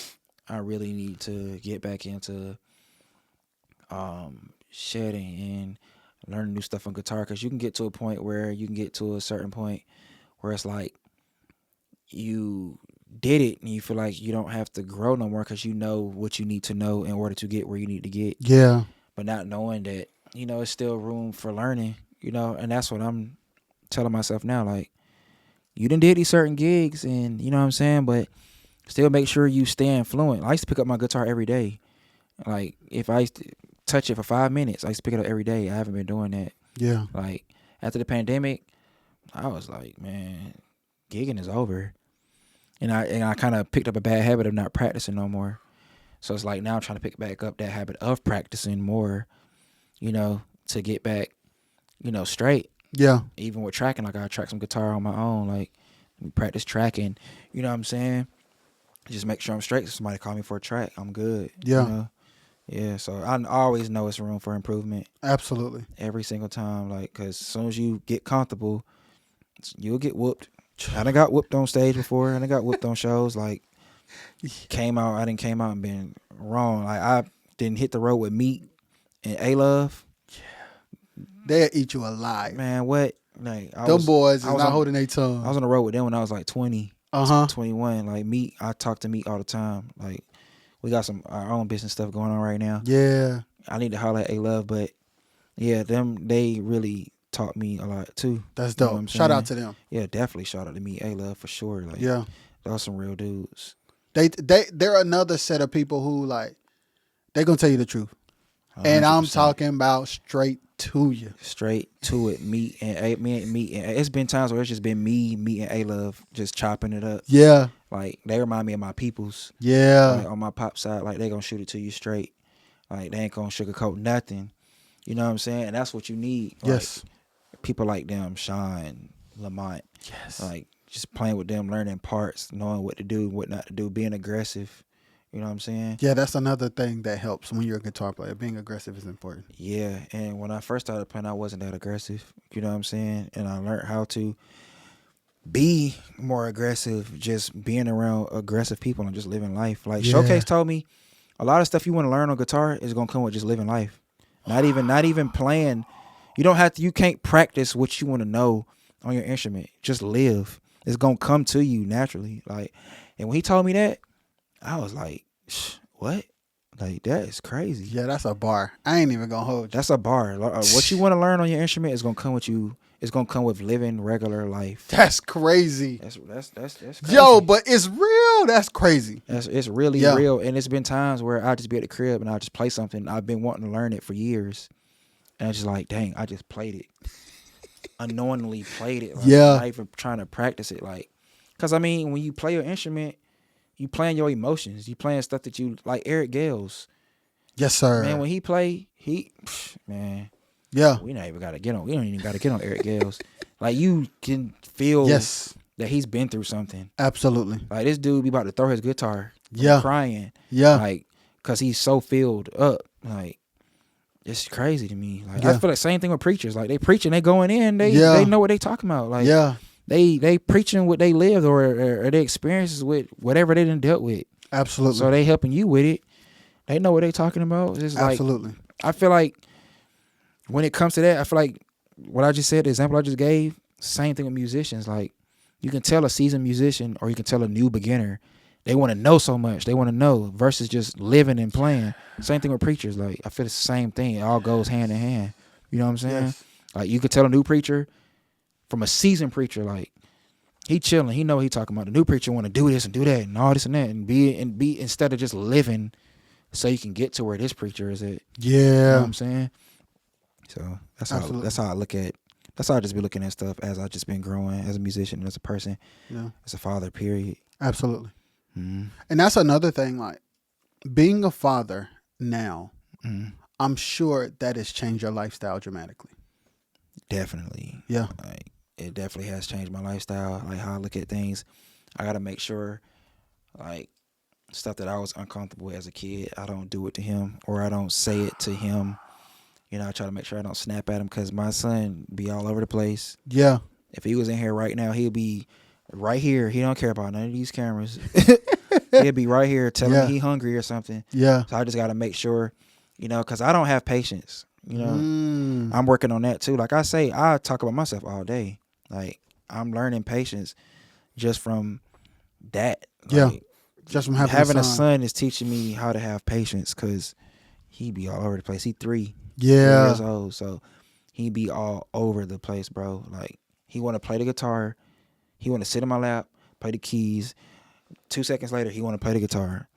I really need to get back into shedding and learning new stuff on guitar, because you can get to a point where it's like you did it and you feel like you don't have to grow no more because you know what you need to know in order to get where you need to get. Yeah. But not knowing that, it's still room for learning, and that's what I'm telling myself now. Like, you done did these certain gigs and, you know what I'm saying, but still make sure you stay fluent. I used to pick up my guitar every day. Like, if I used to touch it for 5 minutes, I used to pick it up every day. I haven't been doing that. Yeah. Like, after the pandemic, I was like, man, gigging is over. And I kind of picked up a bad habit of not practicing no more. So it's like now I'm trying to pick back up that habit of practicing more, to get back, straight. Yeah. Even with tracking, like, I track some guitar on my own. Like, practice tracking, you know what I'm saying? Just make sure I'm straight. If somebody call me for a track, I'm good. Yeah. Yeah, so I always know it's room for improvement. Absolutely. Every single time, like, because as soon as you get comfortable, you'll get whooped. I done got whooped on stage before. I done got whooped on shows. Like, I didn't came out and been wrong. Like, I didn't hit the road with Meat and A-Love. Yeah. They'll eat you alive. Man, what? Like, them boys is not holding their tongue. I was on the road with them when I was like 20. 21. Like, Meat, I talk to Meat all the time. Like, we got our own business stuff going on right now. Yeah. I need to holler at A-Love, but yeah, they really taught me a lot too. That's dope. Shout out to them. Yeah, definitely shout out to me, A-Love, for sure. Like, yeah. Those some real dudes. They're another set of people who, like, they're gonna tell you the truth. 100%. And I'm talking about straight to you. Straight to it. Me and it's been times where it's just been me and A-Love just chopping it up. Yeah. Like, they remind me of my peoples. Yeah. Like, on my pop side, like, they gonna shoot it to you straight. Like, they ain't gonna sugarcoat nothing. You know what I'm saying? And that's what you need. Yes. Like, people like them, Sean, Lamont. Yes. Like, just playing with them, learning parts, knowing what to do, what not to do, being aggressive. You know what I'm saying? Yeah, that's another thing that helps when you're a guitar player. Being aggressive is important. Yeah, and when I first started playing, I wasn't that aggressive. You know what I'm saying? And I learned how to be more aggressive, just being around aggressive people and just living life. Like, Showcase told me, a lot of stuff you want to learn on guitar is gonna come with just living life. Not even playing, You can't practice what you want to know on your instrument. Just live. It's gonna come to you naturally. Like, and when he told me that, I was like, what? Like, that is crazy. Yeah, that's a bar. I ain't even gonna hold you. That's a bar. What you want to learn on your instrument is gonna come with you. It's gonna come with living regular life. That's crazy. That's crazy. Yo, but it's real. That's crazy. It's really real. And it's been times where I just be at the crib and I just play something. I've been wanting to learn it for years, and it's just like, dang, I just played it. Unknowingly played it. Like, not even trying to practice it. Like, cause I mean, when you play your instrument, you playing your emotions. You playing stuff that you like. Eric Gales. Yes, sir. Man, when he play, man. Yeah. We don't even gotta get on Eric Gales. Like, you can feel that he's been through something. Absolutely. Like, this dude be about to throw his guitar. Yeah. Crying. Yeah. Like, cause he's so filled up. Like, it's crazy to me. Like, I feel like same thing with preachers. Like, they preaching, they going in, they know what they talking about. Like, they preaching what they lived or their experiences with whatever they done dealt with. Absolutely. So they helping you with it. They know what they talking about. It's like, absolutely. I feel like when it comes to that, I feel like what I just said, the example I just gave, same thing with musicians. Like, you can tell a seasoned musician or you can tell a new beginner. They want to know so much. They want to know versus just living and playing. Same thing with preachers. Like, I feel the same thing. It all goes hand in hand. You know what I'm saying? Yes. Like, you could tell a new preacher from a seasoned preacher, like, he chilling. He know what he talking about. The new preacher want to do this and do that and all this and that and be instead of just living so you can get to where this preacher is at. Yeah. You know what I'm saying? So that's how I look at. That's how I just be looking at stuff as I just been growing as a musician and as a person, as a father. Period. Absolutely. Mm-hmm. And that's another thing. Like, being a father now, I'm sure that has changed your lifestyle dramatically. Definitely. Yeah. Like, it definitely has changed my lifestyle. Like, how I look at things. I gotta make sure, like, stuff that I was uncomfortable with as a kid, I don't do it to him or I don't say it to him. You know, I try to make sure I don't snap at him because my son be all over the place. Yeah. If he was in here right now, he'll be right here. He don't care about none of these cameras. He'll be right here telling me he hungry or something. Yeah. So I just got to make sure, you know, because I don't have patience. You know, I'm working on that too. Like I say, I talk about myself all day. Like, I'm learning patience just from that. Like, just from having a son is teaching me how to have patience because he be all over the place. He 3 years old, so he be all over the place, bro. Like, he want to play the guitar, he want to sit in my lap, play the keys. 2 seconds later, he want to play the guitar,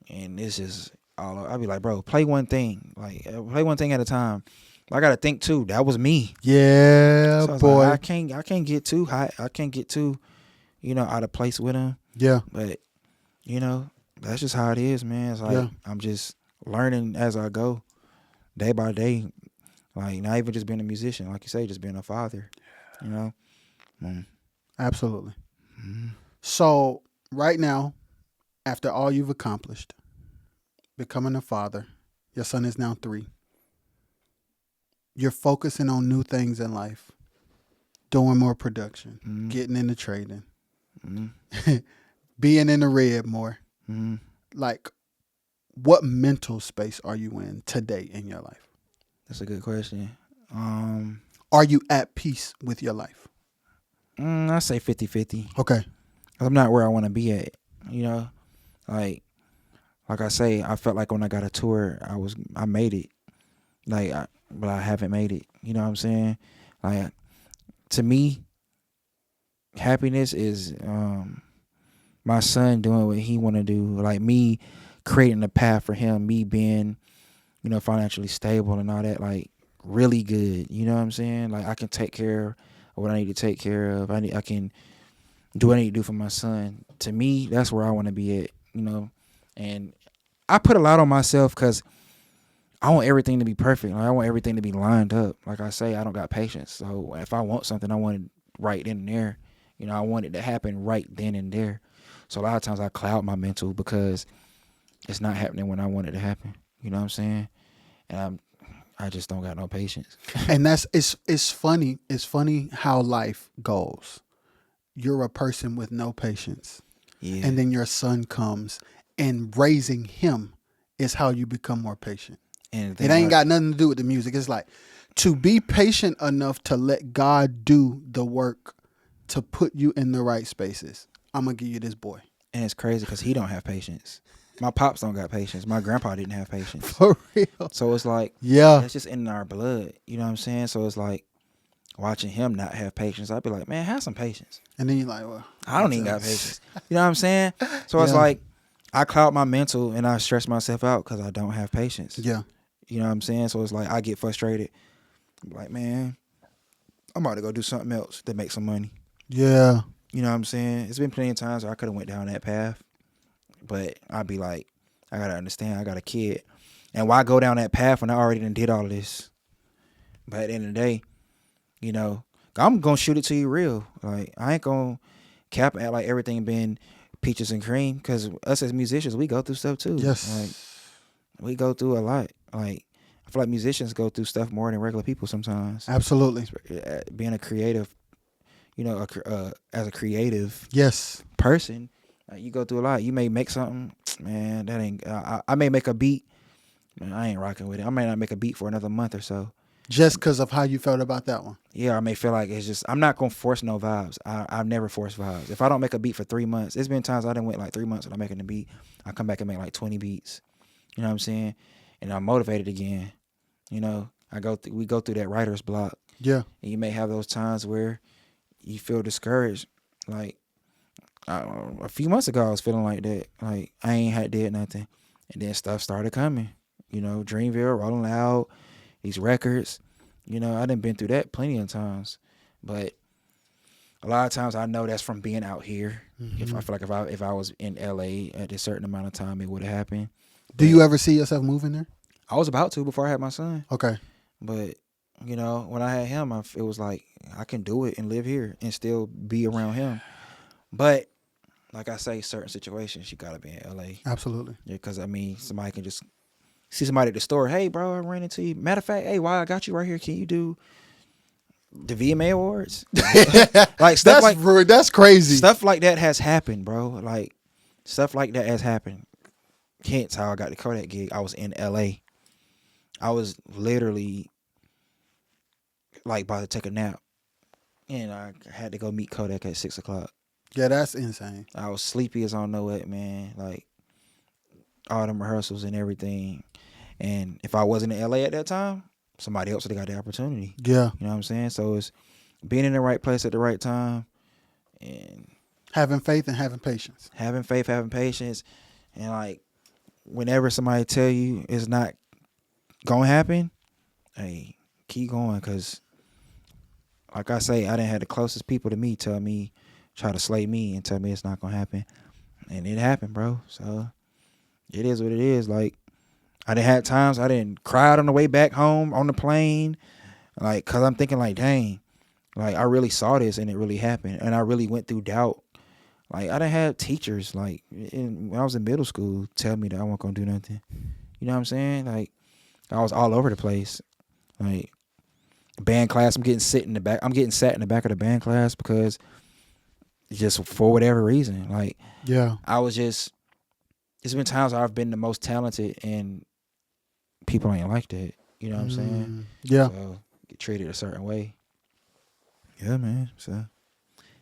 and it's just all. I be like, bro, play one thing, like play one thing at a time. I gotta think too. That was me. Yeah, so boy. Like, I can't get too high. I can't get too, out of place with him. Yeah, but that's just how it is, man. It's like I'm just learning as I go, day by day. Like, not even just being a musician, like you say, just being a father. Absolutely. Mm-hmm. So right now, after all you've accomplished, becoming a father, your son is now 3. You're focusing on new things in life, doing more production, getting into trading, being in the red more. Like, what mental space are you in today in your life? That's a good question. Are you at peace with your life? I say 50-50. Okay. I'm not where I want to be at. Like I say, I felt like when I got a tour, I made it. But I haven't made it. You know what I'm saying? Like, to me, happiness is my son doing what he want to do. Like, me creating a path for him, me being, financially stable and all that, like, really good. You know what I'm saying? Like, I can take care of what I need to take care of. I can do what I need to do for my son. To me, that's where I want to be at, And I put a lot on myself because I want everything to be perfect. Like, I want everything to be lined up. Like I say, I don't got patience. So if I want something, I want it right then and there. I want it to happen right then and there. So a lot of times I cloud my mental because it's not happening when I want it to happen. You know what I'm saying? And I just don't got no patience. And it's funny. It's funny how life goes. You're a person with no patience. Yeah. And then your son comes, and raising him is how you become more patient. And It ain't got nothing to do with the music. It's like to be patient enough to let God do the work to put you in the right spaces. I'm gonna give you this boy. And it's crazy because he don't have patience. My pops don't got patience. My grandpa didn't have patience. For real. So it's like, Yeah. it's just in our blood. You know what I'm saying? So it's like watching him not have patience. I'd be like, man, have some patience. And then you're like, well, I don't even got patience. You know what I'm saying? So it's Yeah. like I cloud my mental and I stress myself out because I don't have patience. Yeah. You know what I'm saying? So it's like I get frustrated. I'm like, man, I'm about to go do something else to make some money. Yeah. You know what I'm saying? It's been plenty of times where I could have went down that path. But I'd be like, I gotta understand, I got a kid. And why go down that path when I already done did all of this? But at the end of the day, you know, I'm gonna shoot it to you real. Like, I ain't gonna cap and act like everything been peaches and cream. Cause us as musicians, we go through stuff too. Yes. Like, we go through a lot. Like, I feel like musicians go through stuff more than regular people sometimes. Absolutely. Being a creative, you know, as a creative Yes. person, you go through a lot. You may make something, man, that ain't, I may make a beat, man, I ain't rocking with it. I may not make a beat for another month or so. Just because of how you felt about that one. Yeah, I may feel like it's just, I'm not going to force no vibes. I've never forced vibes. If I don't make a beat for 3 months, it's been times I done went like 3 months without making a beat. I come back and make like 20 beats. You know what I'm saying? And I'm motivated again. You know, we go through that writer's block. Yeah. And you may have those times where you feel discouraged. Like, a few months ago, I was feeling like that. Like, I ain't did nothing. And then stuff started coming. You know, Dreamville, Rolling Loud, these records. You know, I done been through that plenty of times. But a lot of times I know that's from being out here. Mm-hmm. If I feel like if I was in LA at a certain amount of time, it would have happened. Do you ever see yourself moving there? I was about to before I had my son. Okay. But, you know, when I had him, it was like, I can do it and live here and still be around him. But, like I say, certain situations, you got to be in L.A. Absolutely. Yeah, because, I mean, somebody can just see somebody at the store. Hey, bro, I ran into you. Matter of fact, hey, while I got you right here, can you do the VMA Awards? Like, stuff that's crazy. Stuff like that has happened, bro. Like, stuff like that has happened. Hence how I got the Kodak gig. I was in L.A. I was literally like about to take a nap, and I had to go meet Kodak at 6 o'clock. Yeah, that's insane. I was sleepy as I don't know what, man. Like, all them rehearsals and everything. And if I wasn't in LA at that time, somebody else would have got the opportunity. Yeah. You know what I'm saying? So it's being in the right place at the right time and having faith and having patience. Having faith, having patience, and like whenever somebody tell you it's not gonna happen, hey, keep going, because like I say, I done had the closest people to me tell me, try to slay me and tell me it's not gonna happen, and it happened, bro. So it is what it is. Like, I done had times I didn't cry on the way back home on the plane, like, cause I'm thinking like, dang, like I really saw this and it really happened, and I really went through doubt. Like, I done had teachers, like, when I was in middle school, tell me that I wasn't gonna do nothing. You know what I'm saying? Like, I was all over the place. Like, band class, I'm getting sat in the back of the band class because just for whatever reason. Like, yeah, it's been times where I've been the most talented and people ain't like that. You know what I'm saying? Yeah. So get treated a certain way. Yeah, man. So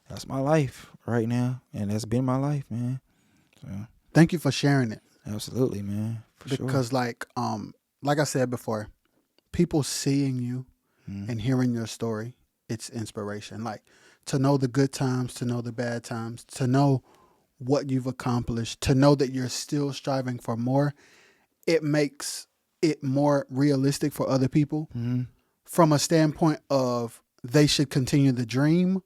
that's my life right now, and that's been my life, man. So thank you for sharing it. Absolutely, man. Because like I said before, people seeing you and hearing your story, it's inspiration. Like, to know the good times, to know the bad times, to know what you've accomplished, to know that you're still striving for more, it makes it more realistic for other people from a standpoint of they should continue the dream,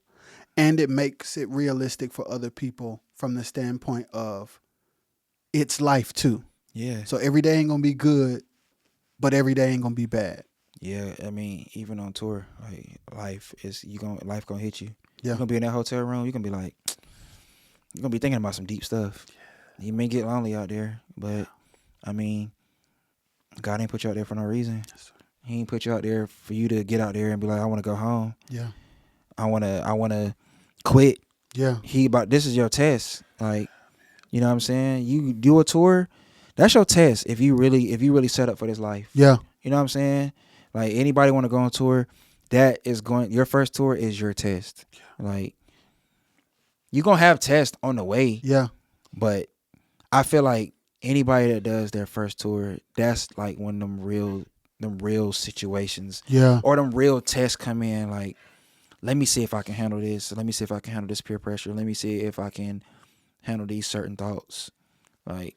and it makes it realistic for other people from the standpoint of it's life too. Yeah. So every day ain't gonna be good, but every day ain't gonna be bad. Yeah, I mean, even on tour, like, life gonna hit you. Yeah. You're gonna be in that hotel room, you're gonna be like, you're gonna be thinking about some deep stuff. You may get lonely out there, but I mean, God ain't put you out there for no reason. He ain't put you out there for you to get out there and be like, I wanna go home. Yeah. I wanna quit. Yeah. This is your test. Like, you know what I'm saying? You do a tour, That's your test if you really set up for this life. Yeah. You know what I'm saying? Like anybody want to go on tour, your first tour is your test. Like you're gonna have tests on the way. Yeah. But I feel like anybody that does their first tour, that's like when them real situations, or them real tests come in. Like, let me see if I can handle this. Let me see if I can handle this peer pressure. Let me see if I can handle these certain thoughts. Like,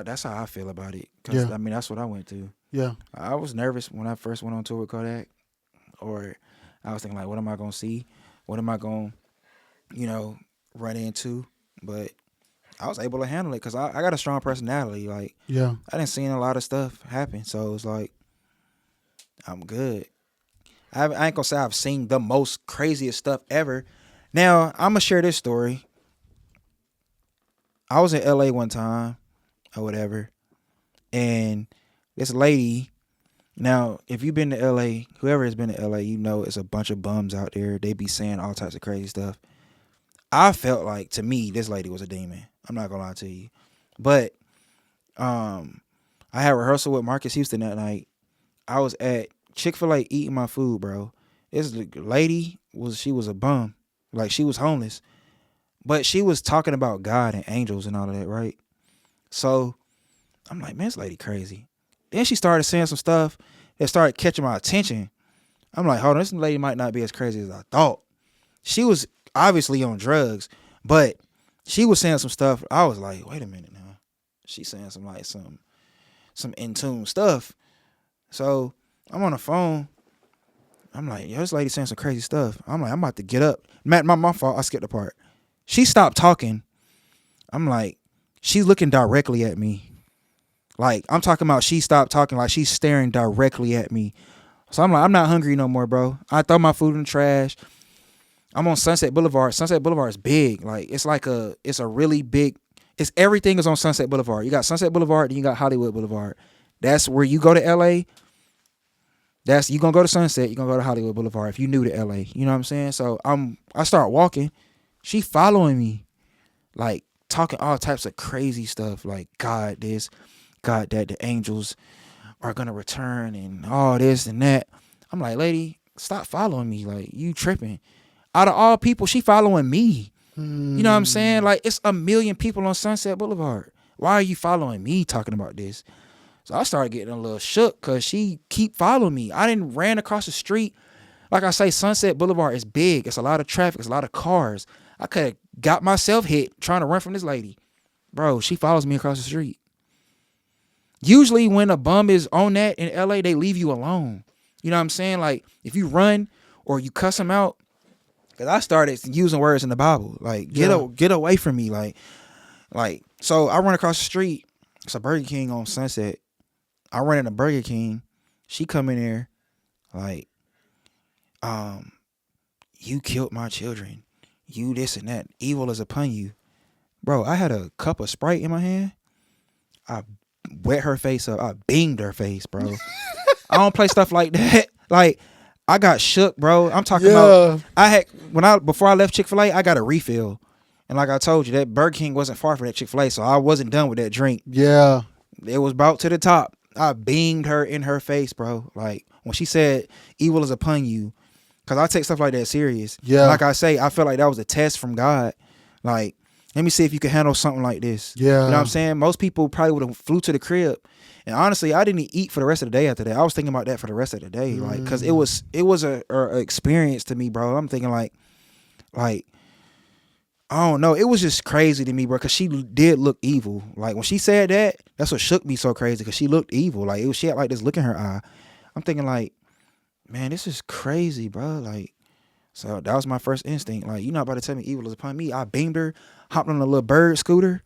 that's how I feel about it. Cause I mean, that's what I went through. Yeah. I was nervous when I first went on tour with Kodak, or I was thinking like, what am I gonna see? What am I gonna, run into? But I was able to handle it because I got a strong personality. Like, I didn't see a lot of stuff happen, so it's like I'm good. I ain't gonna say I've seen the most craziest stuff ever. Now I'm gonna share this story. I was in LA one time or whatever, and this lady. Now, if you've been to LA, whoever has been to LA, you know it's a bunch of bums out there. They be saying all types of crazy stuff. I felt like, to me, this lady was a demon. I'm not gonna lie to you. But I had rehearsal with Marcus Houston that night. I was at Chick-fil-A eating my food, bro. This lady she was a bum. Like, she was homeless. But she was talking about God and angels and all of that, right? So I'm like, man, this lady crazy. Then she started saying some stuff that started catching my attention. I'm like, hold on, this lady might not be as crazy as I thought. She was obviously on drugs, but she was saying some stuff. I was like, wait a minute now. She's saying some in tune stuff. So I'm on the phone. I'm like, yo, this lady saying some crazy stuff. I'm like, I'm about to get up. Matt, my fault. I skipped the part. She stopped talking. I'm like, she's looking directly at me. Like, I'm talking about she stopped talking, like she's staring directly at me. So I'm like, I'm not hungry no more, bro. I throw my food in the trash. I'm on Sunset Boulevard. Sunset Boulevard is big. Like, it's a really big, everything is on Sunset Boulevard. You got Sunset Boulevard, then you got Hollywood Boulevard. That's where you go to LA. You gonna go to Sunset, you gonna go to Hollywood Boulevard if you new to LA. You know what I'm saying? So I start walking. She following me, like talking all types of crazy stuff, like God this, God that, the angels are gonna return and all this and that. I'm like, lady, stop following me. Like, you tripping. Out of all people, she following me. You know what I'm saying? Like, it's a million people on Sunset Boulevard. Why are you following me talking about this? So I started getting a little shook because she keep following me. I didn't ran across the street. Like I say, Sunset Boulevard is big. It's a lot of traffic. It's a lot of cars. I could have got myself hit trying to run from this lady. Bro, she follows me across the street. Usually when a bum is on that in LA, they leave you alone. You know what I'm saying? Like, if you run or you cuss them out, because I started using words in the Bible. Like, get away from me. Like, so I run across the street. It's a Burger King on Sunset. I run into Burger King. She come in there like, you killed my children. You this and that. Evil is upon you. Bro, I had a cup of Sprite in my hand. I wet her face up. I beamed her face, bro. I don't play stuff like that. Like, I got shook, bro. I'm talking about before I left Chick-fil-A, I got a refill. And like I told you, that Burger King wasn't far from that Chick-fil-A, so I wasn't done with that drink. Yeah. It was about to the top. I beamed her in her face, bro. Like, when she said, evil is upon you, because I take stuff like that serious. Yeah. Like I say, I felt like that was a test from God. Like, let me see if you can handle something like this. Yeah. You know what I'm saying? Most people probably would have flew to the crib. And honestly, I didn't eat for the rest of the day after that. I was thinking about that for the rest of the day. Like, because it was a experience to me, bro. I'm thinking like, I don't know. It was just crazy to me, bro, because she did look evil. Like, when she said that, that's what shook me so crazy, because she looked evil. Like, she had like this look in her eye. I'm thinking like, man, this is crazy, bro. Like, so that was my first instinct. Like, you're not about to tell me evil is upon me. I beamed her, hopped on a little bird scooter.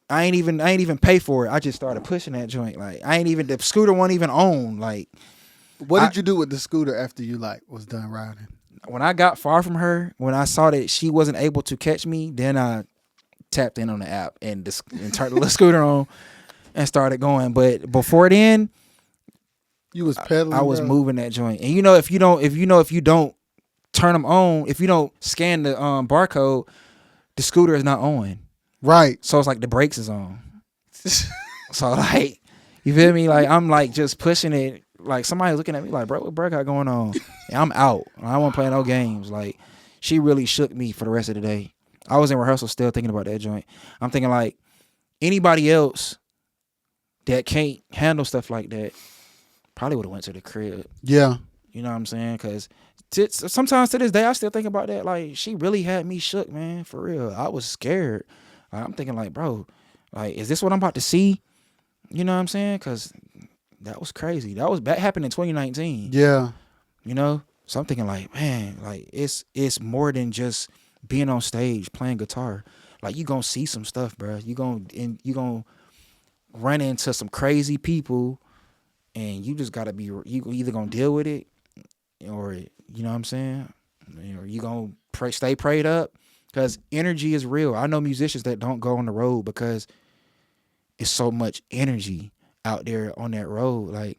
I ain't even pay for it. I just started pushing that joint. Like, the scooter wasn't even on. Like, what did you do with the scooter after you like was done riding? When I got far from her, when I saw that she wasn't able to catch me, then I tapped in on the app and turned the little scooter on and started going. But before then, you was pedaling. I was moving that joint. And if you don't turn them on, if you don't scan the barcode, the scooter is not on. Right. So it's like the brakes is on. So like, you feel me? Like I'm like just pushing it. Like somebody looking at me like, bro, what bro got going on? And I'm out. I don't want to play no games. Like she really shook me for the rest of the day. I was in rehearsal still thinking about that joint. I'm thinking like anybody else that can't handle stuff like that probably would have went to the crib. Yeah. You know what I'm saying? Because sometimes to this day, I still think about that. Like, she really had me shook, man. For real. I was scared. Like, I'm thinking like, bro, like, is this what I'm about to see? You know what I'm saying? Because that was crazy. That happened in 2019. Yeah. You know? So I'm thinking like, man, like, it's more than just being on stage, playing guitar. Like, you going to see some stuff, bro. You going to run into some crazy people, and you just got to be, you either going to deal with it, or you know what I'm saying, or you gonna stay prayed up, because energy is real. I know musicians that don't go on the road because it's so much energy out there on that road. Like,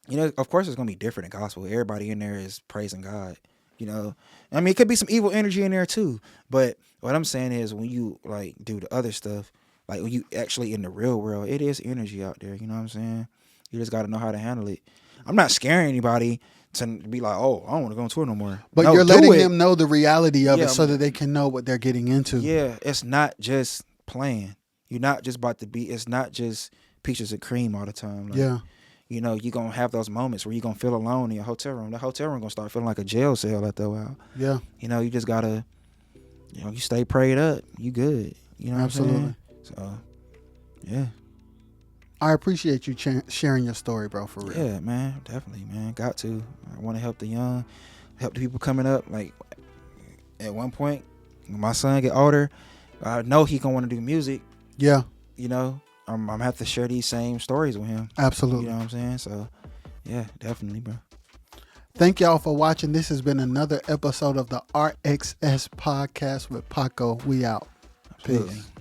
you know, of course it's gonna be different in gospel. Everybody in there is praising God. You know, I mean, it could be some evil energy in there too. But what I'm saying is, when you like do the other stuff, like when you actually in the real world, it is energy out there. You know what I'm saying? You just got to know how to handle it. I'm not scaring anybody to be like, oh, I don't want to go on tour no more. But no, you're letting them know the reality of Yeah, it so that they can know what they're getting into. Yeah, it's not just playing. You're not just about to be, it's not just peaches and cream all the time. Like, Yeah. You know, you're going to have those moments where you're going to feel alone in your hotel room. The hotel room going to start feeling like a jail cell after a while. Yeah. You know, you just got to, you know, you stay prayed up. You good. You know what Absolutely. I'm saying? So, yeah. I appreciate you sharing your story, bro, for real. Yeah, man. Definitely, man. Got to. I want to help the young, help the people coming up. Like, at one point, when my son get older, I know he going to want to do music. Yeah. You know, I'm going to have to share these same stories with him. Absolutely. You know what I'm saying? So, yeah, definitely, bro. Thank y'all for watching. This has been another episode of the RXS podcast with Paco. We out. Absolutely. Peace.